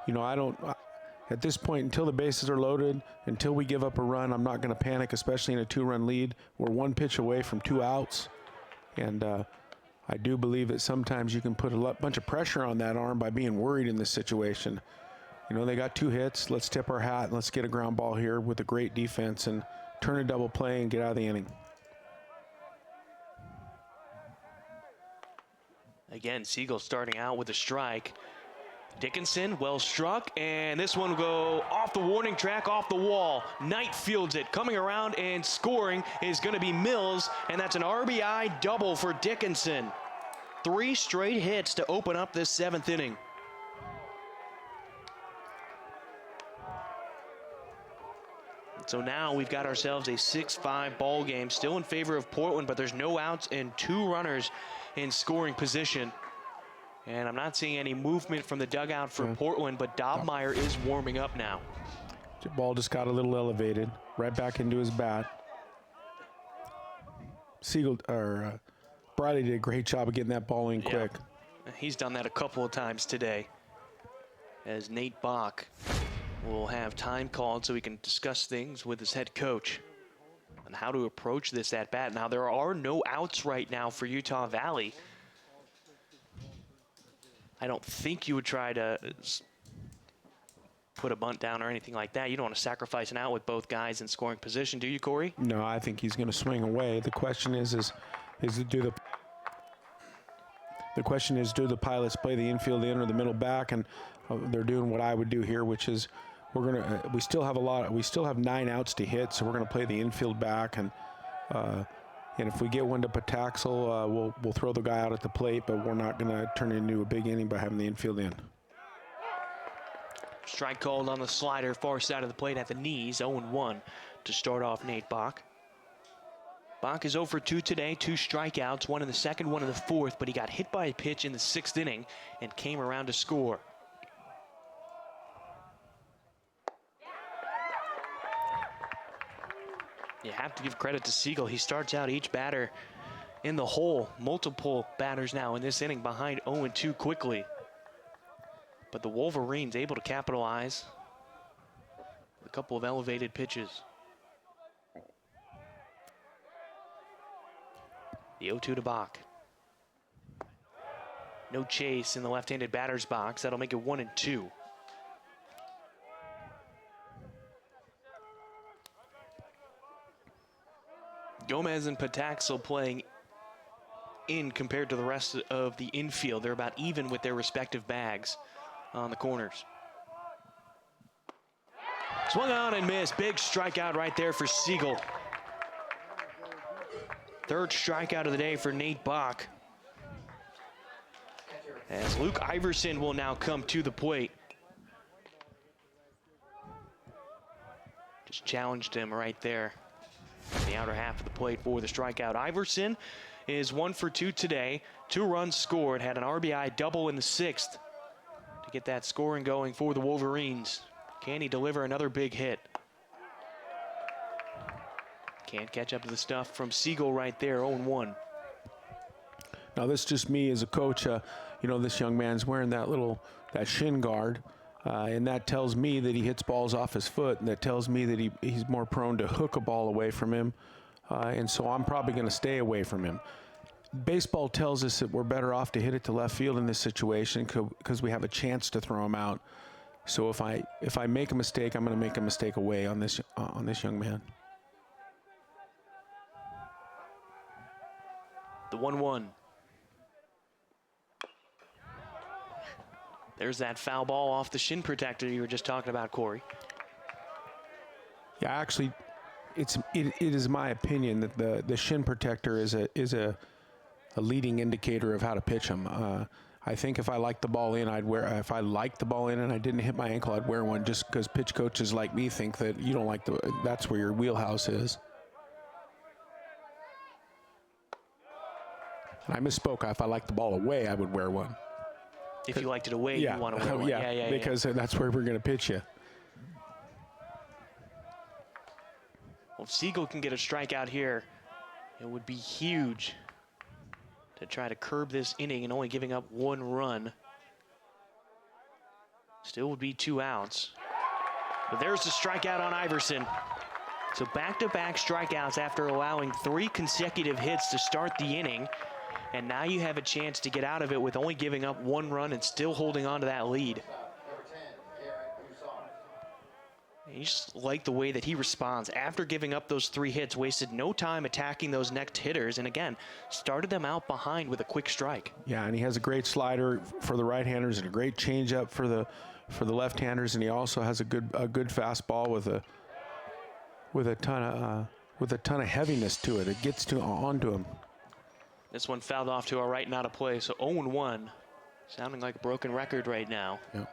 you know, at this point, until the bases are loaded, until we give up a run, I'm not going to panic, especially in a 2-run lead. We're 1 pitch away from 2 outs. And I do believe that sometimes you can put a bunch of pressure on that arm by being worried in this situation. You know, they got 2 hits. Let's tip our hat and let's get a ground ball here with a great defense and turn a double play and get out of the inning. Again, Siegel starting out with a strike. Dickinson, well struck, and this one will go off the warning track, off the wall. Knight fields it. Coming around and scoring is going to be Mills, and that's an RBI double for Dickinson. 3 straight hits to open up this 7th inning. So now we've got ourselves a 6-5 ball game, still in favor of Portland, but there's no outs and 2 runners in scoring position. And I'm not seeing any movement from the dugout for Portland, but Dobmeyer is warming up now. The ball just got a little elevated, right back into his bat. Briley did a great job of getting that ball in quick. He's done that a couple of times today, as Nate Bach will have time called so he can discuss things with his head coach on how to approach this at bat. Now, there are no outs right now for Utah Valley. I don't think you would try to put a bunt down or anything like that. You don't want to sacrifice an out with both guys in scoring position, do you, Corey? No, I think he's going to swing away. The question is do the Pilots play the infield in or the middle back? And they're doing what I would do here, which is we still have 9 outs to hit, so we're going to play the infield back, and if we get one to Pataxel, we'll throw the guy out at the plate, but we're not going to turn it into a big inning by having the infield in. Strike called on the slider, far side of the plate at the knees, 0-1 to start off Nate Bach. Bach is 0 for 2 today, 2 strikeouts, 1 in the 2nd, 1 in the 4th, but he got hit by a pitch in the 6th inning and came around to score. You have to give credit to Siegel. He starts out each batter in the hole. Multiple batters now in this inning behind 0-2 quickly. But the Wolverines able to capitalize with a couple of elevated pitches. The 0-2 to Bach. No chase in the left-handed batter's box. That'll make it 1-2. Gomez and Pataxel playing in compared to the rest of the infield. They're about even with their respective bags on the corners. Swung on and missed. Big strikeout right there for Siegel. 3rd strikeout of the day for Nate Bach. As Luke Iverson will now come to the plate. Just challenged him right there. The outer half of the plate for the strikeout. Iverson is 1 for 2 today. 2 runs scored, had an RBI double in the 6th to get that scoring going for the Wolverines. Can he deliver another big hit? Can't catch up to the stuff from Siegel right there, 0-1. Now, this is just me as a coach. You know, this young man's wearing that shin guard, and that tells me that he hits balls off his foot, and that tells me that he's more prone to hook a ball away from him, and so I'm probably going to stay away from him. Baseball tells us that we're better off to hit it to left field in this situation because we have a chance to throw him out. So if I make a mistake, I'm going to make a mistake away on this young man. The 1-1. There's that foul ball off the shin protector you were just talking about, Corey. Yeah, actually, it is my opinion that the shin protector is a leading indicator of how to pitch him. I think if I liked the ball in, if I liked the ball in and I didn't hit my ankle, I'd wear one, just because pitch coaches like me think that you don't like that's where your wheelhouse is. I misspoke. If I liked the ball away, I would wear one. If you liked it away, Yeah, you want to wear one. yeah, because that's where we're going to pitch you. Well, if Siegel can get a strikeout here, it would be huge to try to curb this inning and only giving up 1 run. Still would be 2 outs. But there's the strikeout on Iverson. So back-to-back strikeouts after allowing 3 consecutive hits to start the inning. And now you have a chance to get out of it with only giving up 1 run and still holding on to that lead. You just like the way that he responds. After giving up those 3 hits, wasted no time attacking those next hitters, and again, started them out behind with a quick strike. Yeah, and he has a great slider for the right-handers and a great changeup for the left-handers, and he also has a good fastball with a ton of heaviness to it. It gets onto him. This one fouled off to our right and out of play, so 0-1. Sounding like a broken record right now. Yeah.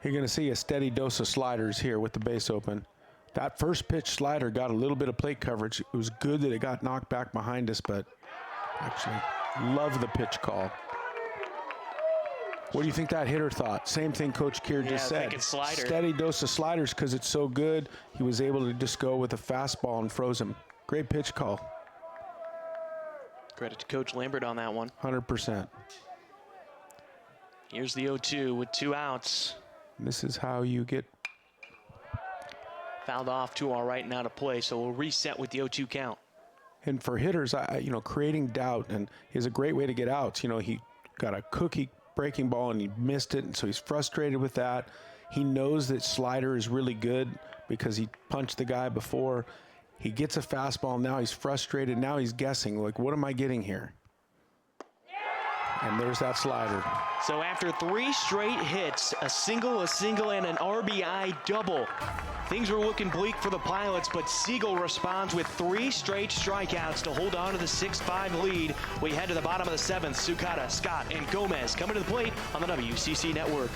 You're going to see a steady dose of sliders here with the base open. That first pitch slider got a little bit of plate coverage. It was good that it got knocked back behind us, but actually love the pitch call. What do you think that hitter thought? Same thing Coach Keir just said. Slider. Steady dose of sliders because it's so good. He was able to just go with a fastball and froze him. Great pitch call. Credit to Coach Lambert on that one. 100%. Here's the 0-2 with 2 outs. This is how you get fouled off to our right and out of play, so we'll reset with the 0-2 count. And for hitters, creating doubt, and is a great way to get outs. You know, he got a cookie breaking ball and he missed it, and so he's frustrated with that. He knows that slider is really good because he punched the guy before. He gets a fastball, now he's frustrated. Now he's guessing, like, what am I getting here? And there's that slider. So after 3 straight hits, a single, and an RBI double, things were looking bleak for the Pilots, but Siegel responds with 3 straight strikeouts to hold on to the 6-5 lead. We head to the bottom of the 7th. Sukata, Scott, and Gomez coming to the plate on the WCC Network.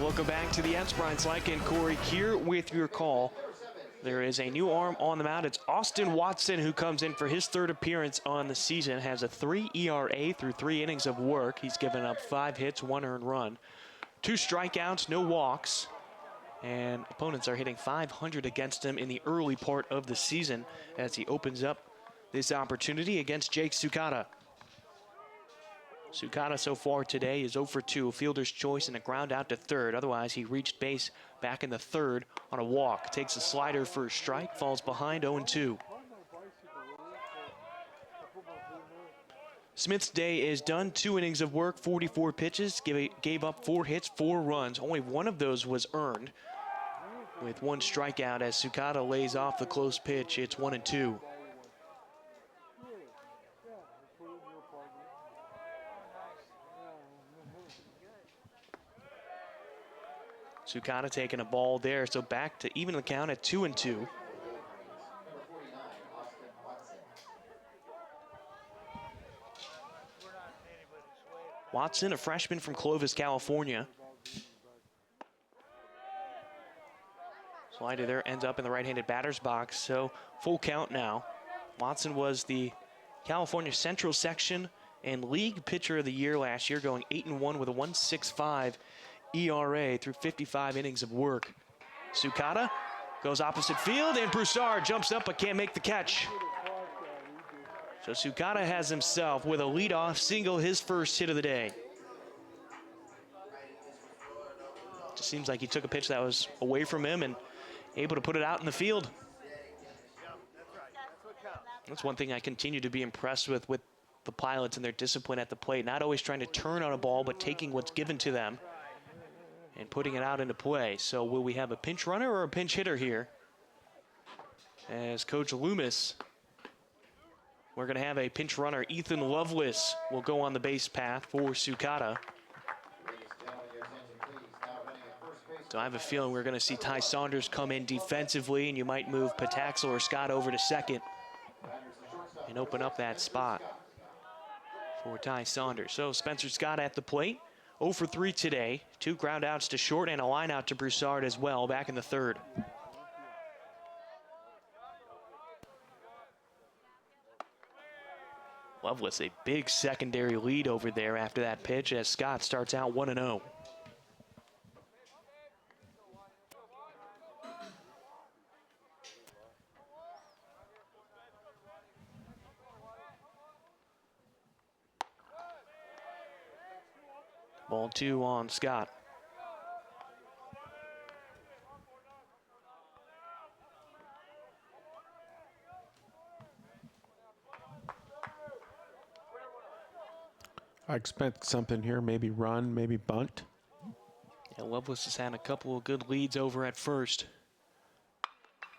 Welcome back to the Ents. Brian Slyke and Corey here with your call. There is a new arm on the mound. It's Austin Watson who comes in for his third appearance on the season. Has a 3 ERA through 3 innings of work. He's given up 5 hits, 1 earned run. 2 strikeouts, no walks. And opponents are hitting .500 against him in the early part of the season as he opens up this opportunity against Jake Sukata. Sukata so far today is 0 for 2, a fielder's choice and a ground out to third. Otherwise, he reached base back in the third on a walk. Takes a slider for a strike, falls behind 0-2. Smith's day is done. 2 innings of work, 44 pitches, gave up 4 hits, 4 runs. Only 1 of those was earned with 1 strikeout as Sukata lays off the close pitch. It's 1-2. Sukata taking a ball there, so back to even the count at 2-2. Watson, a freshman from Clovis, California. Slider there ends up in the right-handed batter's box, so full count now. Watson was the California Central Section and League Pitcher of the Year last year, going 8-1 with a 1.65 ERA through 55 innings of work. Sukata goes opposite field, and Broussard jumps up but can't make the catch. So Sukata has himself with a leadoff single, his first hit of the day. Just seems like he took a pitch that was away from him and able to put it out in the field. That's one thing I continue to be impressed with the Pilots and their discipline at the plate. Not always trying to turn on a ball, but taking what's given to them and putting it out into play. So will we have a pinch runner or a pinch hitter here? As Coach Loomis, we're going to have a pinch runner. Ethan Lovelace will go on the base path for Sukata. So I have a feeling we're going to see Ty Saunders come in defensively, and you might move Pataxel or Scott over to second and open up that spot for Ty Saunders. So Spencer Scott at the plate. 0 for 3 today. 2 ground outs to short and a line out to Broussard as well back in the third. Lovelace, a big secondary lead over there after that pitch as Scott starts out 1-0. Ball 2 on Scott. I expect something here, maybe run, maybe bunt. Yeah, Lovelace has had a couple of good leads over at first.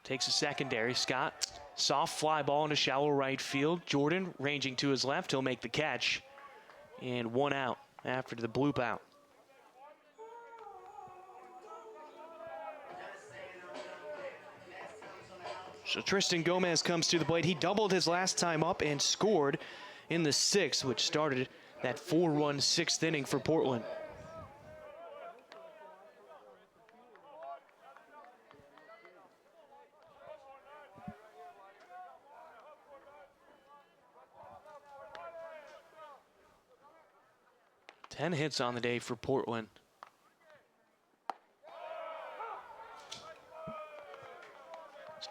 Takes a secondary. Scott, soft fly ball into shallow right field. Jordan ranging to his left. He'll make the catch. And 1 out after the bloop out. So Tristan Gomez comes to the plate. He doubled his last time up and scored in the 6th, which started that 4-run 6th inning for Portland. Ten hits on the day for Portland.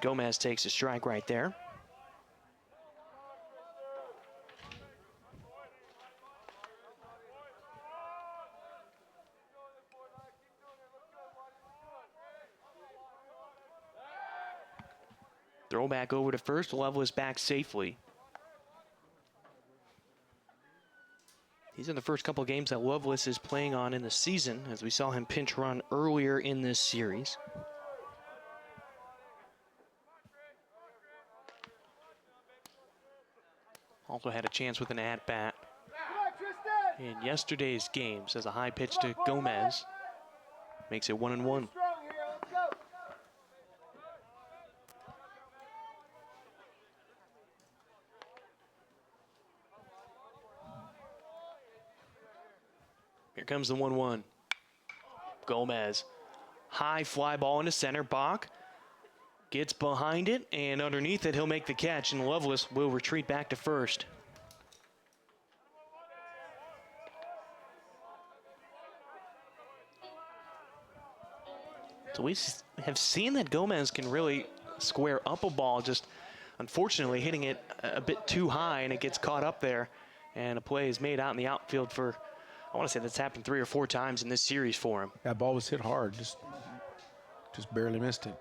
Gomez takes a strike right there. Throw back over to first. Lovelace back safely. These are the first couple games that Lovelace is playing on in the season, as we saw him pinch run earlier in this series. Also had a chance with an at-bat in yesterday's games as a high pitch to Gomez makes it 1-1. Here comes the 1-1. Gomez. High fly ball into center. Bach gets behind it, and underneath it, he'll make the catch, and Lovelace will retreat back to first. So we have seen that Gomez can really square up a ball, just unfortunately hitting it a bit too high, and it gets caught up there, and a play is made out in the outfield for, I want to say that's happened 3 or 4 times in this series for him. That ball was hit hard, just barely missed it.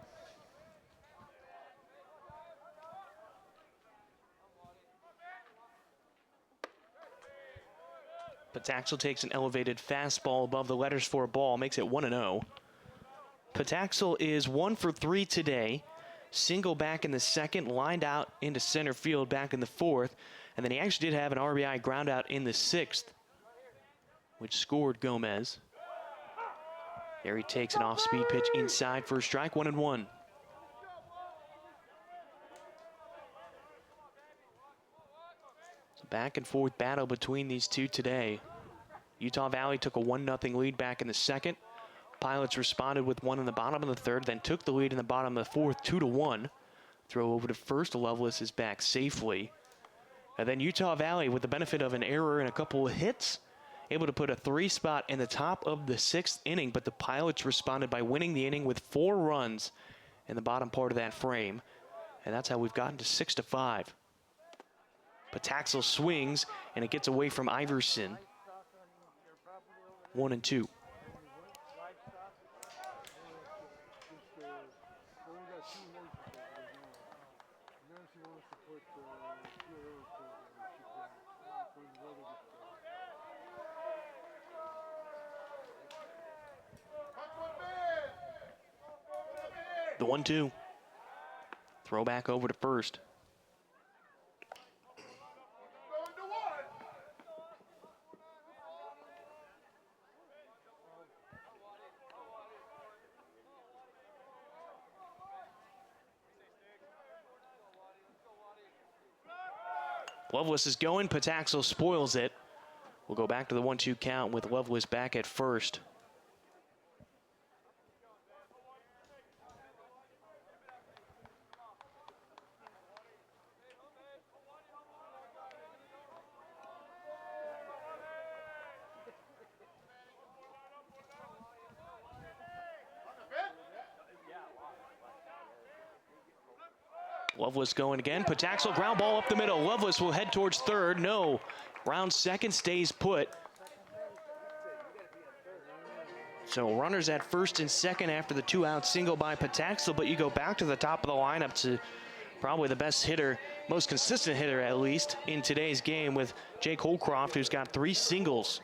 Pataxel takes an elevated fastball above the letters for a ball, makes it 1-0. Pataxel is 1 for 3 today. Single back in the second, lined out into center field back in the fourth, and then he actually did have an RBI ground out in the sixth, which scored Gomez. There he takes an off-speed pitch inside for a strike, 1-1. Back and forth battle between these two today. Utah Valley took a 1-0 lead back in the second. Pilots responded with one in the bottom of the third, then took the lead in the bottom of the fourth, 2-1. Throw over to first. Lovelace is back safely. And then Utah Valley, with the benefit of an error and a couple of hits, able to put a 3 spot in the top of the 6th inning, but the Pilots responded by winning the inning with 4 runs in the bottom part of that frame. And that's how we've gotten to 6-5. Pataxel swings, and it gets away from Iverson. 1-2. The 1-2. Throw back over to first. Lovelace is going. Pataxel spoils it. We'll go back to the 1-2 count with Lovelace back at first. Lovelace going again. Pataxel ground ball up the middle. Lovelace will head towards third. No. Round second stays put. So runners at first and second after the 2-out single by Pataxel, but you go back to the top of the lineup to probably the best hitter, most consistent hitter at least, in today's game with Jake Holcroft, who's got 3 singles.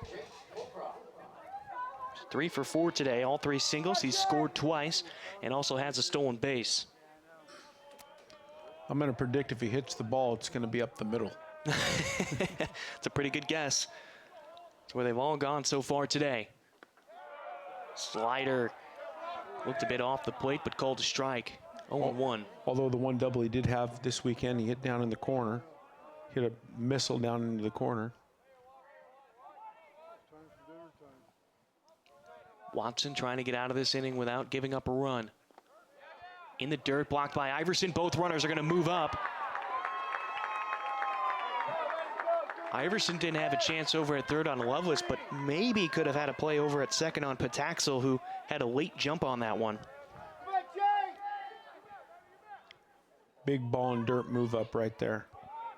3 for 4 today, all 3 singles. He's scored twice and also has a stolen base. I'm going to predict if he hits the ball, it's going to be up the middle. It's a pretty good guess. It's where they've all gone so far today. Slider looked a bit off the plate, but called a strike. 0-1. Although the one double he did have this weekend, he hit down in the corner. Hit a missile down into the corner. Watson trying to get out of this inning without giving up a run. In the dirt, blocked by Iverson. Both runners are going to move up. Iverson didn't have a chance over at third on Lovelace, but maybe could have had a play over at second on Pataxel, who had a late jump on that one. Big ball and dirt move up right there.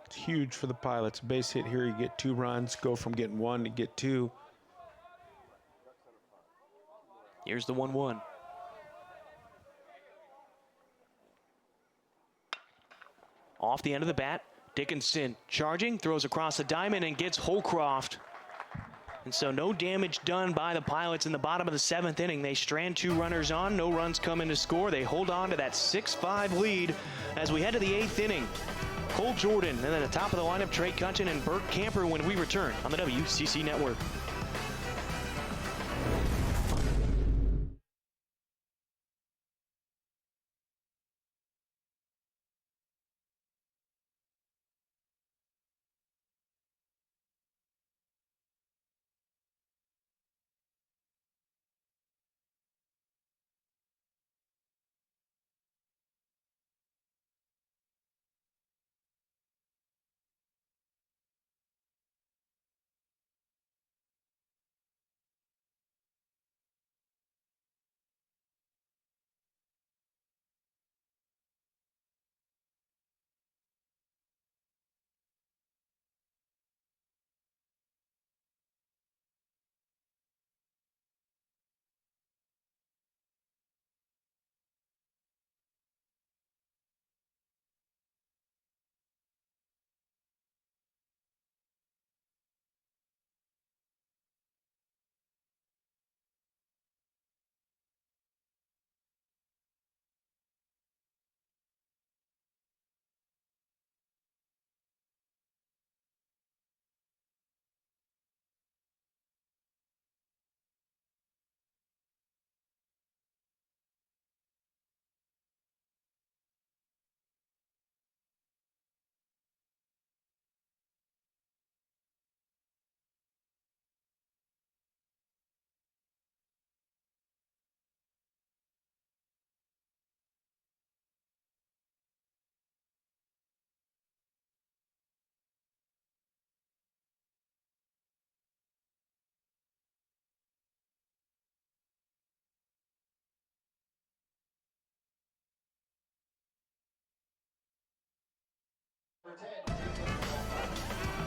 It's huge for the Pilots. Base hit here, you get 2 runs, go from getting 1 to get 2. Here's the 1-1. Off the end of the bat, Dickinson charging, throws across the diamond and gets Holcroft. And so no damage done by the Pilots in the bottom of the 7th inning. They strand 2 runners on, no runs come in to score. They hold on to that 6-5 lead as we head to the 8th inning. Cole Jordan, and then at the top of the lineup, Trey Cutchin and Burt Camper when we return on the WCC Network.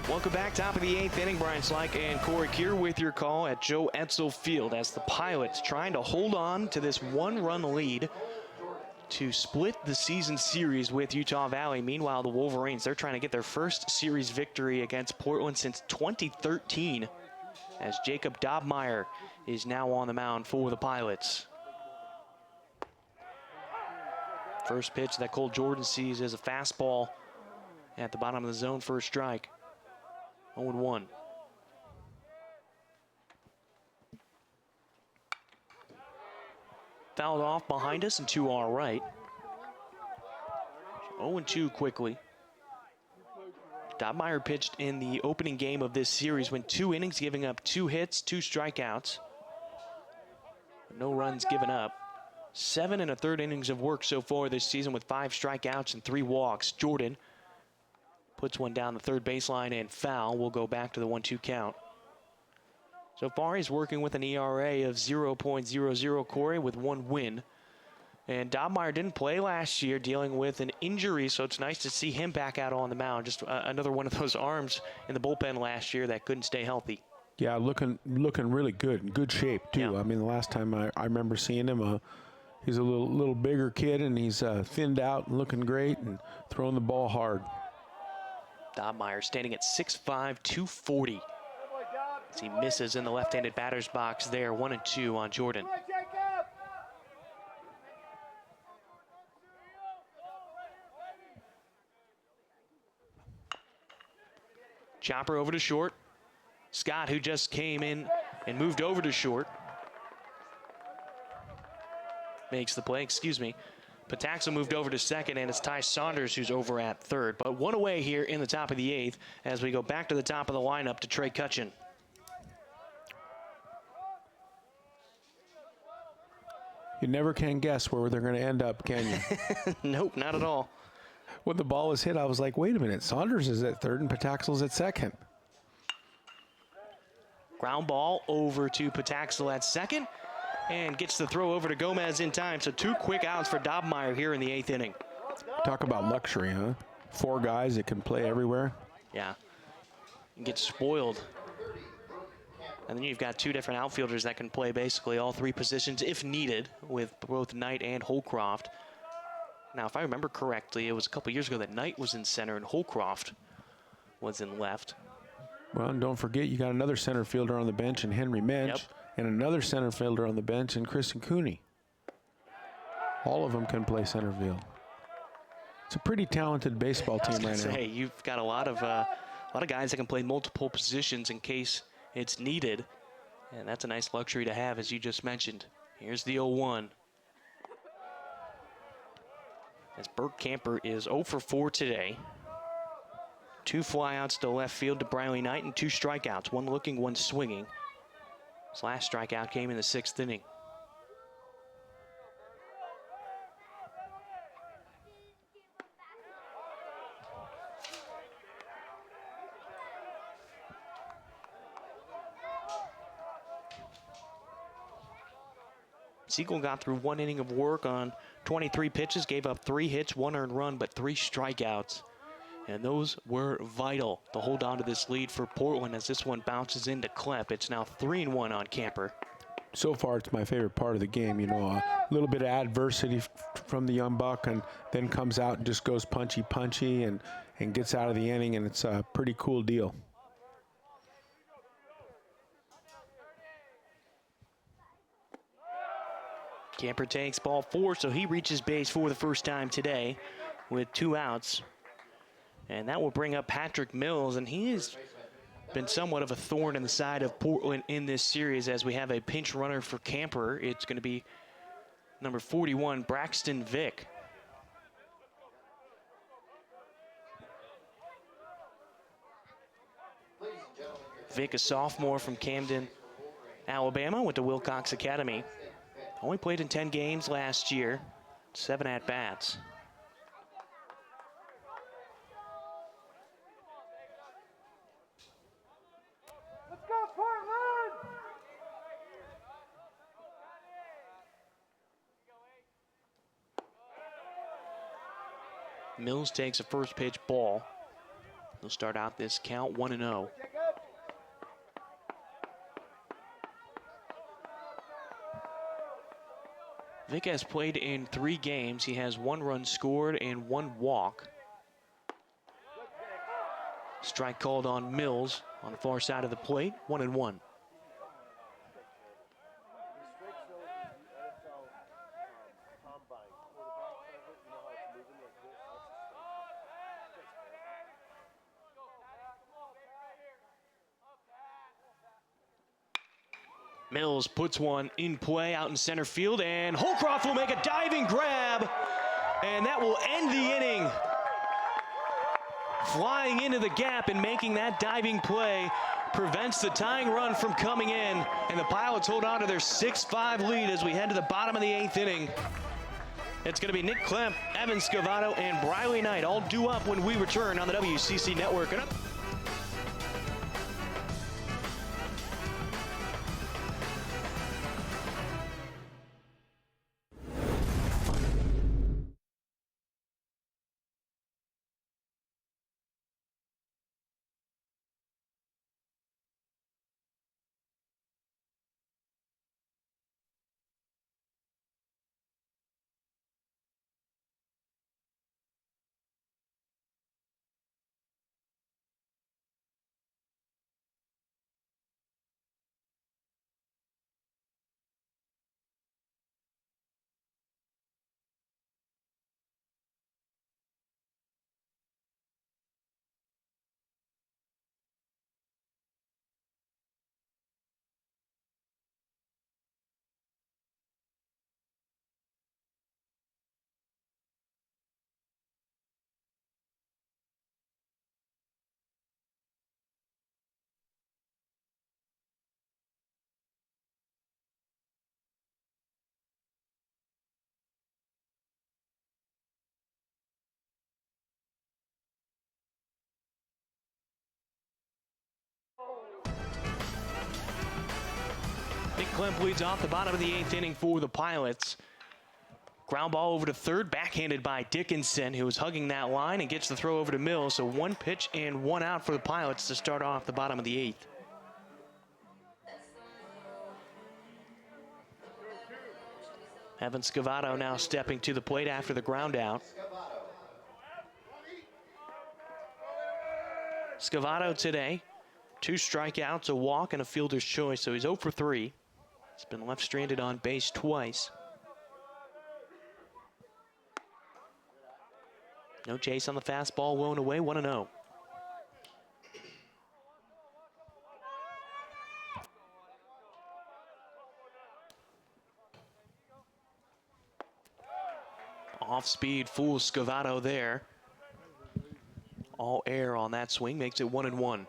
Welcome back, top of the 8th inning. Brian Slyke and Corey Kier with your call at Joe Etzel Field as the Pilots trying to hold on to this one-run lead to split the season series with Utah Valley. Meanwhile, the Wolverines, they're trying to get their first series victory against Portland since 2013 as Jacob Dobmeyer is now on the mound for the Pilots. First pitch that Cole Jordan sees is a fastball at the bottom of the zone for a strike. 0-1. Fouled off behind us and to our right. 0-2 quickly. Dobmeyer pitched in the opening game of this series, went 2 innings, giving up 2 hits, 2 strikeouts. No runs given up. 7 1/3 innings of work so far this season with 5 strikeouts and 3 walks. Jordan puts one down the third baseline and foul. Will go back to the 1-2 count. So far, he's working with an ERA of 0.00, Corey, with 1 win. And Dobmeyer didn't play last year, dealing with an injury, so it's nice to see him back out on the mound. Just another one of those arms in the bullpen last year that couldn't stay healthy. Yeah, looking really good, in good shape, too. Yeah. I mean, the last time I remember seeing him, he's a little bigger kid, and he's thinned out and looking great and throwing the ball hard. Dobmeyer standing at 6'5", 240. As he misses in the left-handed batter's box there, 1-2 on Jordan. Chopper over to short. Scott, who just came in and moved over to short, makes the play, Pataxa moved over to second, and it's Ty Saunders who's over at third. But one away here in the top of the 8th as we go back to the top of the lineup to Trey Cutchin. You never can guess where they're going to end up, can you? Nope, not at all. When the ball was hit, I was like, wait a minute, Saunders is at third and Pataxel's at second. Ground ball over to Pataxel at second. And gets the throw over to Gomez in time. So 2 quick outs for Dobmeyer here in the 8th inning. Talk about luxury, huh? 4 guys that can play everywhere. Yeah. And get spoiled. And then you've got 2 different outfielders that can play basically all 3 positions if needed with both Knight and Holcroft. Now, if I remember correctly, it was a couple years ago that Knight was in center and Holcroft was in left. Well, and don't forget, you got another center fielder on the bench in Henry Mensch. Yep. And another center fielder on the bench in Kristen Cooney. All of them can play center field. It's a pretty talented baseball team right now. Hey, you've got a lot of guys that can play multiple positions in case it's needed, and that's a nice luxury to have, as you just mentioned. Here's the 0-1. As Burke Camper is 0 for 4 today. 2 flyouts to left field to Briley Knight and 2 strikeouts, 1 looking, 1 swinging. His last strikeout came in the 6th inning. Siegel got through 1 inning of work on 23 pitches, gave up 3 hits, 1 earned run, but 3 strikeouts. And those were vital to hold on to this lead for Portland as this one bounces into Klepp. It's now 3-1 on Camper. So far, it's my favorite part of the game. You know, a little bit of adversity from the young buck, and then comes out and just goes punchy and gets out of the inning, and it's a pretty cool deal. Camper takes ball 4, so he reaches base for the first time today with 2 outs. And that will bring up Patrick Mills, and he has been somewhat of a thorn in the side of Portland in this series as we have a pinch runner for Camper. It's going to be number 41, Braxton Vick. Vick, a sophomore from Camden, Alabama, went to Wilcox Academy. Only played in 10 games last year, 7 at-bats. Mills takes a first pitch ball. They'll start out this count 1-0. Vic has played in 3 games. He has 1 run scored and 1 walk. Strike called on Mills on the far side of the plate, 1-1. Mills puts one in play out in center field, and Holcroft will make a diving grab, and that will end the inning. Flying into the gap and making that diving play prevents the tying run from coming in, and the Pilots hold on to their 6-5 lead as we head to the bottom of the 8th inning. It's going to be Nick Klemp, Evan Scavato, and Briley Knight all due up when we return on the WCC Network. And up. Nick Klemp leads off the bottom of the 8th inning for the Pilots. Ground ball over to third, backhanded by Dickinson, who was hugging that line and gets the throw over to Mills. So 1 pitch and 1 out for the Pilots to start off the bottom of the 8th. Evan Scavato now stepping to the plate after the ground out. Scavato today, 2 strikeouts, a walk, and a fielder's choice, so he's 0 for 3. He's been left stranded on base twice. No chase on the fastball, 1-away, 1-0. Off speed, fools Scavato there. All air on that swing, makes it 1-1.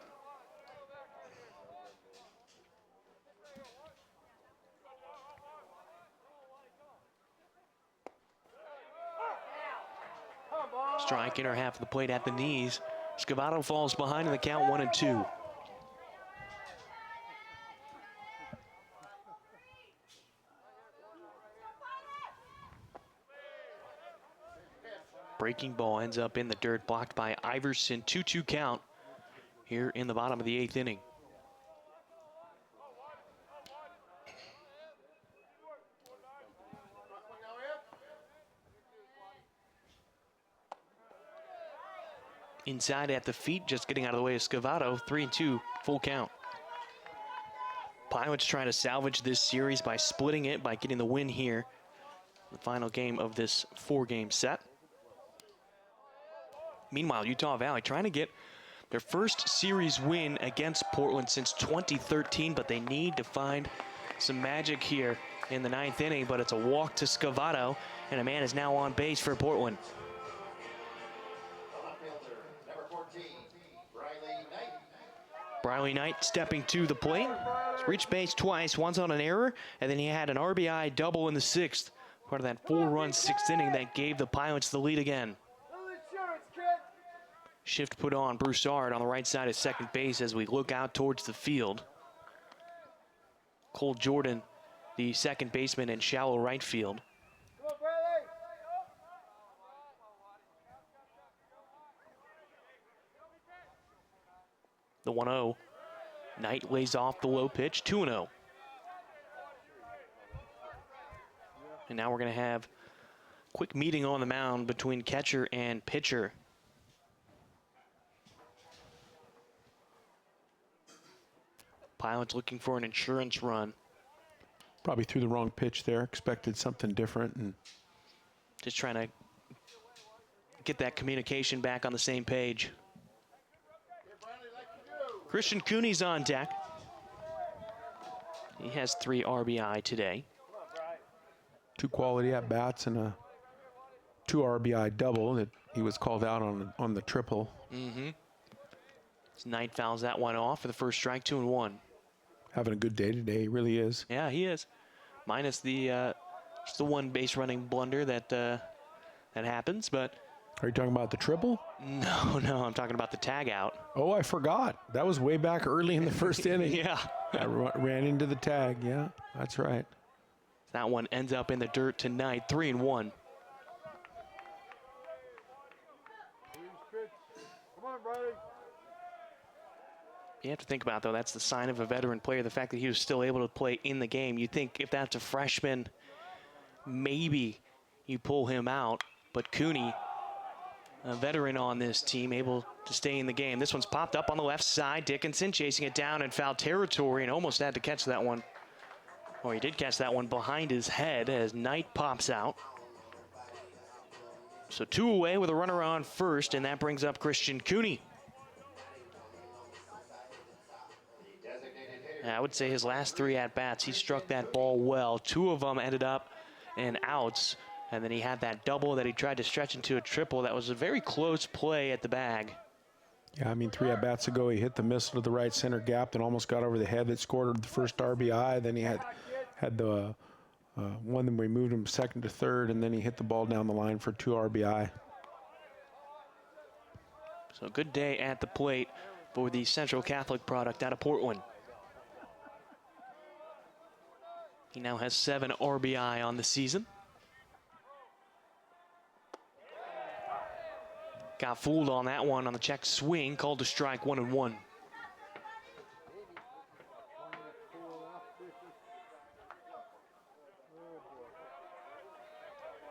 Strike inner half of the plate at the knees. Scavato falls behind in the count, 1-2. Breaking ball ends up in the dirt, blocked by Iverson. 2-2 count here in the bottom of the 8th inning. Inside at the feet, just getting out of the way of Scavato. 3-2, full count. Pilots trying to salvage this series by splitting it, by getting the win here. The final game of this 4-game set. Meanwhile, Utah Valley trying to get their first series win against Portland since 2013, but they need to find some magic here in the 9th inning. But it's a walk to Scavato, and a man is now on base for Portland. Briley Knight stepping to the plate. He's reached base twice, once on an error, and then he had an RBI double in the 6th. Part of that 4-run 6th inning that gave the Pilots the lead again. Shift put on Broussard on the right side of second base as we look out towards the field. Cole Jordan, the second baseman, in shallow right field. The 1-0. Knight lays off the low pitch, 2-0. And now we're going to have a quick meeting on the mound between catcher and pitcher. Pilot's looking for an insurance run. Probably threw the wrong pitch there, expected something different. And just trying to get that communication back on the same page. Christian Cooney's on deck. He has 3 RBI today. 2 quality at-bats and a 2 RBI double that he was called out on the triple. Knight fouls that one off for the first strike, 2-1. Having a good day today, he really is. Yeah, he is. Minus the just the 1 base running blunder that happens, but. Are you talking about the triple? No, I'm talking about the tag out. Oh, I forgot. That was way back early in the first inning. Yeah. I ran into the tag. Yeah, that's right. That one ends up in the dirt tonight, 3-1. You have to think about, though, that's the sign of a veteran player, the fact that he was still able to play in the game. You think if that's a freshman, maybe you pull him out, but Cooney, a veteran on this team, able to stay in the game. This one's popped up on the left side. Dickinson chasing it down in foul territory and almost had to catch that one. Or he did catch that one behind his head as Knight pops out. So 2 away with a runner on first, and that brings up Christian Cooney. I would say his last 3 at-bats, he struck that ball well. 2 of them ended up in outs, and then he had that double that he tried to stretch into a triple. That was a very close play at the bag. Yeah, I mean, 3 at-bats ago, he hit the missile to the right center gap that almost got over the head that scored the first RBI. Then he had the one that we moved him second to third, and then he hit the ball down the line for 2 RBI. So a good day at the plate for the Central Catholic product out of Portland. He now has 7 RBI on the season. Got fooled on that one on the check swing, called a strike, 1-1.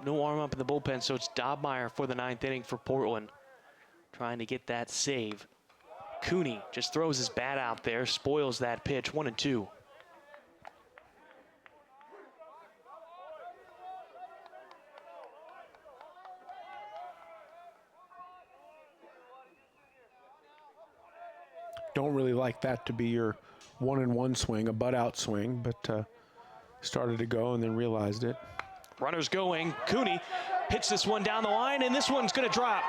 No arm up in the bullpen, so it's Dobmeyer for the 9th inning for Portland. Trying to get that save. Cooney just throws his bat out there, spoils that pitch, 1-2. Don't really like that to be your 1-1 swing, a butt-out swing, but started to go and then realized it. Runners going. Cooney hits this one down the line, and this one's going to drop.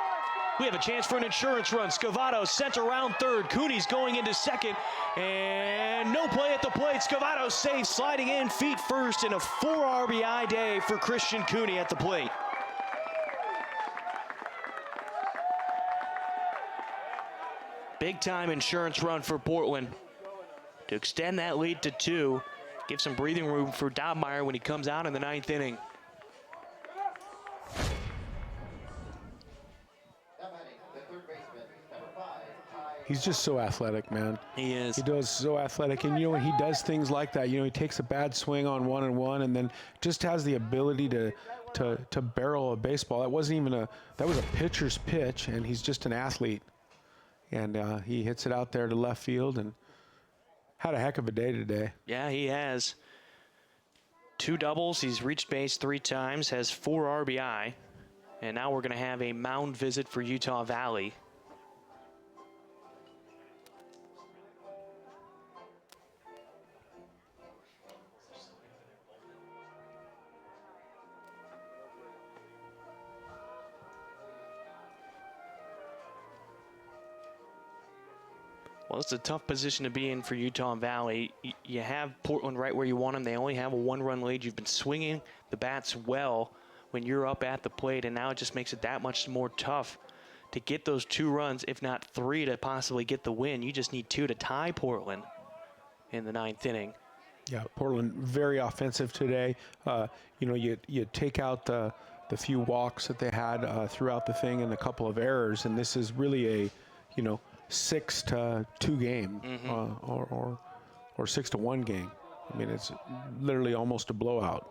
We have a chance for an insurance run. Scavato sent around third. Cooney's going into second, and no play at the plate. Scavato safe, sliding in feet first, and a 4 RBI day for Christian Cooney at the plate. Big time insurance run for Portland to extend that lead to 2. Give some breathing room for Dobmeyer when he comes out in the 9th inning. He's just so athletic, man. He is. He does so athletic, and when he does things like that, he takes a bad swing on 1-1, and then just has the ability to barrel a baseball. That wasn't even that was a pitcher's pitch, and he's just an athlete. And he hits it out there to left field and had a heck of a day today. Yeah, he has. 2 doubles. He's reached base 3 times, has 4 RBI. And now we're going to have a mound visit for Utah Valley. Well, it's a tough position to be in for Utah Valley. You have Portland right where you want them. They only have a 1-run lead. You've been swinging the bats well when you're up at the plate, and now it just makes it that much more tough to get those 2 runs, if not 3, to possibly get the win. You just need 2 to tie Portland in the 9th inning. Yeah, Portland very offensive today. You take out the few walks that they had throughout the thing and a couple of errors, and this is really a 6-2 game or 6-1 game. I mean, it's literally almost a blowout.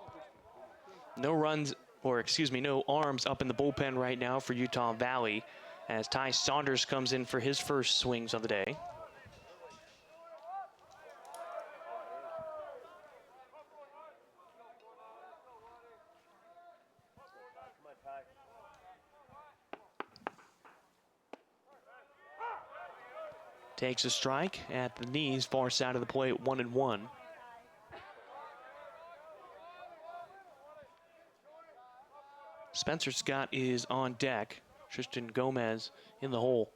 No runs, or excuse me, no arms up in the bullpen right now for Utah Valley as Ty Saunders comes in for his first swings of the day. Takes a strike at the knees, far side of the plate, 1-1. Spencer Scott is on deck. Tristan Gomez in the hole.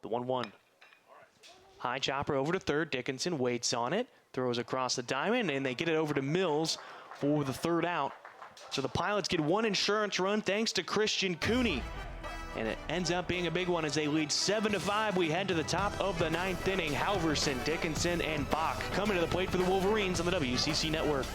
The 1-1. High chopper over to third. Dickinson waits on it, throws across the diamond, and they get it over to Mills for the third out. So the Pilots get one insurance run thanks to Christian Cooney. And it ends up being a big one as they lead 7-5. We head to the top of the ninth inning. Halverson, Dickinson, and Bach coming to the plate for the Wolverines on the WCC Network.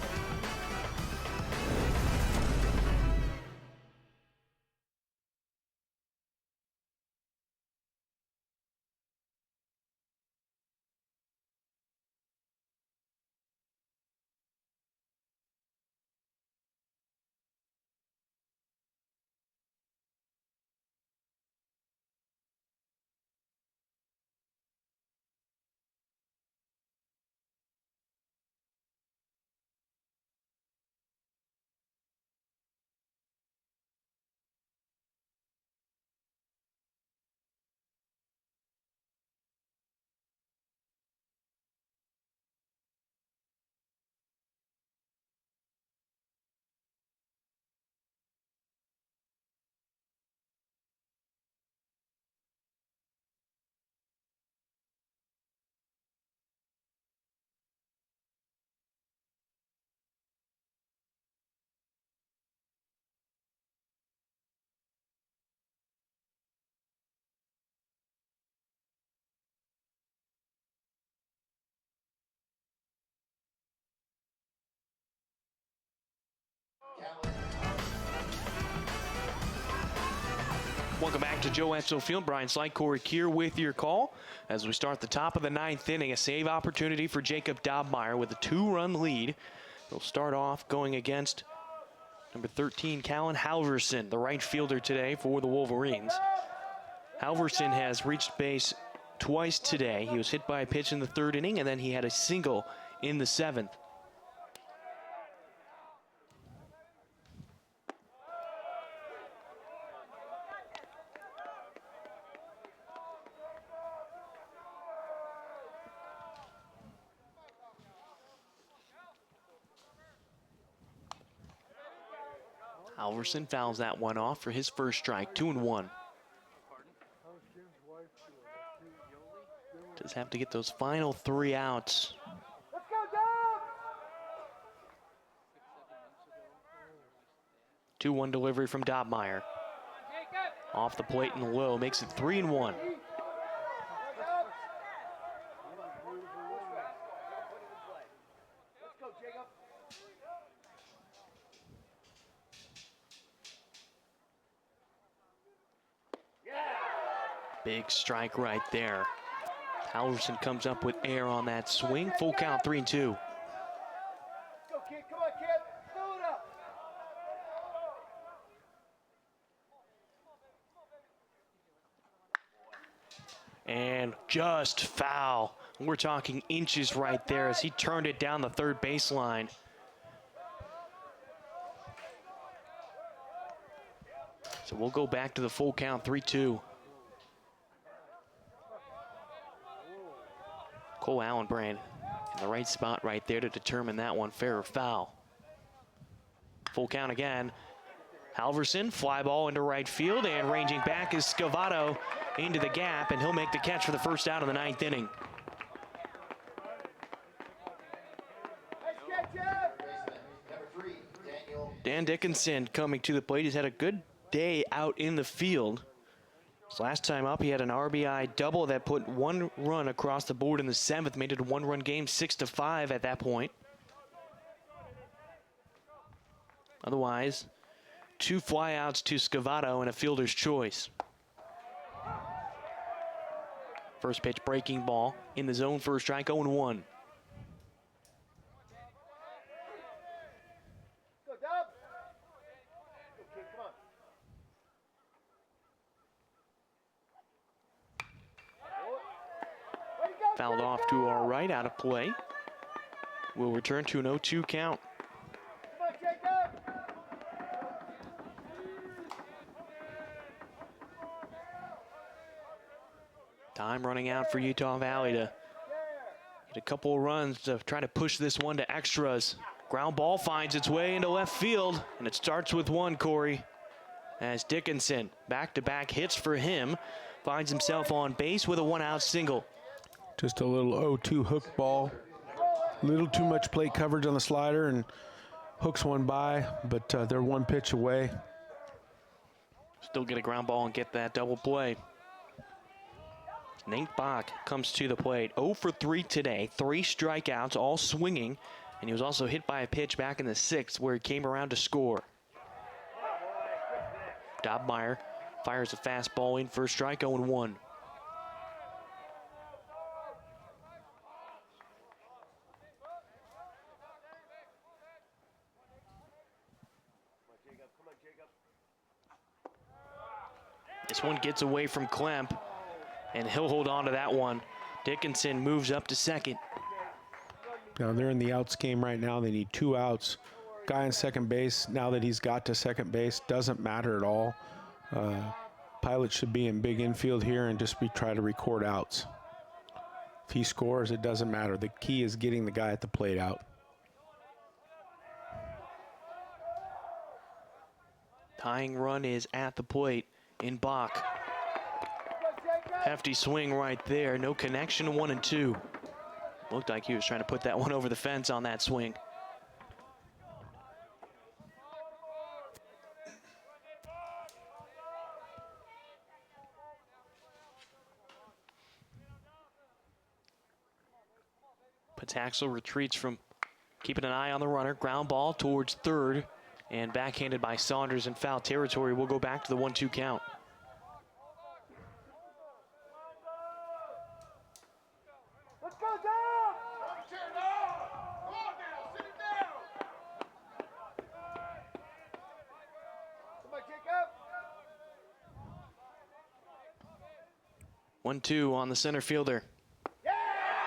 Welcome back to Joe Etzel Field. Brian Slight, Corey Kier with your call. As we start the top of the ninth inning, a save opportunity for Jacob Dobmeyer with a 2-run lead. They'll start off going against number 13, Callan Halverson, the right fielder today for the Wolverines. Halverson has reached base twice today. He was hit by a pitch in the third inning, and then he had a single in the seventh. Halverson fouls that one off for his first strike, 2-1. Does have to get those final 3 outs. 2-1 delivery from Dobmeyer. Off the plate and low, makes it 3-1. Big strike right there. Halverson comes up with air on that swing. Full count, 3-2. And just foul. We're talking inches right there as he turned it down the third baseline. So we'll go back to the full count, 3-2. Cole Allenbrand in the right spot right there to determine that one fair or foul. Full count again. Halverson, fly ball into right field, and ranging back is Scavato into the gap, and he'll make the catch for the first out of the ninth inning. Dan Dickinson coming to the plate. He's had a good day out in the field. His last time up, he had an RBI double that put 1 run across the board in the 7th, made it a 1-run game, 6-5 at that point. Otherwise, 2 flyouts to Scavato and a fielder's choice. First pitch breaking ball in the zone for a strike, 0-1. Fouled off to our right, out of play. We'll return to an 0-2 count. Time running out for Utah Valley to get a couple of runs to try to push this one to extras. Ground ball finds its way into left field, and it starts with one, Corey. As Dickinson, back-to-back hits for him, finds himself on base with a one-out single. Just a little 0-2 hook ball. A little too much plate coverage on the slider, and hooks one by, but they're one pitch away. Still get a ground ball and get that double play. Nate Bach comes to the plate. 0 for 3 today. 3 strikeouts, all swinging. And he was also hit by a pitch back in the 6th where he came around to score. Dobmeyer fires a fastball in for a strike, 0-1. This one gets away from Klemp, and he'll hold on to that one. Dickinson moves up to second. Now they're in the outs game right now. They need 2 outs. Guy in second base, now that he's got to second base, doesn't matter at all. Pilot should be in big infield here and just try to record outs. If he scores, it doesn't matter. The key is getting the guy at the plate out. Tying run is at the plate in Bach. Hefty swing right there. No connection, 1-2. Looked like he was trying to put that one over the fence on that swing. Pataxel retreats from keeping an eye on the runner. Ground ball towards third and backhanded by Saunders in foul territory. We'll go back to the 1-2 count. One, two on the center fielder.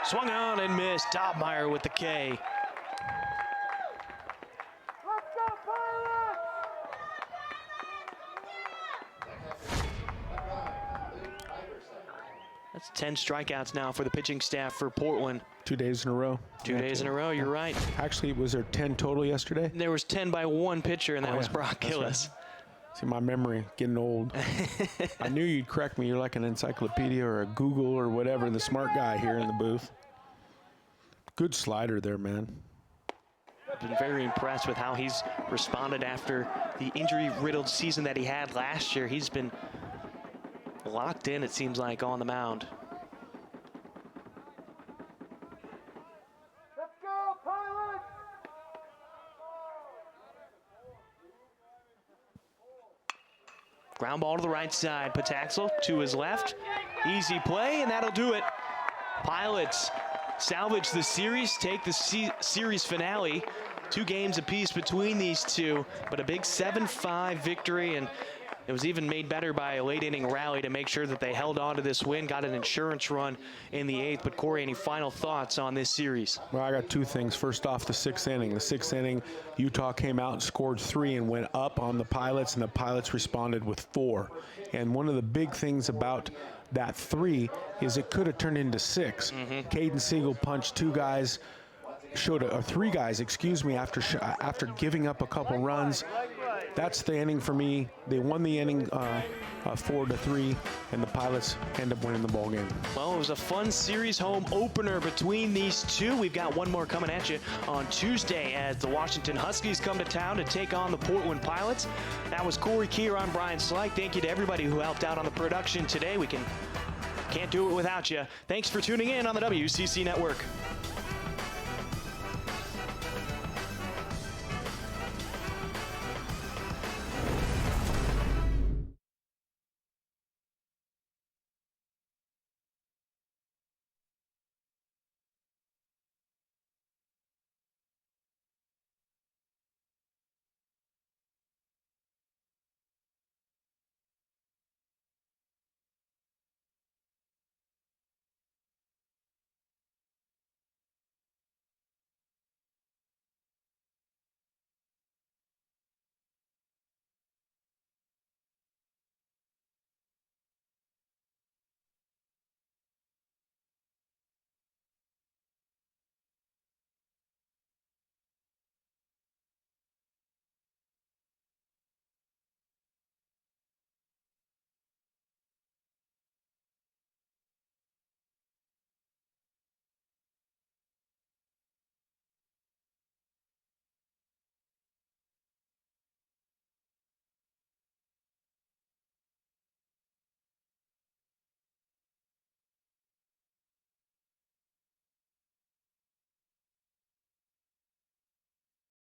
Swung on and missed. Dobmeyer with the K. That's 10 strikeouts now for the pitching staff for Portland. 2 days in a row. 2 days in a row, you're right. Actually, was there 10 total yesterday? There was 10 by one pitcher, and that was Brock Gillis. Right. See, my memory getting old. I knew you'd correct me. You're like an encyclopedia or a Google or whatever, the smart guy here in the booth. Good slider there, man. I've been very impressed with how he's responded after the injury-riddled season that he had last year. He's been locked in, it seems like, on the mound. Let's go, Pilot! Ground ball to the right side. Pataxel to his left. Easy play, and that'll do it. Pilots salvage the series, take the series finale. 2 games apiece between these two, but a big 7-5 victory, and it was even made better by a late inning rally to make sure that they held on to this win, got an insurance run in the 8th. But Corey, any final thoughts on this series? Well, I got 2 things. First off, the 6th inning. The 6th inning, Utah came out and scored 3 and went up on the Pilots, and the Pilots responded with 4. And one of the big things about that 3 is it could have turned into 6. Caden Siegel punched 2 guys, showed 3 guys, excuse me, after giving up a couple runs. That's the inning for me. They won the inning 4-3, and the Pilots end up winning the ball game. Well, it was a fun series home opener between these two. We've got one more coming at you on Tuesday as the Washington Huskies come to town to take on the Portland Pilots. That was Corey Keir. I'm Brian Slyke. Thank you to everybody who helped out on the production today. We can't do it without you. Thanks for tuning in on the WCC Network.